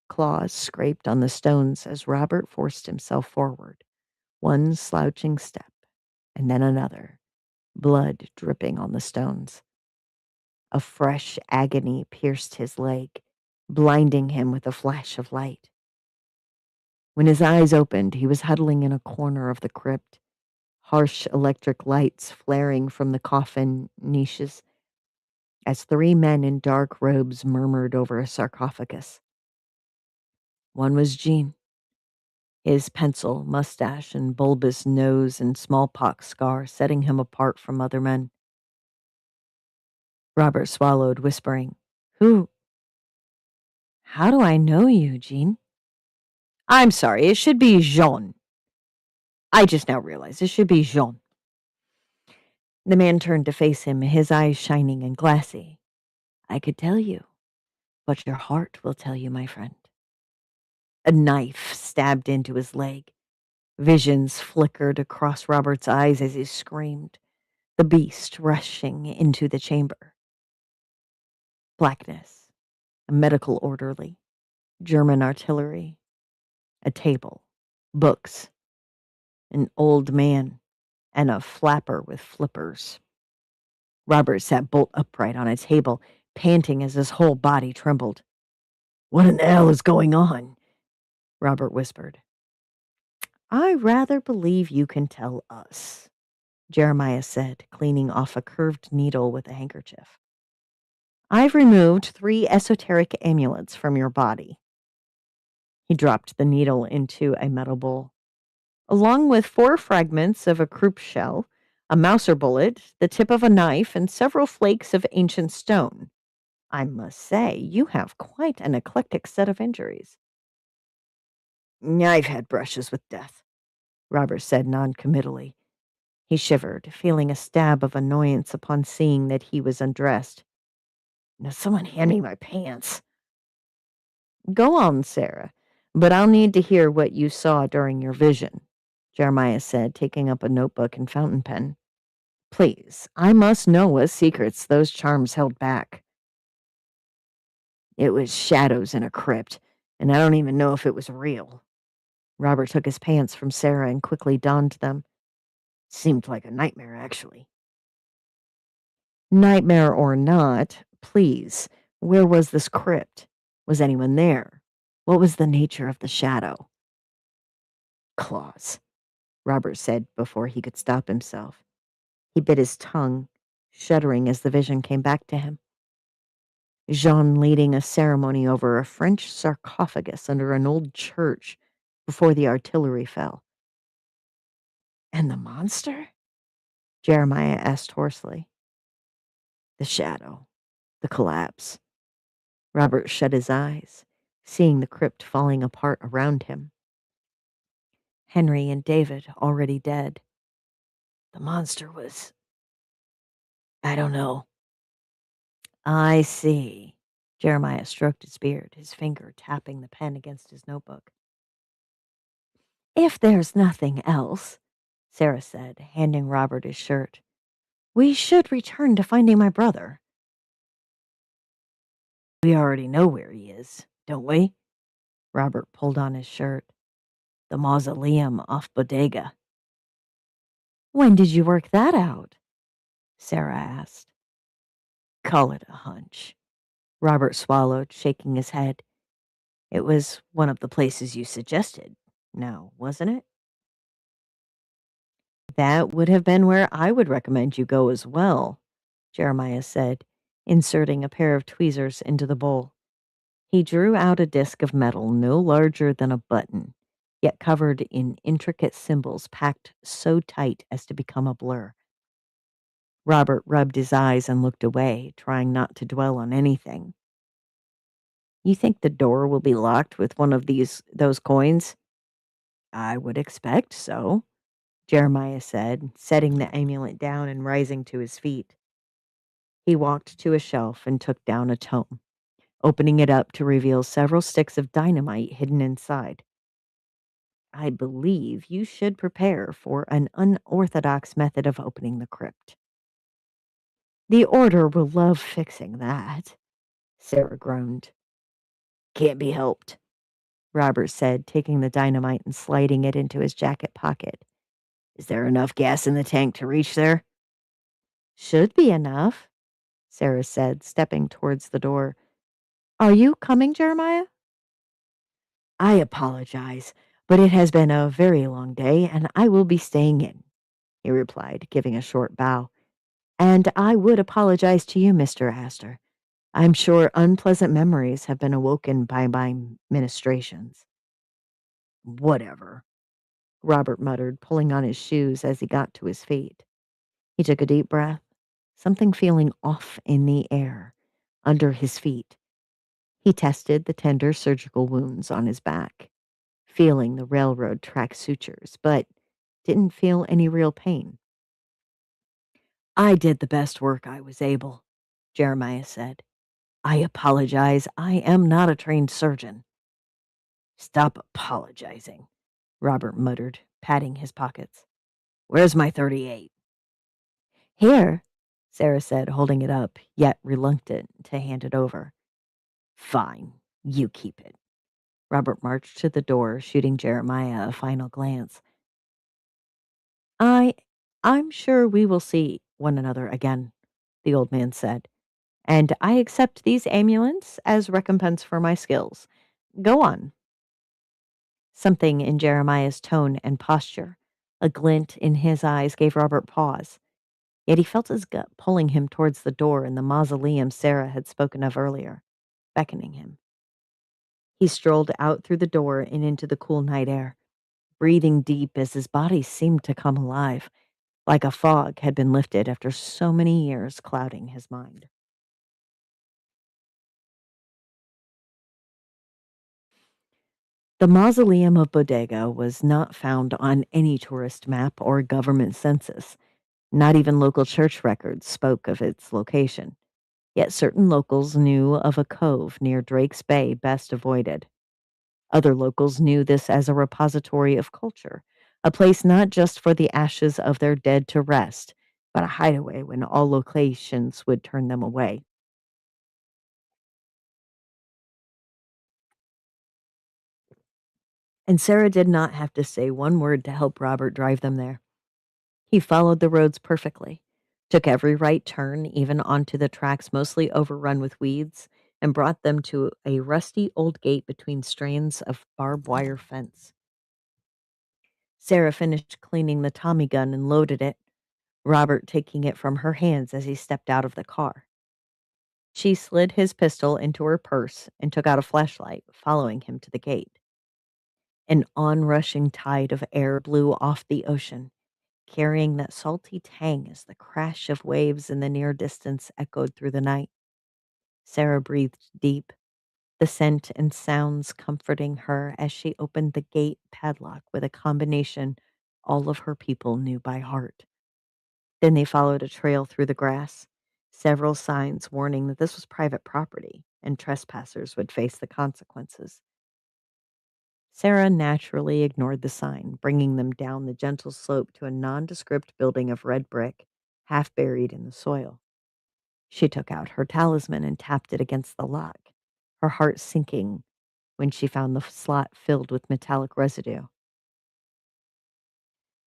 Claws scraped on the stones as Robert forced himself forward, one slouching step, and then another, blood dripping on the stones. A fresh agony pierced his leg, blinding him with a flash of light. When his eyes opened, he was huddling in a corner of the crypt, harsh electric lights flaring from the coffin niches as three men in dark robes murmured over a sarcophagus. One was Jean, his pencil, mustache, and bulbous nose and smallpox scar setting him apart from other men. Robert swallowed, whispering, "Who? How do I know you, Jean?" "I'm sorry, it should be Jean." I just now realized it should be Jean. The man turned to face him, his eyes shining and glassy. I could tell you, but your heart will tell you, my friend. A knife stabbed into his leg. Visions flickered across Robert's eyes as he screamed, the beast rushing into the chamber. Blackness, a medical orderly, German artillery, a table, books, an old man, and a flapper with flippers. Robert sat bolt upright on a table, panting as his whole body trembled. What in the hell is going on? Robert whispered. I rather believe you can tell us, Jeremiah said, cleaning off a curved needle with a handkerchief. I've removed 3 esoteric amulets from your body. He dropped the needle into a metal bowl. Along with 4 fragments of a croup shell, a mouser bullet, the tip of a knife, and several flakes of ancient stone. I must say, you have quite an eclectic set of injuries. I've had brushes with death, Robert said noncommittally. He shivered, feeling a stab of annoyance upon seeing that he was undressed. Now someone hand me my pants. Go on, Sarah, but I'll need to hear what you saw during your vision, Jeremiah said, taking up a notebook and fountain pen. Please, I must know what secrets those charms held back. It was shadows in a crypt, and I don't even know if it was real. Robert took his pants from Sarah and quickly donned them. Seemed like a nightmare, actually. Nightmare or not, please, where was this crypt? Was anyone there? What was the nature of the shadow? Claws, Robert said before he could stop himself. He bit his tongue, shuddering as the vision came back to him. Jean leading a ceremony over a French sarcophagus under an old church before the artillery fell. And the monster? Jeremiah asked hoarsely. The shadow, the collapse. Robert shut his eyes, seeing the crypt falling apart around him. Henry and David already dead. The monster was... I don't know. I see. Jeremiah stroked his beard, his finger tapping the pen against his notebook. If there's nothing else, Sarah said, handing Robert his shirt, we should return to finding my brother. We already know where he is, don't we? Robert pulled on his shirt. The mausoleum off Bodega. When did you work that out? Sarah asked. Call it a hunch. Robert swallowed, shaking his head. It was one of the places you suggested, now, wasn't it? That would have been where I would recommend you go as well, Jeremiah said, inserting a pair of tweezers into the bowl. He drew out a disc of metal no larger than a button, yet covered in intricate symbols packed so tight as to become a blur. Robert rubbed his eyes and looked away, trying not to dwell on anything. You think the door will be locked with one of those coins? I would expect so, Jeremiah said, setting the amulet down and rising to his feet. He walked to a shelf and took down a tome, opening it up to reveal several sticks of dynamite hidden inside. I believe you should prepare for an unorthodox method of opening the crypt. The Order will love fixing that, Sarah groaned. Can't be helped, Robert said, taking the dynamite and sliding it into his jacket pocket. Is there enough gas in the tank to reach there? Should be enough, Sarah said, stepping towards the door. Are you coming, Jeremiah? I apologize, but it has been a very long day, and I will be staying in, he replied, giving a short bow. And I would apologize to you, Mr. Astor. I'm sure unpleasant memories have been awoken by my ministrations. Whatever, Robert muttered, pulling on his shoes as he got to his feet. He took a deep breath, something feeling off in the air, under his feet. He tested the tender surgical wounds on his back, feeling the railroad track sutures, but didn't feel any real pain. I did the best work I was able, Jeremiah said. I apologize. I am not a trained surgeon. Stop apologizing, Robert muttered, patting his pockets. Where's my 38? Here, Sarah said, holding it up, yet reluctant to hand it over. Fine, you keep it. Robert marched to the door, shooting Jeremiah a final glance. I'm sure we will see one another again, the old man said, and I accept these amulets as recompense for my skills. Go on. Something in Jeremiah's tone and posture, a glint in his eyes, gave Robert pause. Yet he felt his gut pulling him towards the door in the mausoleum Sarah had spoken of earlier, beckoning him. He strolled out through the door and into the cool night air, breathing deep as his body seemed to come alive, like a fog had been lifted after so many years clouding his mind. The mausoleum of Bodega was not found on any tourist map or government census. Not even local church records spoke of its location. Yet certain locals knew of a cove near Drake's Bay best avoided. Other locals knew this as a repository of culture, a place not just for the ashes of their dead to rest, but a hideaway when all locations would turn them away. And Sarah did not have to say one word to help Robert drive them there. He followed the roads perfectly, took every right turn, even onto the tracks mostly overrun with weeds, and brought them to a rusty old gate between strands of barbed wire fence. Sarah finished cleaning the Tommy gun and loaded it, Robert taking it from her hands as he stepped out of the car. She slid his pistol into her purse and took out a flashlight, following him to the gate. An onrushing tide of air blew off the ocean, carrying that salty tang as the crash of waves in the near distance echoed through the night. Sarah breathed deep, the scent and sounds comforting her as she opened the gate padlock with a combination all of her people knew by heart. Then they followed a trail through the grass, several signs warning that this was private property and trespassers would face the consequences. Sarah naturally ignored the sign, bringing them down the gentle slope to a nondescript building of red brick, half buried in the soil. She took out her talisman and tapped it against the lock, her heart sinking when she found the slot filled with metallic residue.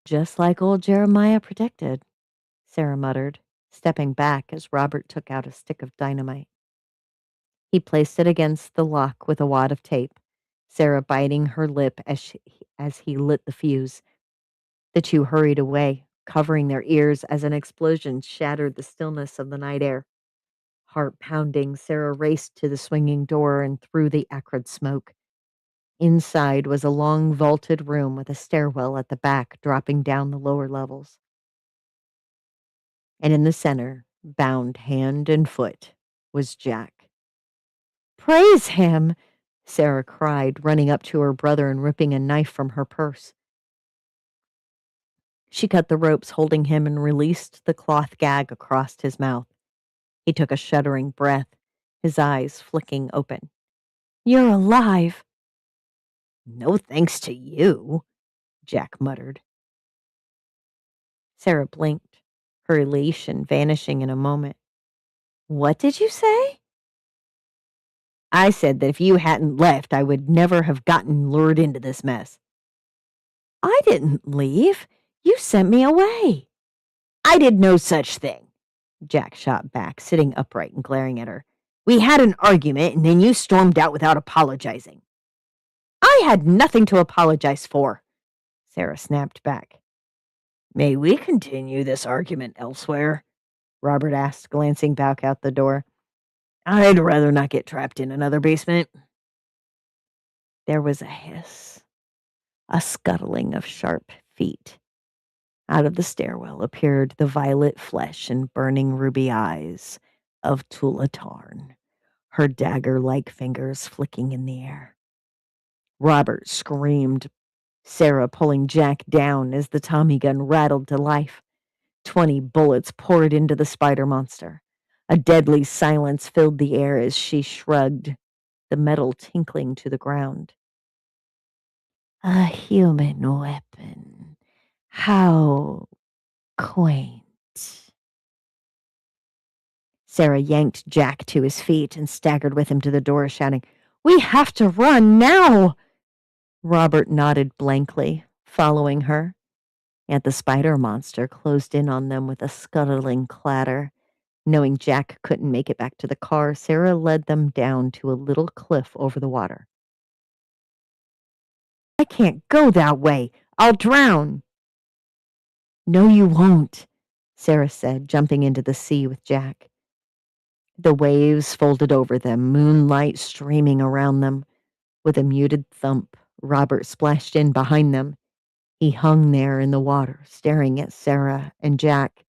Just like old Jeremiah predicted, Sarah muttered, stepping back as Robert took out a stick of dynamite. He placed it against the lock with a wad of tape, Sarah biting her lip as he lit the fuse. The two hurried away, covering their ears as an explosion shattered the stillness of the night air. Heart pounding, Sarah raced to the swinging door and through the acrid smoke. Inside was a long vaulted room with a stairwell at the back dropping down the lower levels. And in the center, bound hand and foot, was Jack. Praise him! Sarah cried, running up to her brother and ripping a knife from her purse. She cut the ropes holding him and released the cloth gag across his mouth. He took a shuddering breath, his eyes flicking open. You're alive! No thanks to you, Jack muttered. Sarah blinked, her elation vanishing in a moment. What did you say? I said that if you hadn't left, I would never have gotten lured into this mess. I didn't leave. You sent me away. I did no such thing, Jack shot back, sitting upright and glaring at her. We had an argument, and then you stormed out without apologizing. I had nothing to apologize for, Sarah snapped back. May we continue this argument elsewhere? Robert asked, glancing back out the door. I'd rather not get trapped in another basement. There was a hiss, a scuttling of sharp feet. Out of the stairwell appeared the violet flesh and burning ruby eyes of Tula Tarn, her dagger-like fingers flicking in the air. Robert screamed, Sarah pulling Jack down as the Tommy gun rattled to life. 20 bullets poured into the spider monster. A deadly silence filled the air as she shrugged, the metal tinkling to the ground. A human weapon. How quaint. Sarah yanked Jack to his feet and staggered with him to the door, shouting, "We have to run now!" Robert nodded blankly, following her, and the spider monster closed in on them with a scuttling clatter. Knowing Jack couldn't make it back to the car, Sarah led them down to a little cliff over the water. "I can't go that way. I'll drown." "No, you won't," Sarah said, jumping into the sea with Jack. The waves folded over them, moonlight streaming around them. With a muted thump, Robert splashed in behind them. He hung there in the water, staring at Sarah and Jack.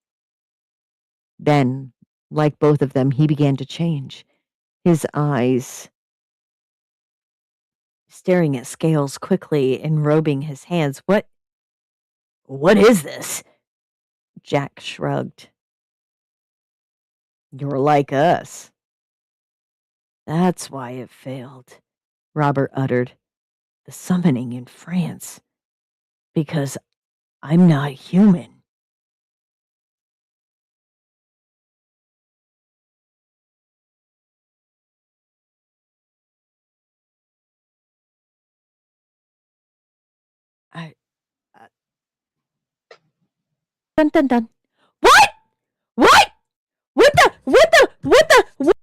Then, like both of them, he began to change. His eyes staring at Scales quickly, enrobing his hands. What is this?" Jack shrugged. "You're like us." "That's why it failed," Robert uttered. "The summoning in France. Because I'm not human." I, uh, dun dun dun. What? What? What the? What the? What the? What?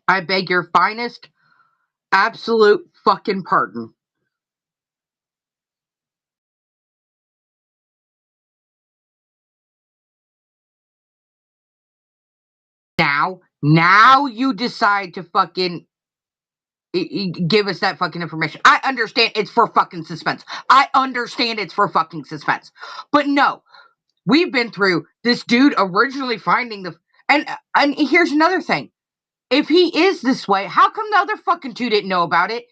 I beg your finest, absolute fucking pardon. Now you decide to fucking give us that fucking information. I understand it's for fucking suspense. But no, we've been through this dude originally finding the and here's another thing. If he is this way, how come the other fucking two didn't know about it?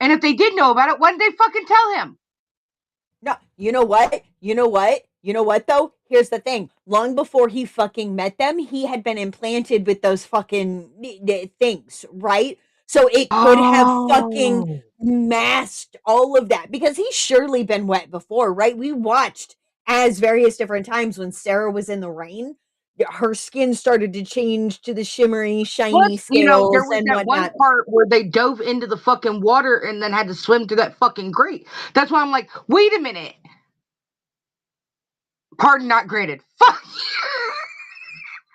And if they did know about it, why didn't they fucking tell him? No, you know what? You know what though? Here's the thing. Long before he fucking met them, he had been implanted with those fucking things, right? So it could have fucking masked all of that because he's surely been wet before, right? We watched as various different times when Sarah was in the rain, her skin started to change to the shimmery, shiny Plus, there scales was and that one whatnot. part where they dove into the fucking water and then had to swim through that fucking grate. That's why I'm like, wait a minute. Pardon not granted. Fuck.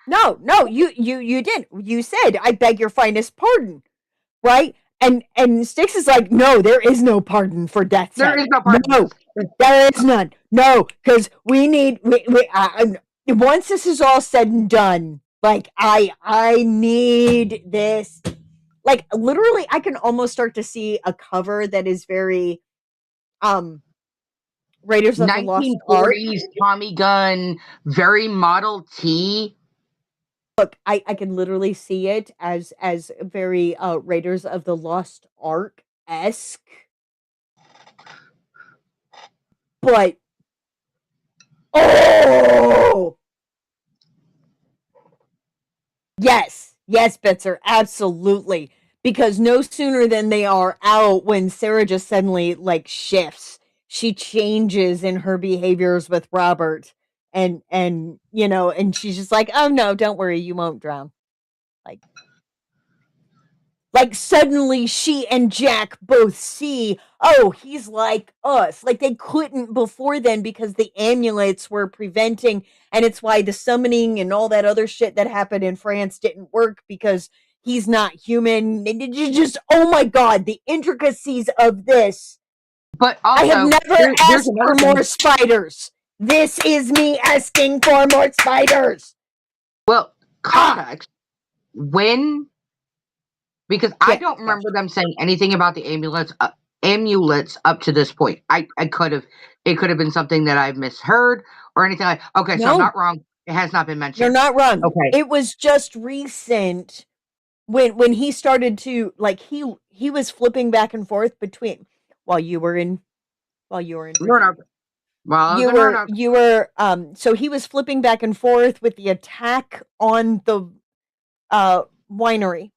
No, you didn't. You said, "I beg your finest pardon," right? And Styx is like, "No, there is no pardon for death's There sake. is no pardon. No, there is none. No, because we need once this is all said and done, like I need this. Like literally, I can almost start to see a cover that is very Raiders of the Lost Ark. 1940s Tommy gun, very Model T. Look, I can literally see it as very Raiders of the Lost Ark esque, but oh yes, yes, Bitzer, absolutely. Because no sooner than they are out when Sarah just suddenly like shifts. She changes in her behaviors with Robert and and she's just like, "Oh no, don't worry, you won't drown." Like suddenly she and Jack both see, oh, he's like us. Like they couldn't before then because the amulets were preventing, and it's why the summoning and all that other shit that happened in France didn't work because he's not human. And it just, oh my god, the intricacies of this. But I have also, never there's asked for another thing. more spiders. This is me asking for more spiders. Well, context, when, because I don't Yeah. remember them saying anything about the amulets up to this point. It could have been something that I've misheard or anything like. Okay, so I'm No, not wrong. It has not been you're mentioned. not wrong. Okay, It was just recent when he started to like he was flipping back and forth between while you were in Virginia. Roanoke. Well, I was in Roanoke. You were so he was flipping back and forth with the attack on the winery,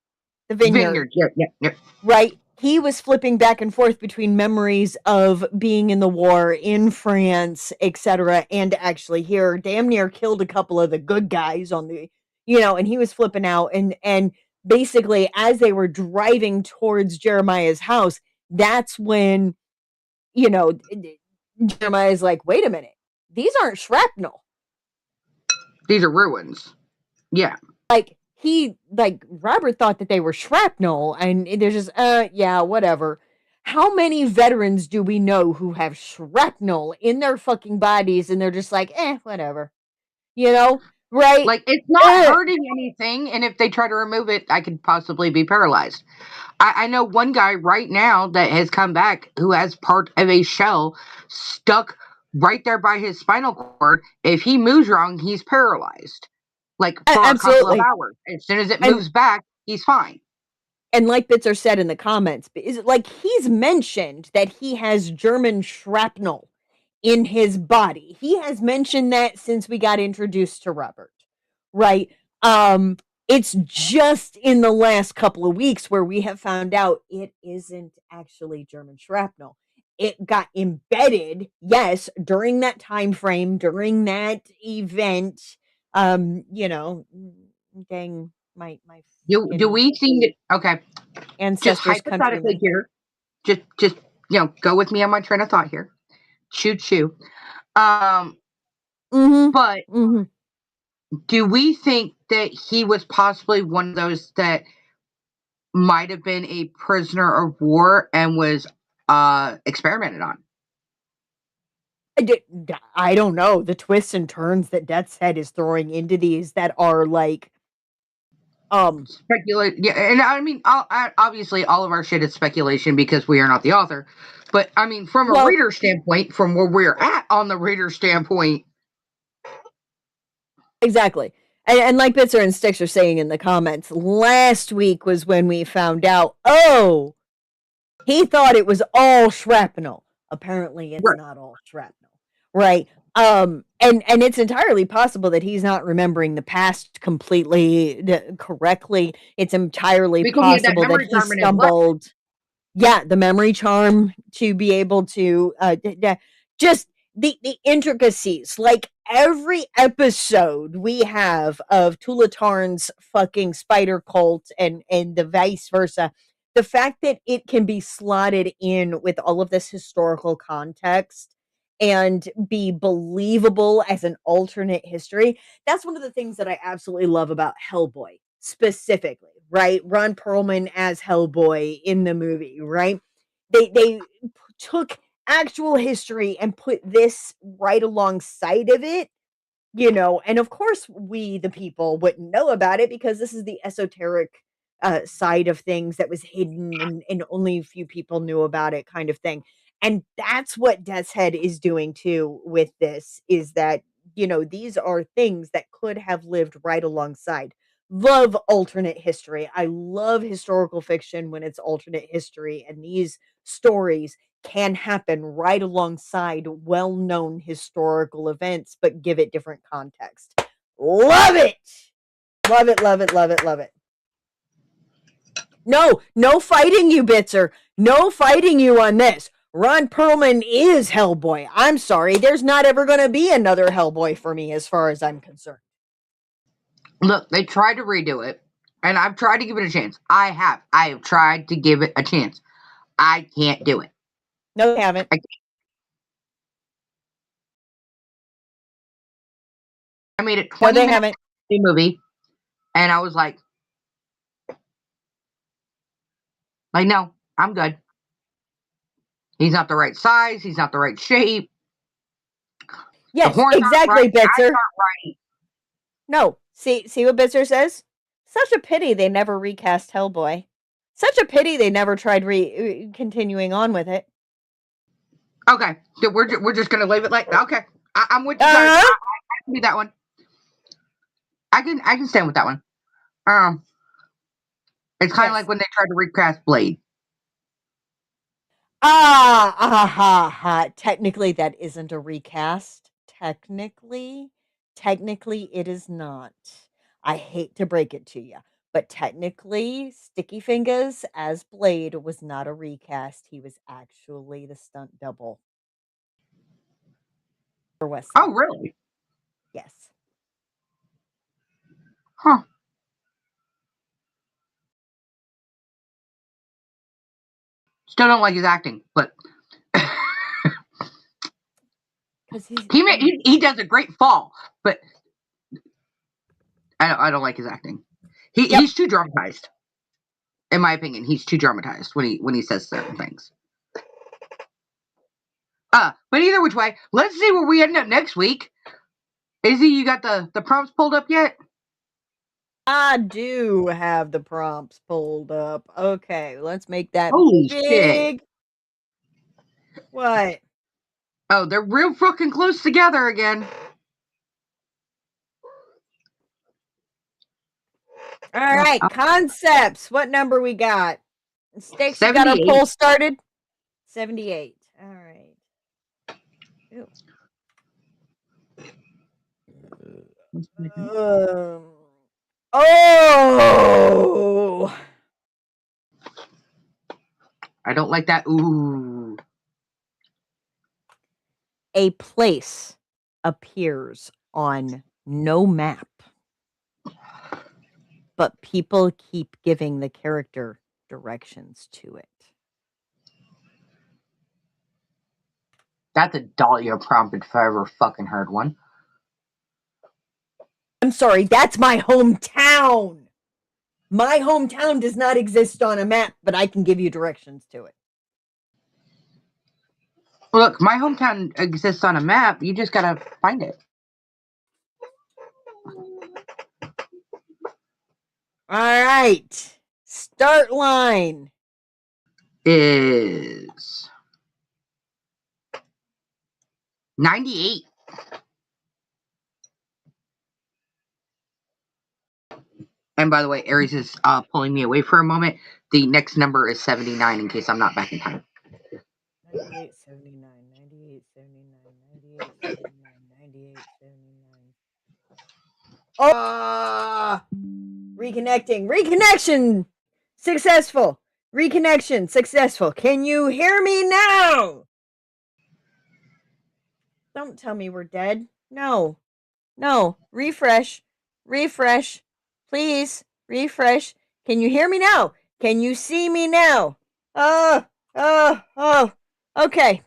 the vineyard, Vineyard. Yeah, yeah, yeah. right? He was flipping back and forth between memories of being in the war in France, etc., and actually here damn near killed a couple of the good guys on the and he was flipping out and basically as they were driving towards Jeremiah's house, that's when you know Jeremiah's like, "Wait a minute. These aren't shrapnel." These are ruins. Yeah. Like Robert thought that they were shrapnel and they're just yeah, whatever. How many veterans do we know who have shrapnel in their fucking bodies and they're just like, whatever. You know? Right? Like, it's not Eh, hurting anything, and if they try to remove it, I could possibly be paralyzed. I know one guy right now that has come back who has part of a shell stuck right there by his spinal cord. If he moves wrong, he's paralyzed. Like, for a couple of absolutely. hours. As soon as it And moves back, he's fine. and like Bitzer said in the comments, is it like he's mentioned that he has German shrapnel in his body. He has mentioned that since we got introduced to Robert, right? It's just in the last couple of weeks where we have found out it isn't actually German shrapnel. It got embedded, yes, during that time frame, during that event. Dang, my Do fucking we seem to, okay, just ancestors, hypothetically countrymen. here, just go with me on my train of thought here. Shoot. Um, Mm-hmm. but Mm-hmm. do we think that he was possibly one of those that might have been a prisoner of war and was experimented on? I don't know the twists and turns that Death's Head is throwing into these that are like, Speculate, yeah, and I mean, obviously, all of our shit is speculation because we are not the author. But I mean, from a well, reader standpoint, from where we're at on the reader standpoint, exactly. And like Bitzer and Sticks are saying in the comments, last week was when we found out, oh, he thought it was all shrapnel. Apparently, it's right? not all shrapnel, right? And it's entirely possible that he's not remembering the past completely correctly. It's entirely Because he had that possible that memory he charm in his left. stumbled. Yeah, the memory charm to be able to just the intricacies. Like every episode we have of Tulatarn's fucking spider cult and the vice versa. The fact that it can be slotted in with all of this historical context and be believable as an alternate history, that's one of the things that I absolutely love about Hellboy specifically, right? Ron Perlman as Hellboy in the movie, right? They took actual history and put this right alongside of it, and of course we the people wouldn't know about it because this is the esoteric side of things that was hidden and only a few people knew about it kind of thing. And that's what Death's Head is doing too with this is that these are things that could have lived right alongside. Love alternate history. I love historical fiction when it's alternate history, and these stories can happen right alongside well-known historical events, but give it different context. Love it. Love it, love it, love it, love it. No fighting you, Bitzer. No fighting you on this. Ron Perlman is Hellboy. I'm sorry. There's not ever going to be another Hellboy for me as far as I'm concerned. Look, they tried to redo it, and I've tried to give it a chance. I have tried to give it a chance. I can't do it. No, they haven't. I made it No, 20 they minutes haven't. of the movie, and I was like, no, I'm good. He's not the right size. He's not the right shape. The Yes, horns aren't exactly, right. The eyes Bitzer. aren't right. No, See what Bitzer says? Such a pity they never recast Hellboy. Such a pity they never tried continuing on with it. Okay, so we're just gonna leave it like okay. I'm with you guys. Uh-huh. I can do that one. I can stand with that one. It's kind of Yes. like when they tried to recast Blade. Technically, that isn't a recast. Technically, it is not. I hate to break it to you, but technically, Sticky Fingers as Blade was not a recast. He was actually the stunt double for Wesley. Oh, really? Yes. Huh. Still don't like his acting, but Because he's he does a great fall, but I don't like his acting. He's too dramatized, in my opinion. He's too dramatized when he says certain things. But either which way, let's see where we end up next week. Izzy, you got the prompts pulled up yet? I do have the prompts pulled up. Okay, let's make that Holy big. shit. What? Oh, they're real fucking close together again. All right, concepts. What number we got? Sticks, you got our 78. poll started? 78. All right. Ew. Oh! I don't like that. Ooh. A place appears on no map, but people keep giving the character directions to it. That's a Dahlia prompt if I ever fucking heard one. I'm sorry, that's my hometown. My hometown does not exist on a map, but I can give you directions to it. Look, my hometown exists on a map. You just gotta find it. All right. Start line Is 98. And by the way, Aries is pulling me away for a moment. The next number is 79 in case I'm not back in time. 98, 79, 98, 79, 98, 79, 98, 79. Oh! Reconnecting. Reconnection! Successful. Reconnection. Successful. Can you hear me now? Don't tell me we're dead. No. No. Refresh. Refresh. Please. Refresh. Can you hear me now? Can you see me now? Oh. Okay.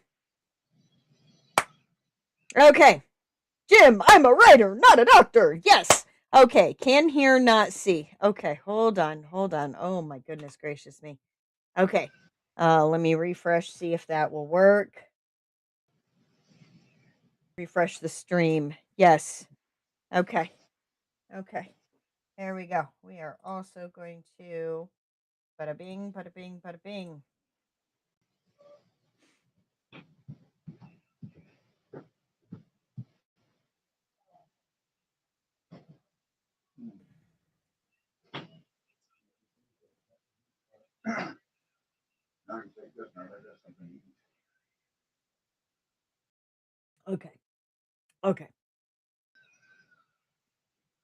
Okay. Jim, I'm a writer, not a doctor. Yes. Okay. Can hear, not see. Okay. Hold on. Oh my goodness gracious me. Okay. Let me refresh, see if that will work. Refresh the stream. Yes. Okay. Okay. There we go. We are also going to bada bing, bada bing, bada bing. Okay. Okay.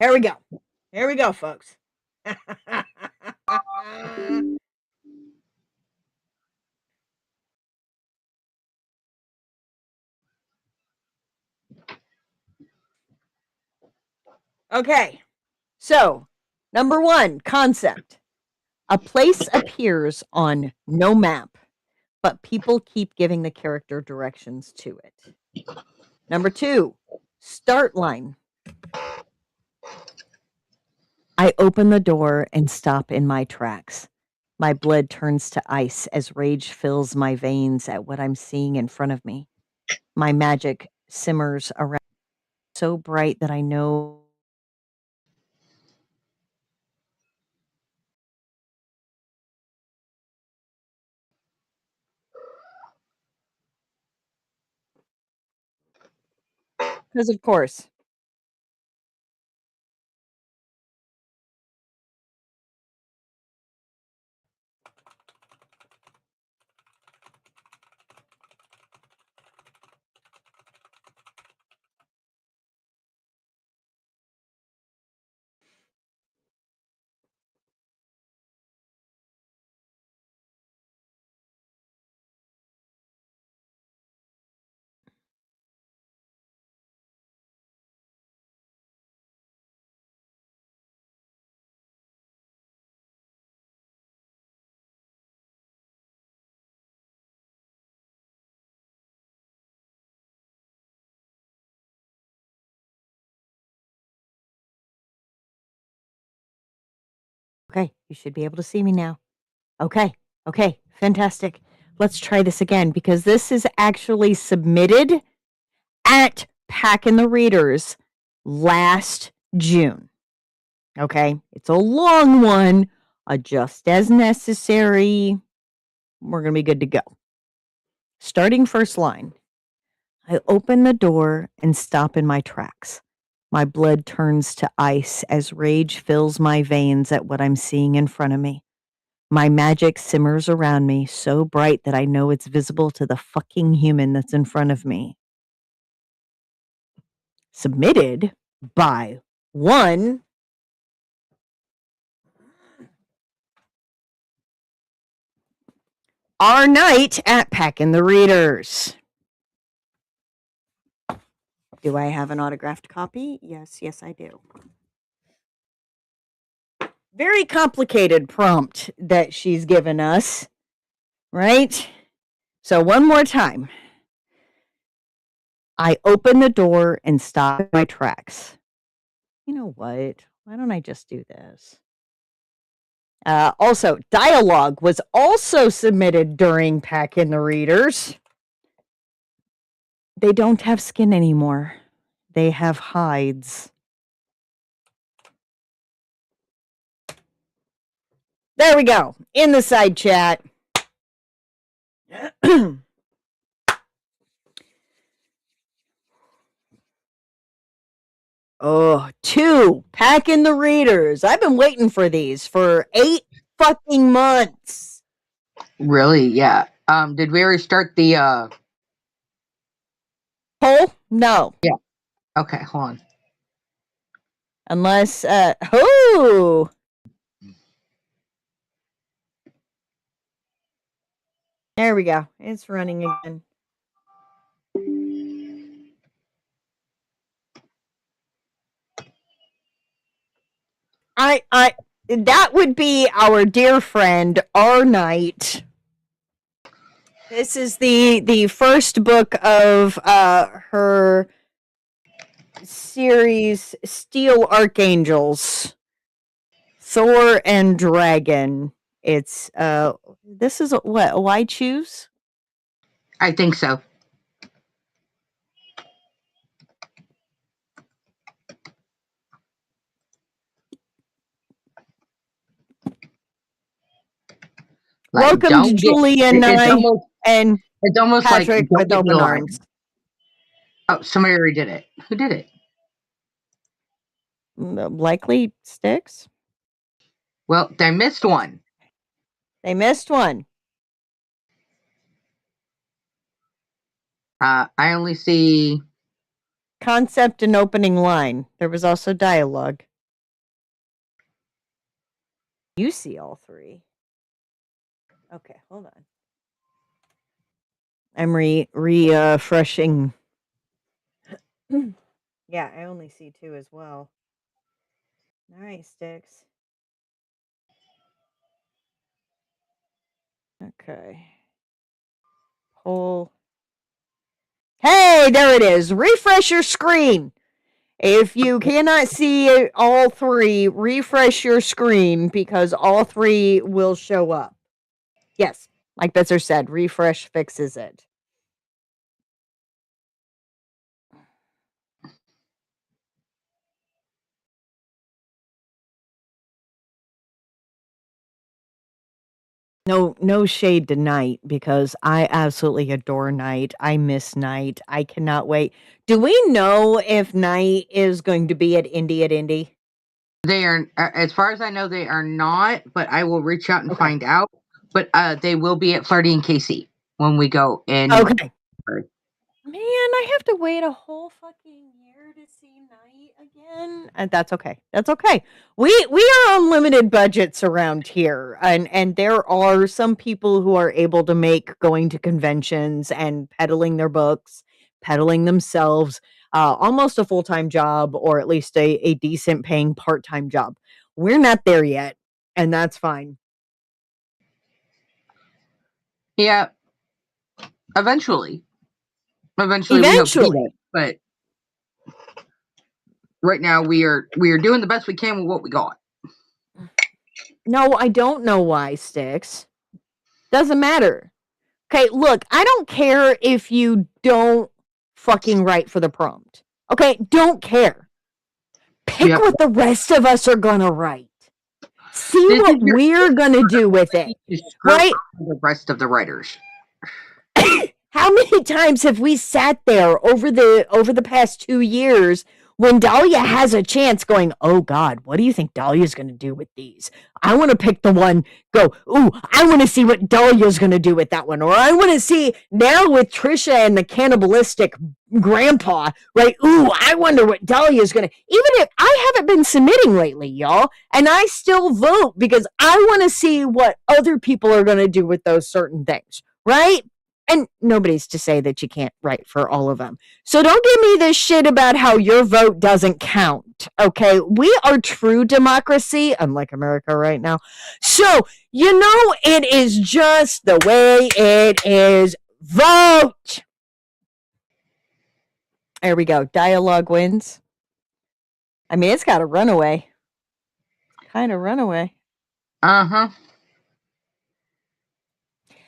Here we go. Here we go, folks. Okay. So, number 1, concept. A place appears on no map, but people keep giving the character directions to it. Number 2, start line. I open the door and stop in my tracks. My blood turns to ice as rage fills my veins at what I'm seeing in front of me. My magic simmers around so bright that I know because of course. Okay, you should be able to see me now. Okay, okay, fantastic. Let's try this again because this is actually submitted at Pack in the Readers last June. Okay, it's a long one, adjust as necessary. We're going to be good to go. Starting first line. I open the door and stop in my tracks. My blood turns to ice as rage fills my veins at what I'm seeing in front of me. My magic simmers around me so bright that I know it's visible to the fucking human that's in front of me. Submitted by one Our Night at Packin' the Readers. Do I have an autographed copy? Yes, I do. Very complicated prompt that she's given us, right? So one more time. I open the door and stop in my tracks. You know what? Why don't I just do this? Also, dialogue was also submitted during Pack in the Readers. They don't have skin anymore. They have hides. There we go. In the side chat. Oh, 2 Pack in the Readers. I've been waiting for these for 8 fucking months. Really? Yeah. Did we already start the Poll? No. Yeah. Okay, hold on. Unless oh. There we go. It's running again. I that would be our dear friend Our Night. This is the first book of her series Steel Archangels, Thor and Dragon. It's this is what Why Choose? I think so. Like, Welcome to don't get Julie and it's I almost and it's almost like Patrick don't with get me open lying. arms. Oh, somebody already did it. Who did it? Likely Sticks. Well, they missed one. They missed one. I only see Concept and opening line. There was also dialogue. You see all 3. Okay, hold on. I'm refreshing. Yeah, I only see 2 as well. All right, Sticks. Okay. Poll. Hey, there it is. Refresh your screen. If you cannot see all 3, refresh your screen because all 3 will show up. Yes, like Betzer said, refresh fixes it. No shade to Night because I absolutely adore Night. I miss Night. I cannot wait. Do we know if Night is going to be at Indy? They are, as far as I know, they are not. But I will reach out and Okay. find out. But they will be at Flirty and Casey when we go in. Okay. Man, I have to wait a whole fucking year to see Night again. And that's okay. That's okay. We are on limited budgets around here, and there are some people who are able to make going to conventions and peddling their books, peddling themselves, almost a full-time job or at least a decent paying part-time job. We're not there yet, and that's fine. Yeah, eventually we hope to do that. But right now we are doing the best we can with what we got. No, I don't know why, Sticks. Doesn't matter. Okay, look, I don't care if you don't fucking write for the prompt. Okay, don't care. Pick what the rest of us are gonna write. See what we're gonna do with it. Right? The rest of the writers. How many times have we sat there over the past 2 years when Dahlia has a chance going, oh God, what do you think Dahlia's going to do with these? I want to pick the one, go, ooh, I want to see what Dahlia's going to do with that one. Or I want to see now with Trisha and the cannibalistic grandpa, right? Ooh, I wonder what Dahlia's going to, even if I haven't been submitting lately, y'all, and I still vote because I want to see what other people are going to do with those certain things, right? And nobody's to say that you can't write for all of them. So don't give me this shit about how your vote doesn't count. Okay. We are true democracy, unlike America right now. So, it is just the way it is. Vote. There we go. Dialogue wins. I mean, it's got a runaway. Kind of runaway. Uh-huh.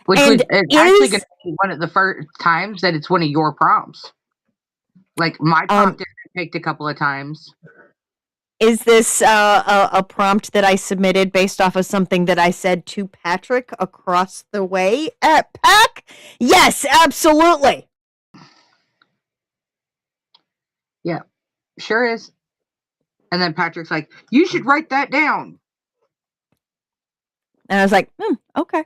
Which is actually going to be one of the first times that it's one of your prompts. Like my prompt is picked a couple of times. Is this a prompt that I submitted based off of something that I said to Patrick across the way at PAC? Yes, absolutely. Yeah, sure is. And then Patrick's like, you should write that down. And I was like, okay.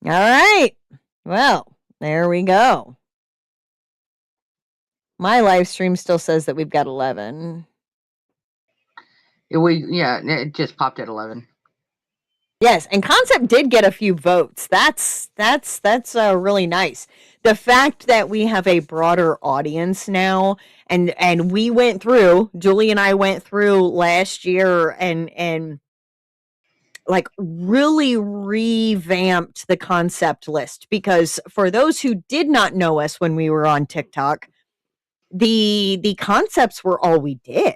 All right. Well, there we go. My live stream still says that we've got 11. It just popped at 11. Yes, and Concept did get a few votes. That's really nice. The fact that we have a broader audience now, and we went through, Julie and I went through last year and like really revamped the concept list, because for those who did not know us when we were on TikTok, the concepts were all we did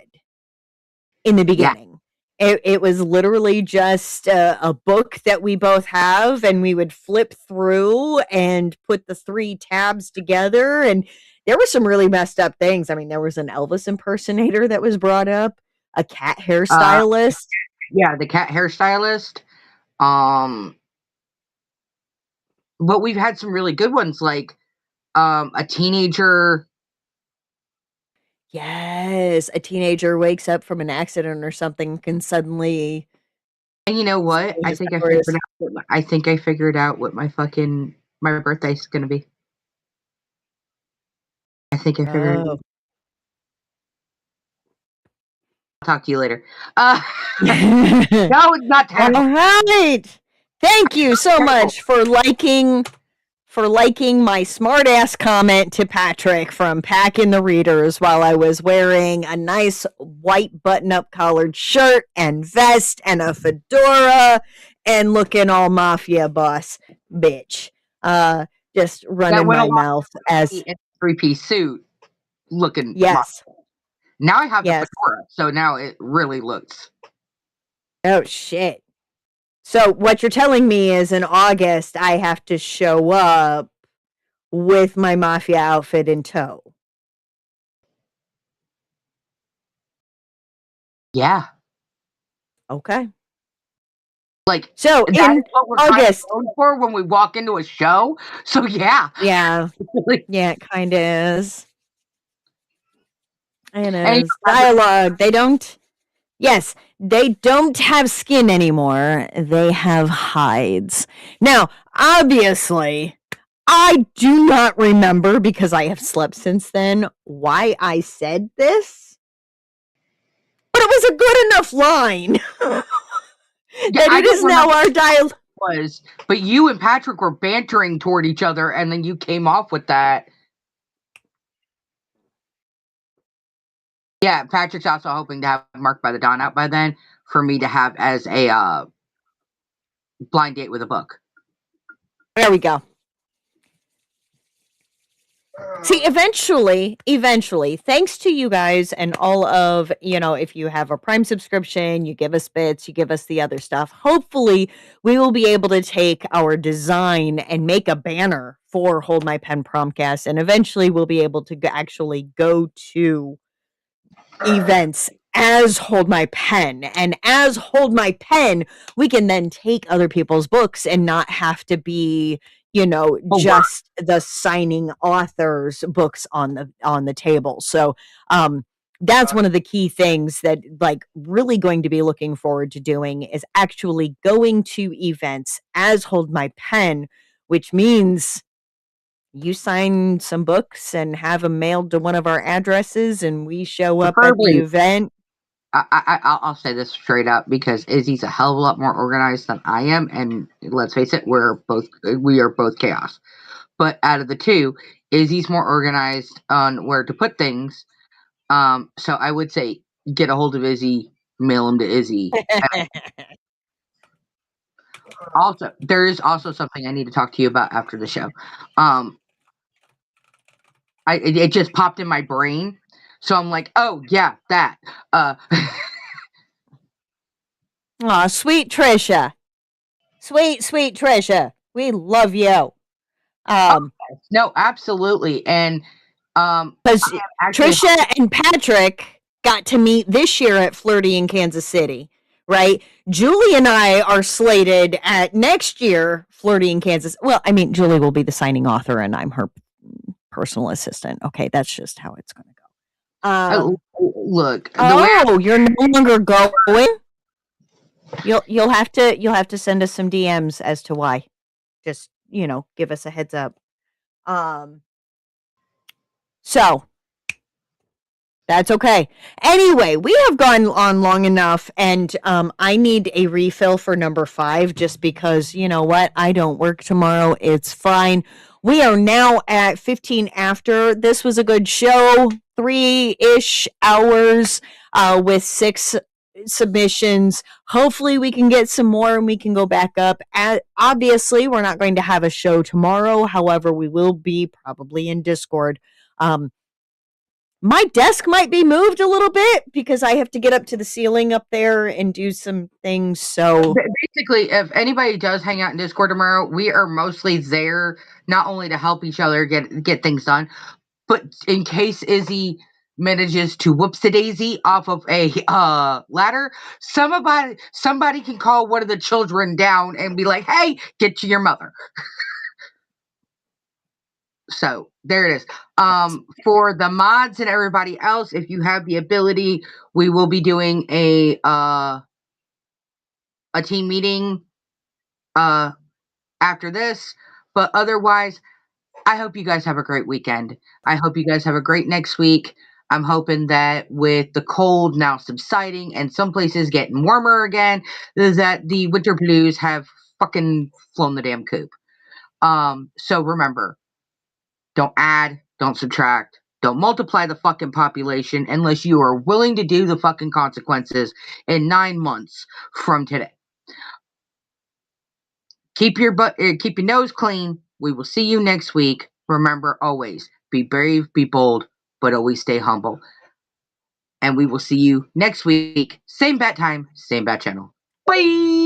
in the beginning. Yeah. It was literally just a book that we both have, and we would flip through and put the 3 tabs together, and there were some really messed up things. I mean, there was an Elvis impersonator that was brought up, a cat hairstylist. Yeah, the cat hairstylist. But we've had some really good ones, like a teenager. Yes, a teenager wakes up from an accident or something, can suddenly. And you know what? I think I figured out what my birthday's gonna be. I think I figured it out. I'll talk to you later. No, it's not terrible. All right. Thank you so much for liking my smart-ass comment to Patrick from Pack in the Readers while I was wearing a nice white button-up collared shirt and vest and a fedora and looking all mafia boss bitch. Just running my mouth as a 3-piece suit looking. Yes. Mafia. Now I have the fedora, so now it really looks. Oh shit. So what you're telling me is in August I have to show up with my mafia outfit in tow. Yeah. Okay. Like, So that in is what we're kind of August. going for when we walk into a show. So, yeah. Yeah. Like, Yeah, it kind of is. It and is. Dialogue. They don't. Yes, they don't have skin anymore. They have hides. Now, obviously, I do not remember because I have slept since then why I said this, but it was a good enough line yeah, that I it don't is now remember our dialogue. what it was, but you and Patrick were bantering toward each other, and then you came off with that. Yeah, Patrick's also hoping to have Mark by the Dawn out by then for me to have as a blind date with a book. There we go. See, eventually, thanks to you guys and all of, if you have a Prime subscription, you give us bits, you give us the other stuff. Hopefully, we will be able to take our design and make a banner for Hold My Pen Promptcast. And eventually, we'll be able to actually go to events as Hold My Pen. And as Hold My Pen, we can then take other people's books and not have to be, just the signing authors' books on the table. So that's one of the key things that really going to be looking forward to doing is actually going to events as Hold My Pen, which means you sign some books and have them mailed to one of our addresses and we show up at the Preferably, event. I'll say this straight up because Izzy's a hell of a lot more organized than I am, and let's face it, we are both chaos. But out of the two, Izzy's more organized on where to put things. So I would say get a hold of Izzy, mail them to Izzy. Also, there is also something I need to talk to you about after the show. It just popped in my brain, so I'm like, oh yeah, that. Aw, sweet Trisha. Sweet Trisha. We love you. No, absolutely, and Because actually, Trisha and Patrick got to meet this year at Flirty in Kansas City, right? Julie and I are slated at next year Flirty in Kansas. Well, I mean, Julie will be the signing author, and I'm her personal assistant. Okay, that's just how it's going to go. look, the way You're no longer going. You'll have to send us some DMs as to why. Just give us a heads up. So that's okay. Anyway, we have gone on long enough, and I need a refill for number 5 just because, you know what? I don't work tomorrow. It's fine. We are now at 15 after. This was a good show, 3-ish hours with 6 submissions. Hopefully, we can get some more and we can go back up. Obviously, we're not going to have a show tomorrow. However, we will be probably in Discord. My desk might be moved a little bit because I have to get up to the ceiling up there and do some things. So basically, if anybody does hang out in Discord tomorrow, we are mostly there not only to help each other get things done, but in case Izzy manages to whoops a daisy off of a ladder, somebody can call one of the children down and be like, "Hey, get to your mother." So there it is. For the mods and everybody else, if you have the ability, we will be doing a team meeting after this. But otherwise, I hope you guys have a great weekend. I hope you guys have a great next week. I'm hoping that with the cold now subsiding and some places getting warmer again, that the winter blues have fucking flown the damn coop. So remember, don't add, don't subtract, don't multiply the fucking population unless you are willing to do the fucking consequences in 9 months from today. Keep your nose clean. We will see you next week. Remember always, be brave, be bold, but always stay humble. And we will see you next week. Same bat time, same bat channel. Bye!